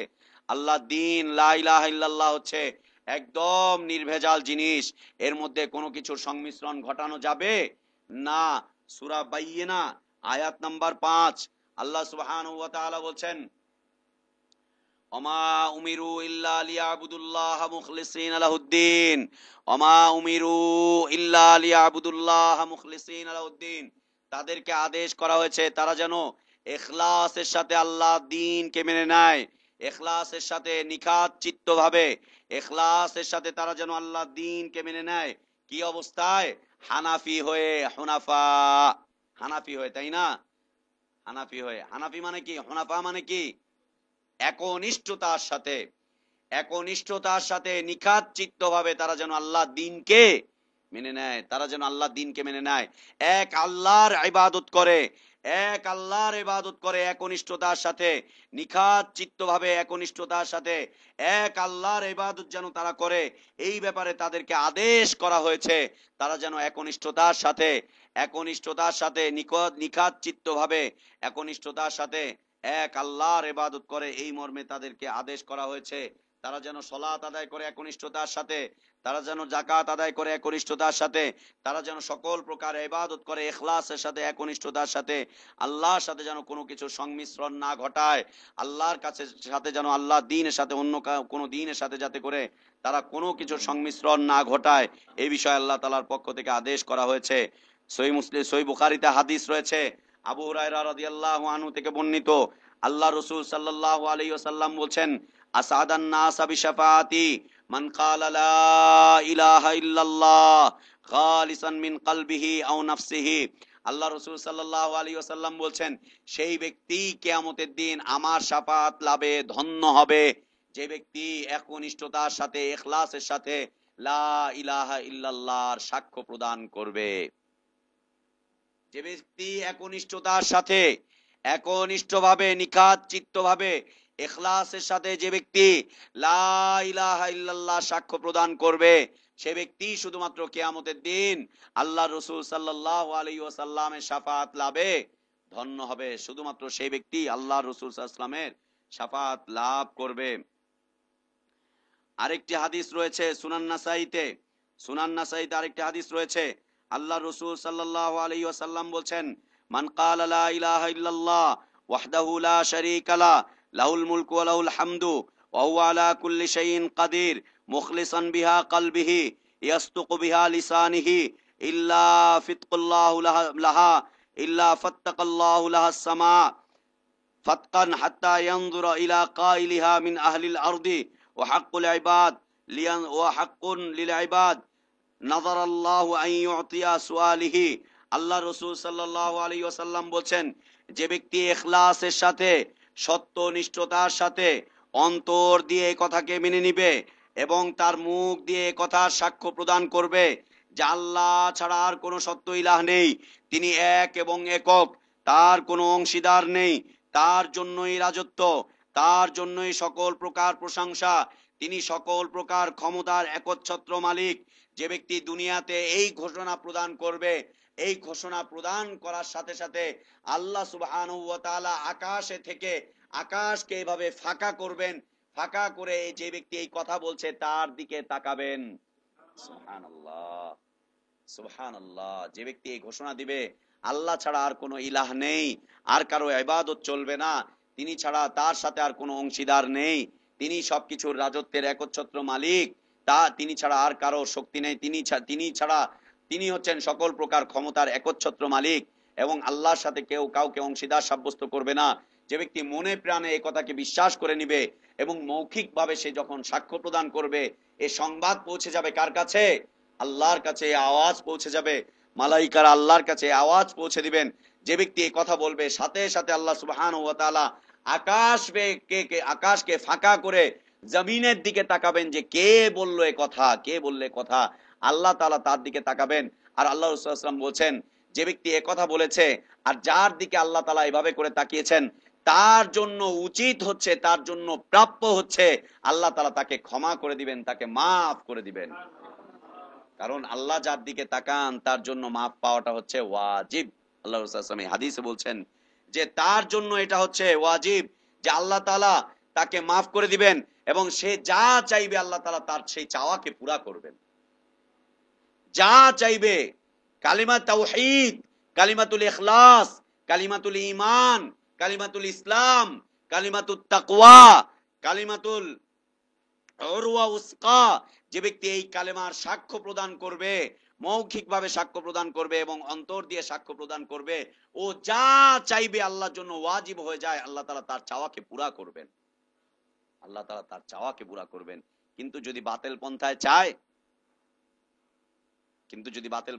আল্লাহর দ্বীন লা ইলাহা ইল্লাল্লাহ হচ্ছে একদম নির্ভেজাল জিনিস, এর মধ্যে কোনো কিছুর সংমিশ্রণ ঘটানো যাবে না। সূরা বাইয়িনা আয়াত নাম্বার 5, আল্লাহ সুবহানাহু ওয়া তাআলা বলছেন, ওমা উমিরু ইল্লা লিয়াবুদুল্লাহ মুখলিসিনা লাহুদ্দিন, ওমা উমিরু ইল্লা লিয়াবুদুল্লাহ মুখলিসিনা লাহুদ্দিন, তাদেরকে আদেশ করা হয়েছে তারা যেন ইখলাসের সাথে আল্লাহ দ্বীনকে মেনে নেয়, ইখলাসের সাথে নিখাত চিত্তভাবে, ইখলাসের সাথে তারা যেন আল্লাহ দ্বীনকে মেনে নেয়। কি অবস্থায়? হানাফি হয়ে, হুনাফা, হানাফি হয়ে, তাই না? হানাফি হয়ে। হানাফি মানে কি? হুনাফা মানে কি? একনিষ্ঠতার সাথে, একনিষ্ঠতার সাথে নিখাত চিত্তভাবে তারা যেন আল্লাহ দ্বীনকে মেনে নেয়, তারা যেন আল্লাহ দ্বীনকে মেনে নেয়, এক আল্লাহর ইবাদত করে, এক আল্লাহর ইবাদত করে একনিষ্ঠতার সাথে, নিখাত চিত্তভাবে একনিষ্ঠতার সাথে এক আল্লাহর ইবাদত যেন তারা করে, এই ব্যাপারে তাদেরকে আদেশ করা হয়েছে। তারা যেন একনিষ্ঠতার সাথে, একনিষ্ঠতার সাথে নিখাত চিত্তভাবে একনিষ্ঠতার সাথে এক আল্লাহর ইবাদত করে, এই মর্মে তাদেরকে আদেশ করা হয়েছে। তারা যেন সালাত আদায় করে একনিষ্ঠতার সাথে, তারা যেন যাকাত আদায় করে একনিষ্ঠতার সাথে, তারা যেন সকল প্রকার ইবাদত করে ইখলাসের সাথে একনিষ্ঠতার সাথে, আল্লাহর সাথে যেন কোনো কিছু সংমিশ্রণ না ঘটায়, আল্লাহর কাছে সাথে যেন আল্লাহ দ্বীনের সাথে অন্য কোনো দ্বীনের সাথে যাতে করে তারা কোনো কিছুর সংমিশ্রণ না ঘটায়, এই বিষয়ে আল্লাহ তাআলার পক্ষ থেকে আদেশ করা হয়েছে। সহিহ মুসলিম, সহিহ বুখারীতে হাদিস রয়েছে, আবু হুরায়রা রাদিয়াল্লাহু আনহু থেকে বর্ণিত, আল্লাহ রাসূল সাল্লাল্লাহু আলাইহি ওয়াসাল্লাম বলছেন, আসাদান নাস বিশাফাতি মান ক্বালা লা ইলাহা ইল্লাল্লাহ খালিসান মিন কলবিহি আও নাফসিহি। আল্লাহ রাসূল সাল্লাল্লাহু আলাইহি ওয়াসাল্লাম বলছেন, সেই ব্যক্তি কিয়ামতের দিন আমার শাফাত লাভে ধন্য হবে, যে ব্যক্তি একনিষ্ঠতার সাথে ইখলাসের সাথে লা ইলাহা ইল্লাল্লাহর সাক্ষ্য প্রদান করবে। যে ব্যক্তি একনিষ্ঠতার সাথে একনিষ্ঠভাবে নিখাত চিত্তভাবে ইখলাসের সাথে যে ব্যক্তি লা ইলাহা ইল্লাল্লাহ সাক্ষ্য প্রদান করবে, সে ব্যক্তি শুধুমাত্র কিয়ামতের দিন আল্লাহ রাসূল সাল্লাল্লাহু আলাইহি ওয়াসাল্লামের শাফাআত লাভে ধন্য হবে। শুধুমাত্র সেই ব্যক্তি আল্লাহ রাসূল সাল্লাল্লাহু আলাইহি ওয়াসাল্লামের শাফাআত লাভ করবে। আরেকটি হাদিস রয়েছে সুনান নাসাইতে আরেকটি হাদিস রয়েছে। আল্লাহ রাসূল সাল্লাল্লাহু আলাইহি ওয়াসাল্লাম বলছেন, মান ক্বালা লা ইলাহা ইল্লাল্লাহ ওয়াহদাহু লা শারীকা লা লাহুল মুলকু ওয়া লাহুল হামদু ওয়া হুয়া আলা কুল্লি শাইইন কাদির মুখলিসান বিহা কলবিহি ইয়াসতুকু বিহা লিসানিহি ইল্লা ফিতকাল্লাহু লাহা ইল্লা ফাত্তাকাল্লাহু লাহাস সামা ফাতকান হাত্তা ইয়ানজুরা ইলা কাইলিহা মিন আহলিল আরদি ওয়া হাক্কুল ইবাদ ওয়া হাক্কুন লিল ইবাদ নাযারাল্লাহু আন ইউতিয়া সুআলিহি। আল্লাহ রাসূল সাল্লাল্লাহু আলাইহি ওয়াসাল্লাম বলেন, যে ব্যক্তি ইখলাসের সাথে সত্যনিষ্ঠতার সাথে অন্তর দিয়ে এই কথাকে মেনে নিবে এবং তার মুখ দিয়ে এই কথার সাক্ষ্য প্রদান করবে যে আল্লাহ ছাড়া আর কোনো সত্য ইলাহ নেই, তিনি এক এবং একক, তার কোনো অংশীদার নেই, তার জন্যই রাজত্ব, তার জন্যই সকল প্রকার প্রশংসা, তিনি সকল প্রকার ক্ষমতার একচ্ছত্র মালিক। যে ব্যক্তি দুনিয়াতে এই ঘোষণা প্রদান করবে, এই ঘোষণা প্রদান করার সাথে সাথে আল্লাহ সুবহানাহু ওয়া তাআলা আকাশে থেকে আকাশকে এইভাবে ফাঁকা করবেন, ফাঁকা করে যে ব্যক্তি এই কথা বলছে তার দিকে তাকাবেন। সুবহানাল্লাহ, সুবহানাল্লাহ। যে ব্যক্তি এই ঘোষণা দিবে আল্লাহ ছাড়া আর কোনো ইলাহ নেই, আর কারো ইবাদত চলবে না, তিনি ছাড়া তার সাথে আর কোনো অংশীদার নেই, তিনি সবকিছুর রাজত্বের একচ্ছত্র মালিক, তিনি ছাড়া আর কারো শক্তি নেই, তিনি হচ্ছেন সকল প্রকার ক্ষমতার একচ্ছত্র মালিক এবং আল্লাহর সাথে কেউ কাউকে অংশীদার সাব্যস্ত করবে না। যে ব্যক্তি মনে প্রাণে এই কথাকে বিশ্বাস করে নিবে এবং মৌখিকভাবে সে যখন সাক্ষ্য প্রদান করবে, এই সংবাদ পৌঁছে যাবে কার কাছে? আল্লাহর কাছে আওয়াজ পৌঁছে যাবে, মালাইকারা আল্লাহর কাছে আওয়াজ পৌঁছে দিবেন। যে ব্যক্তি এই কথা বলবে সাথে সাথে আল্লাহ সুবহানাহু ওয়া তাআলা আকাশকে ফাঁকা করে জমিনের দিকে তাকাবেন যে কে বললো এ কথা, কে বললে কথা। আল্লাহ তাআলা তার দিকে তাকাবেন। আর আল্লাহ রাসূল সাল্লাল্লাহু আলাইহি ওয়াসাল্লাম বলেছেন, যে ব্যক্তি এ কথা বলেছে আর যার দিকে আল্লাহ তাআলা এভাবে করে তাকিয়েছেন, তার জন্য উচিত হচ্ছে, তার জন্য প্রাপ্য হচ্ছে আল্লাহ তাআলা তাকে ক্ষমা করে দিবেন, তাকে মাফ করে দিবেন। কারণ আল্লাহ যার দিকে তাকান তার জন্য মাফ পাওয়াটা হচ্ছে ওয়াজিব। আল্লাহ রাসূল সাল্লাল্লাহু আলাইহি ওয়াসাল্লাম হাদিসে বলছেন যে তার জন্য এটা হচ্ছে ওয়াজিব যে আল্লাহ তাআলা তাকে মাফ করে দিবেন এবং সে যা চাইবে আল্লাহ তাআলা তার সেই চাওয়াকে পুরা করবেন। যা চাইবে, কালিমা তাওহীদ, কালিমাতুল ইখলাস, কালিমাতুল ঈমান, কালিমাতুল ইসলাম, কালিমাতুত তাকওয়া, কালিমাতুল উরওয়া উসকা, যে ব্যক্তি এই কালেমার সাক্ষ্য প্রদান করবে, মৌখিকভাবে সাক্ষ্য প্রদান করবে এবং অন্তর দিয়ে সাক্ষ্য প্রদান করবে, ও যা চাইবে আল্লাহর জন্য ওয়াজিব হয়ে যায়, আল্লাহ তাআলা তার চাওয়াকে পুরা করবেন, আল্লাহ তাআলা তার চাওয়াকে পুরা করবেন। কিন্তু যদি বাতিল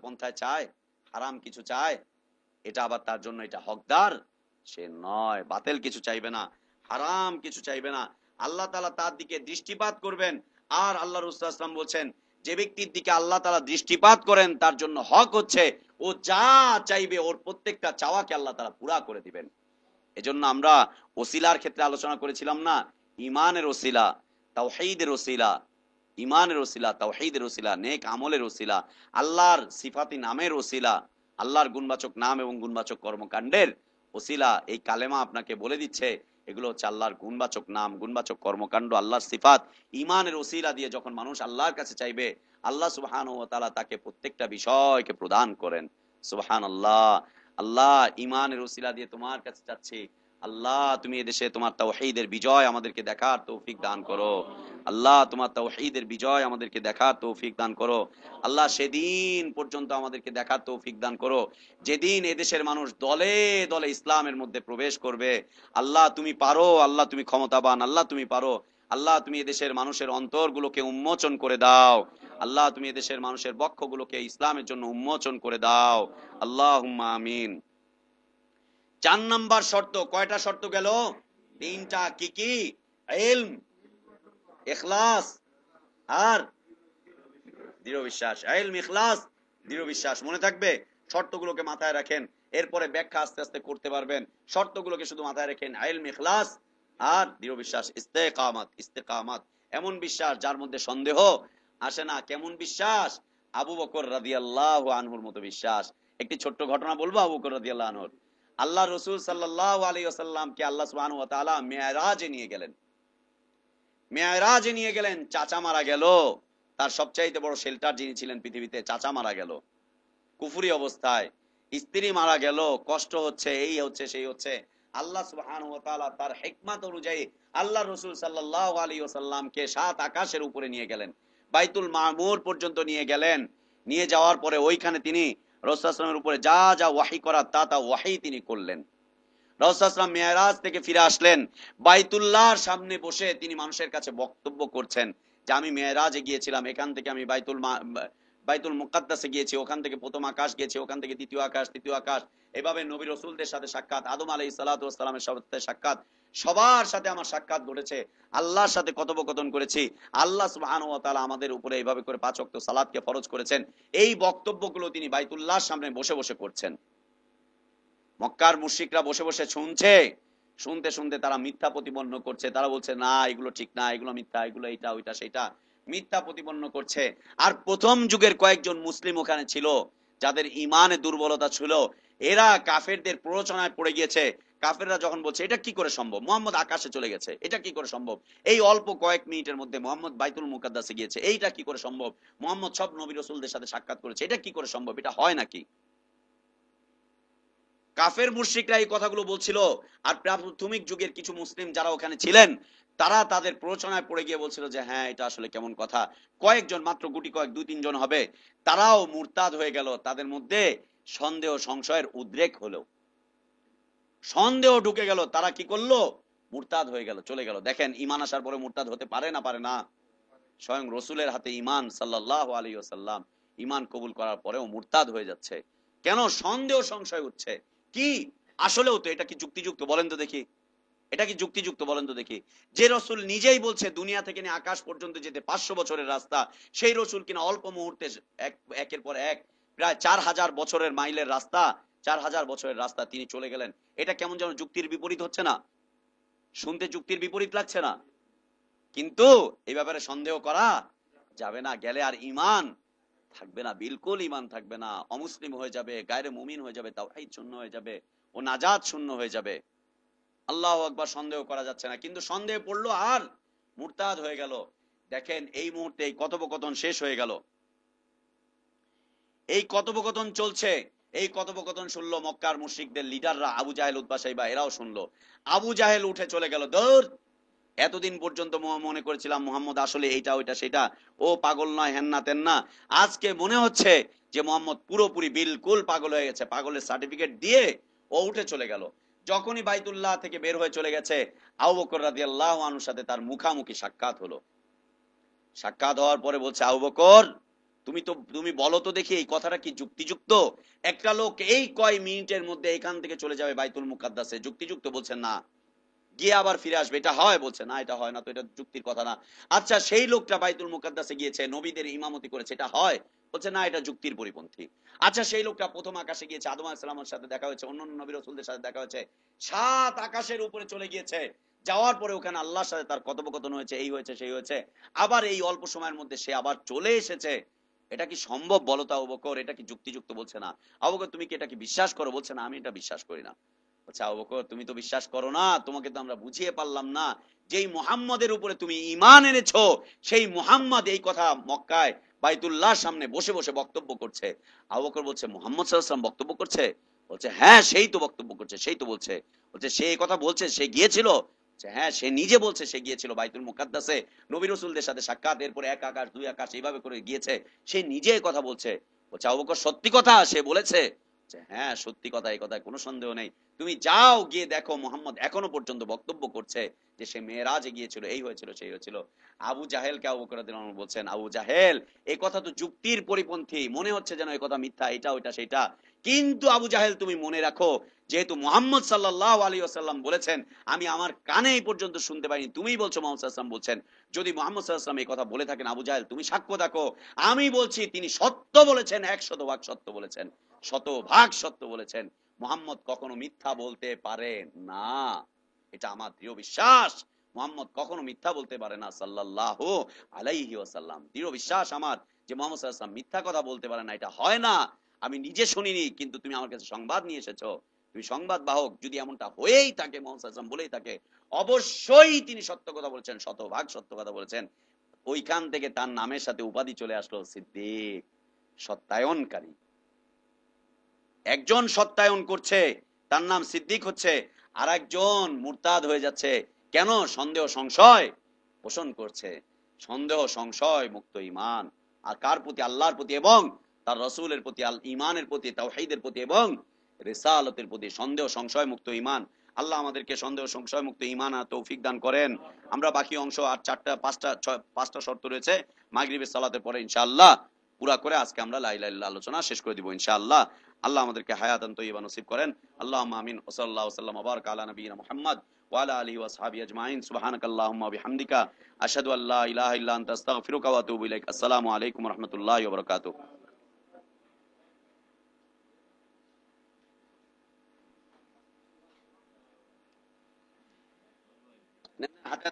পন্থায় চায়, হারাম কিছু চায়, এটা আবার তার জন্য এটা হকদার সে নয়। বাতিল কিছু চাইবে না, হারাম কিছু চাইবে না, আল্লাহ তাআলা তার দিকে দৃষ্টিপাত করবেন। আর আল্লাহ রাসূল সাল্লাল্লাহু আলাইহি ওয়াসাল্লাম বলেন, যে ব্যক্তির দিকে আল্লাহ তাআলা দৃষ্টিপাত করেন তার জন্য হক হচ্ছে ও যা চাইবে ওর প্রত্যেকটা চাওয়াকে আল্লাহ তাআলা পুরা করে দিবেন। এজন্য আমরা ওসিলার ক্ষেত্রে আলোচনা করেছিলাম না, ঈমানের ওসিলা, তাওহীদের ওসিলা, ঈমানের ওসিলা, তাওহীদের ওসিলা, নেক আমলের ওসিলা, আল্লাহর সিফাতি নামের ওসিলা, আল্লাহর গুণবাচক নাম এবং গুণবাচক কর্মকাণ্ডের ওসিলা। এই কালেমা আপনাকে বলে দিচ্ছে এগুলো হচ্ছে আল্লাহর গুণবাচক নাম, গুণবাচক কর্মকাণ্ড, আল্লাহর সিফাত। ঈমানের ওসিলা দিয়ে যখন মানুষ আল্লাহর কাছে চাইবে, আল্লাহ সুবহানাহু ওয়া তাআলা তাকে প্রত্যেকটা বিষয়কে প্রদান করেন। সুবহানাল্লাহ। আল্লাহ, ঈমানের ওসিলা দিয়ে তোমার কাছে চাচ্ছি, আল্লাহ তুমি এদেশে তোমার তাওহীদের বিজয় আমাদেরকে দেখার তৌফিক দান করো। আল্লাহ তোমার তাওহীদের বিজয় আমাদেরকে দেখার তৌফিক দান করো। আল্লাহ সেদিন পর্যন্ত আমাদেরকে দেখার তৌফিক দান করো যেদিন এদেশের মানুষ দলে দলে ইসলামের মধ্যে প্রবেশ করবে। আল্লাহ তুমি পারো, আল্লাহ তুমি ক্ষমতাবান, আল্লাহ তুমি পারো। আল্লাহ তুমি এদেশের মানুষের অন্তরগুলোকে উন্মোচন করে দাও। আল্লাহ তুমি এদেশের মানুষের বক্ষগুলোকে ইসলামের জন্য উন্মোচন করে দাও। আল্লাহুম্মা আমিন। 4 নাম্বার শর্ত, কয়টা শর্ত গেল? 3টা। কি কি? ইলম, ইখলাস আর দৃঢ় বিশ্বাস। ইলম, ইখলাস, দৃঢ় বিশ্বাস। মনে থাকবে, শর্তগুলোকে মাথায় রাখেন। এরপরে ব্যাখ্যা আস্তে আস্তে করতে পারবেন। শর্তগুলোকে শুধু মাথায় রেখেন, ইলম, ইখলাস আর দৃঢ় বিশ্বাস, ইস্তেকামাত। ইস্তেকামাত এমন বিশ্বাস যার মধ্যে সন্দেহ আসে না। কেমন বিশ্বাস? আবু বকর রাদিয়াল্লাহু আনহুর মতো বিশ্বাস। একটি ছোট্ট ঘটনা বলবো আবু বকর রাদিয়াল্লাহু আনহুর। আল্লাহ রাসূল সাল্লাল্লাহু আলাইহি ওয়াসাল্লামকে আল্লাহ সুবহানাহু ওয়া তাআলা মিরাজে নিয়ে গেলেন। মেরাজে নিয়ে গেলেন, চাচা মারা গেল। তার সবচাইতে বড় শেল্টার যিনি ছিলেন পৃথিবীতে, চাচা মারা গেল কুফরি অবস্থায়, স্ত্রী মারা গেল, কষ্ট হচ্ছে, এই হচ্ছে সেই হচ্ছে। আল্লাহ সুবহানাহু ওয়া তাআলা তার হিকমত অনুযায়ী আল্লাহ রাসূল সাল্লাল্লাহু আলাইহি ওয়াসাল্লামকে সাত আকাশের উপরে নিয়ে গেলেন, বাইতুল মামুর পর্যন্ত নিয়ে গেলেন। নিয়ে যাওয়ার পরে ওইখানে তিনি রাসূল সাল্লাল্লাহু আলাইহি ওয়াসাল্লামের উপরে যা যা ওয়াহী করার তা ওয়াহী তিনি করলেন। রাসূল সাল্লাল্লাহু আলাইহি ওয়াসাল্লাম মিরাজ থেকে ফিরে আসলেন, বাইতুল্লাহর সামনে বসে তিনি মানুষের কাছে বক্তব্য করছেন যে আমি মিরাজে গিয়েছিলাম, এখান থেকে আমি বাইতুল মুকাদ্দাসে গিয়েছি, ওখান থেকে প্রথম আকাশ গিয়েছি, ওখান থেকে দ্বিতীয় আকাশ, তৃতীয় আকাশ, এভাবে নবী রাসূলদের সাথে সাক্ষাৎ, আদম আলাইহিস সালাতু ওয়াস সালামের সাথে সাক্ষাৎ, সবার সাথে আমার সাক্ষাৎ ঘটেছে, আল্লাহর সাথে কথোপকথন করেছি। আল্লাহ সুবহানাহু ওয়া তাআলা আমাদের উপরে এইভাবে করে 5 ওয়াক্ত সালাতকে ফরজ করেছেন। এই বক্তব্যগুলো তিনি বাইতুল্লাহর সামনে বসে বসে করছেন। মক্কার মুশরিকরা বসে বসে শুনছে, শুনতে শুনতে তারা মিথ্যা প্রতিপন্ন করছে। তারা বলছে না এগুলো ঠিক না, এগুলো মিথ্যা, এগুলো এইটা ওইটা সেটা, মিথ্যা প্রতিপন্ন করছে। আর প্রথম যুগের কয়েকজন মুসলিম ওখানে ছিল যাদের ইমানে দুর্বলতা ছিল, এরা কাফেরদের প্ররোচনায় পড়ে গিয়েছে। কাফেররা যখন বলছে এটা কি করে সম্ভব, মুহাম্মদ আকাশে চলে গেছে, এটা কি করে সম্ভব, এই অল্প কয়েক মিনিটের মধ্যে মুহাম্মদ বাইতুল মুকাদ্দাসে গিয়েছে, এইটা কি করে সম্ভব, মুহাম্মদ সব নবী রাসূলদের সাথে সাক্ষাৎ করেছে, এটা কি করে সম্ভব, এটা হয় নাকি? কাফের মুশরিকরা এই কথাগুলো বলছিল। আর প্রাথমিক যুগের কিছু মুসলিম যারা ওখানে ছিলেন, তারা তাদের প্ররোচনায় পড়ে গিয়ে বলছিল যে হ্যাঁ এটা আসলে কেমন কথা। কয়েকজন, মাত্র গুটি কয়েক, 2-3 জন হবে, তারাও মুরতাদ হয়ে গেল। তাদের মধ্যে সন্দেহ সংশয়ের উদ্রেক হলো, সন্দেহ ঢুকে গেল, তারা কি করলো, মুরতাদ হয়ে গেল, চলে গেল। দেখেন ঈমান আসার পরে মুরতাদ হতে পারে না, পারে না? স্বয়ং রসুলের হাতে ঈমান, সাল্লাল্লাহু আলাইহি ওয়াসাল্লাম ঈমান কবুল করার পরেও মুরতাদ হয়ে যাচ্ছে কেন? সন্দেহ সংশয় উঠছে। কি আসলেও তো এটা কি যুক্তিযুক্ত বলেন তো দেখি, এটা কি যুক্তিযুক্ত বলেন তো দেখি? যে রসুল নিজেই বলছে দুনিয়া থেকে নিয়ে আকাশ পর্যন্ত যেতে 500 বছরের রাস্তা, সেই রসুল কিনা অল্প মুহূর্তে একের পর এক প্রায় 4000 বছরের মাইলের রাস্তা, 4000 বছরের রাস্তা তিনি চলে গেলেন। এটা কেমন যেন যুক্তির বিপরীত হচ্ছে না? শুনতে যুক্তির বিপরীত লাগছে না? কিন্তু এই ব্যাপারে সন্দেহ করা যাবে না। গেলে আর ঈমান থাকবে না, বিলকুল ঈমান থাকবে না, অমুসলিম হয়ে যাবে, গায়রে মুমিন হয়ে যাবে, তাওহীদ শূন্য হয়ে যাবে, ও নাজাত শূন্য হয়ে যাবে। আল্লাহু আকবার। সন্দেহ করা যাচ্ছে না, কিন্তু সন্দেহ পড়লো আর মুরতাদ হয়ে গেল। দেখেন এই মুহূর্তে এই কথোপকথন শেষ হয়ে গেল, এই কথোপকথন চলছে। এই কথোপকথন শুনলো মক্কার মুশরিকদের লিডাররা, আবু জাহেল, উতবা, সাইবা, এরাও শুনলো। আবু জাহেল উঠে চলে গেল, দৌড়, এতদিন পর্যন্ত মনে করেছিলাম মুহাম্মদ আসলে এইটা ওইটা সেটা, ও পাগল নয়, হেন না তেন না। আজকে মনে হচ্ছে যে মুহাম্মদ পুরোপুরি বিলকুল পাগল হয়ে গেছে। পাগলের সার্টিফিকেট দিয়ে ও উঠে চলে গেল। যখনই বাইতুল্লাহ থেকে বের হয়ে চলে গেছে, আবু বকর রাদিয়াল্লাহু আনহুর সাথে তার মুখামুখি সাক্ষাৎ হলো। সাক্ষাৎ হওয়ার পরে বলছে, আবু বকর তুমি বলো তো দেখি এই কথাটা কি যুক্তিযুক্ত? একটা লোক এই কয় মিনিটের মধ্যে এখান থেকে চলে যাবে বাইতুল মুকাদ্দাসে, যুক্তিযুক্ত? বলছেন না। গিয়ে আবার ফিরে আসবে, এটা হয়? বলছে না, এটা হয় না, তো এটা যুক্তির কথা না। আচ্ছা সেই লোকটা বাইতুল মুকাদ্দাসে গিয়েছে, নবীদের ইমামতি করেছে, এটা হয়? বলছে না, এটা যুক্তির পরিপন্থী। আচ্ছা সেই লোকটা প্রথম আকাশে গিয়েছে, আদম আলাইহিস সালামের সাথে দেখা হয়েছে, অন্যান্য নবী রাসূলদের সাথে দেখা হয়েছে, 7 আকাশের উপরে চলে গিয়েছে। যাওয়ার পরে ওখানে আল্লাহর সাথে তার কথোপকথন হয়েছে, এই হয়েছে সেই হয়েছে, আবার এই অল্প সময়ের মধ্যে সে আবার চলে এসেছে। এটা কি সম্ভব বলো তো আবু বকর? এটা কি যুক্তিযুক্ত? বলছে না। আবু বকর তুমি কি এটা কি বিশ্বাস করো? বলছে না, আমি এটা বিশ্বাস করি না। আচ্ছা আবু বকর তুমি তো বিশ্বাস করো না, তোমাকে তো আমরা বুঝিয়ে পারলাম না। যেই মুহাম্মাদের উপরে তুমি ঈমান এনেছো, সেই মুহাম্মদ এই কথা মক্কায় বাইতুল্লাহর সামনে বসে বসে বক্তব্য করছে। আবু বকর বলছে মুহাম্মদ সাল্লাল্লাহু আলাইহি ওয়াসাল্লাম বক্তব্য করছে? বলছে হ্যাঁ সেই তো বক্তব্য করছে, সেই তো বলছে। বলছে সে এই কথা বলছে, সে গিয়েছিল? হ্যাঁ সে নিজে বলছে সে গিয়েছিল বাইতুল মুকাদ্দাসে, নবী রাসূলদের সাথে সাক্ষাৎ, এরপরে 1 আকাশ 2 আকাশ এইভাবে করে গিয়েছে, সে নিজে কথা বলছে। বলছে আবু বকর সত্যি কথা সে বলেছে? হ্যাঁ সত্যি কথা, এই কথায় কোনো সন্দেহ নেই। তুমি যাও গিয়ে দেখো মুহাম্মদ এখনো পর্যন্ত বক্তব্য করছে যে সে মেরাজে গিয়েছিল, এই হয়েছিল সেই হয়েছিল। আবু জাহেলকে আবু বকর রাদিয়াল্লাহু আনহু বলছেন, আবু জাহেল এই কথা তো যুক্তির পরিপন্থী, মনে হচ্ছে যেন এই কথা মিথ্যা, এটা ওইটা সেটা। কিন্তু আবু জাহেল তুমি মনে রাখো, যেহেতু মুহাম্মদ সাল্লাল্লাহু আলাইহি ওয়াসাল্লাম বলেছেন, আমি আমার কানে এই পর্যন্ত শুনতে পাইনি, তুমিই বলছো মুহাম্মদ সাল্লাল্লাহু আলাইহি ওয়াসাল্লাম বলছেন। যদি মুহাম্মদ সাল্লাল্লাহু আলাইহি ওয়াসাল্লাম এই কথা বলে থাকেন, আবু জাহেল তুমি সাক্ষ্য দেখো, আমি বলছি তিনি সত্য বলেছেন, 100 ভাগ সত্য বলেছেন, 100 ভাগ সত্য বলেছেন। মুহাম্মদ কখনো মিথ্যা বলতে পারে না। এটা আমার দৃঢ় বিশ্বাস। মুহাম্মদ কখনো মিথ্যা বলতে পারে না সাল্লাল্লাহু আলাইহি ওয়াসাল্লাম। দৃঢ় বিশ্বাস আমার যে মুহাম্মদ সাল্লাল্লাহু আলাইহি ওয়াসাল্লাম মিথ্যা কথা বলতে পারে না, এটা হয় না। আমি নিজে শুনিনি, কিন্তু তুমি আমার কাছে সংবাদ নিয়ে এসেছো, তুমি সংবাদ বাহক। যদি এমনটা হয়েই থাকে, মুহাম্মদ সাল্লাল্লাহু আলাইহি ওয়াসাল্লাম বলেই থাকে, অবশ্যই তিনি সত্য কথা বলেছেন, শতভাগ সত্য কথা বলেছেন। ওইখান থেকে তার নামের সাথে উপাধি চলে আসলো সিদ্দিক, সত্যায়নকারী। একজন সত্যায়ন করছে, তার নাম সিদ্দিক হচ্ছে, আর একজন মুরতাদ হয়ে যাচ্ছে। কেন? সন্দেহ সংশয় পোষণ করছে। সন্দেহ সংশয় মুক্ত ঈমান। আর কার প্রতি? আল্লাহর প্রতি এবং তার রাসূলের প্রতি, আল ঈমানের প্রতি, তাওহীদের প্রতি এবং রিসালাতের প্রতি। সন্দেহ সংশয় মুক্ত ঈমান। আল্লাহ আমাদেরকে সন্দেহ সংশয় মুক্ত ঈমান আর তৌফিক দান করেন। আমরা বাকি অংশ আর পাঁচটা শর্ত রয়েছে, মাগরিবের সালাতের পরে ইনশাআল্লাহ পুরা করে আজকে আমরা লা ইলাহা ইল্লাল্লাহ আলোচনা শেষ করে দিব ইনশাআল্লাহ। আল্লাহ আমাদেরকে হায়াতান তয়্যিবা নসিব করেন। আল্লাহুম্মা আমিন। ওয়া সাল্লাল্লাহু ওয়া সাল্লাম ওয়া বারাকা আলা নবিয়িনা মুহাম্মদ ওয়া আলা আলিহি ওয়া আসহাবিহি আজমাইন। সুবহানাকাল্লাহুম্মা ওয়া বিহামদিকা আশহাদু আল্লা ইলাহা ইল্লা আনতা আস্তাগফিরুকা ওয়া আতুবু ইলাইক। আসসালামু আলাইকুম ওয়া রাহমাতুল্লাহি ওয়া বারাকাতুহু। হাতে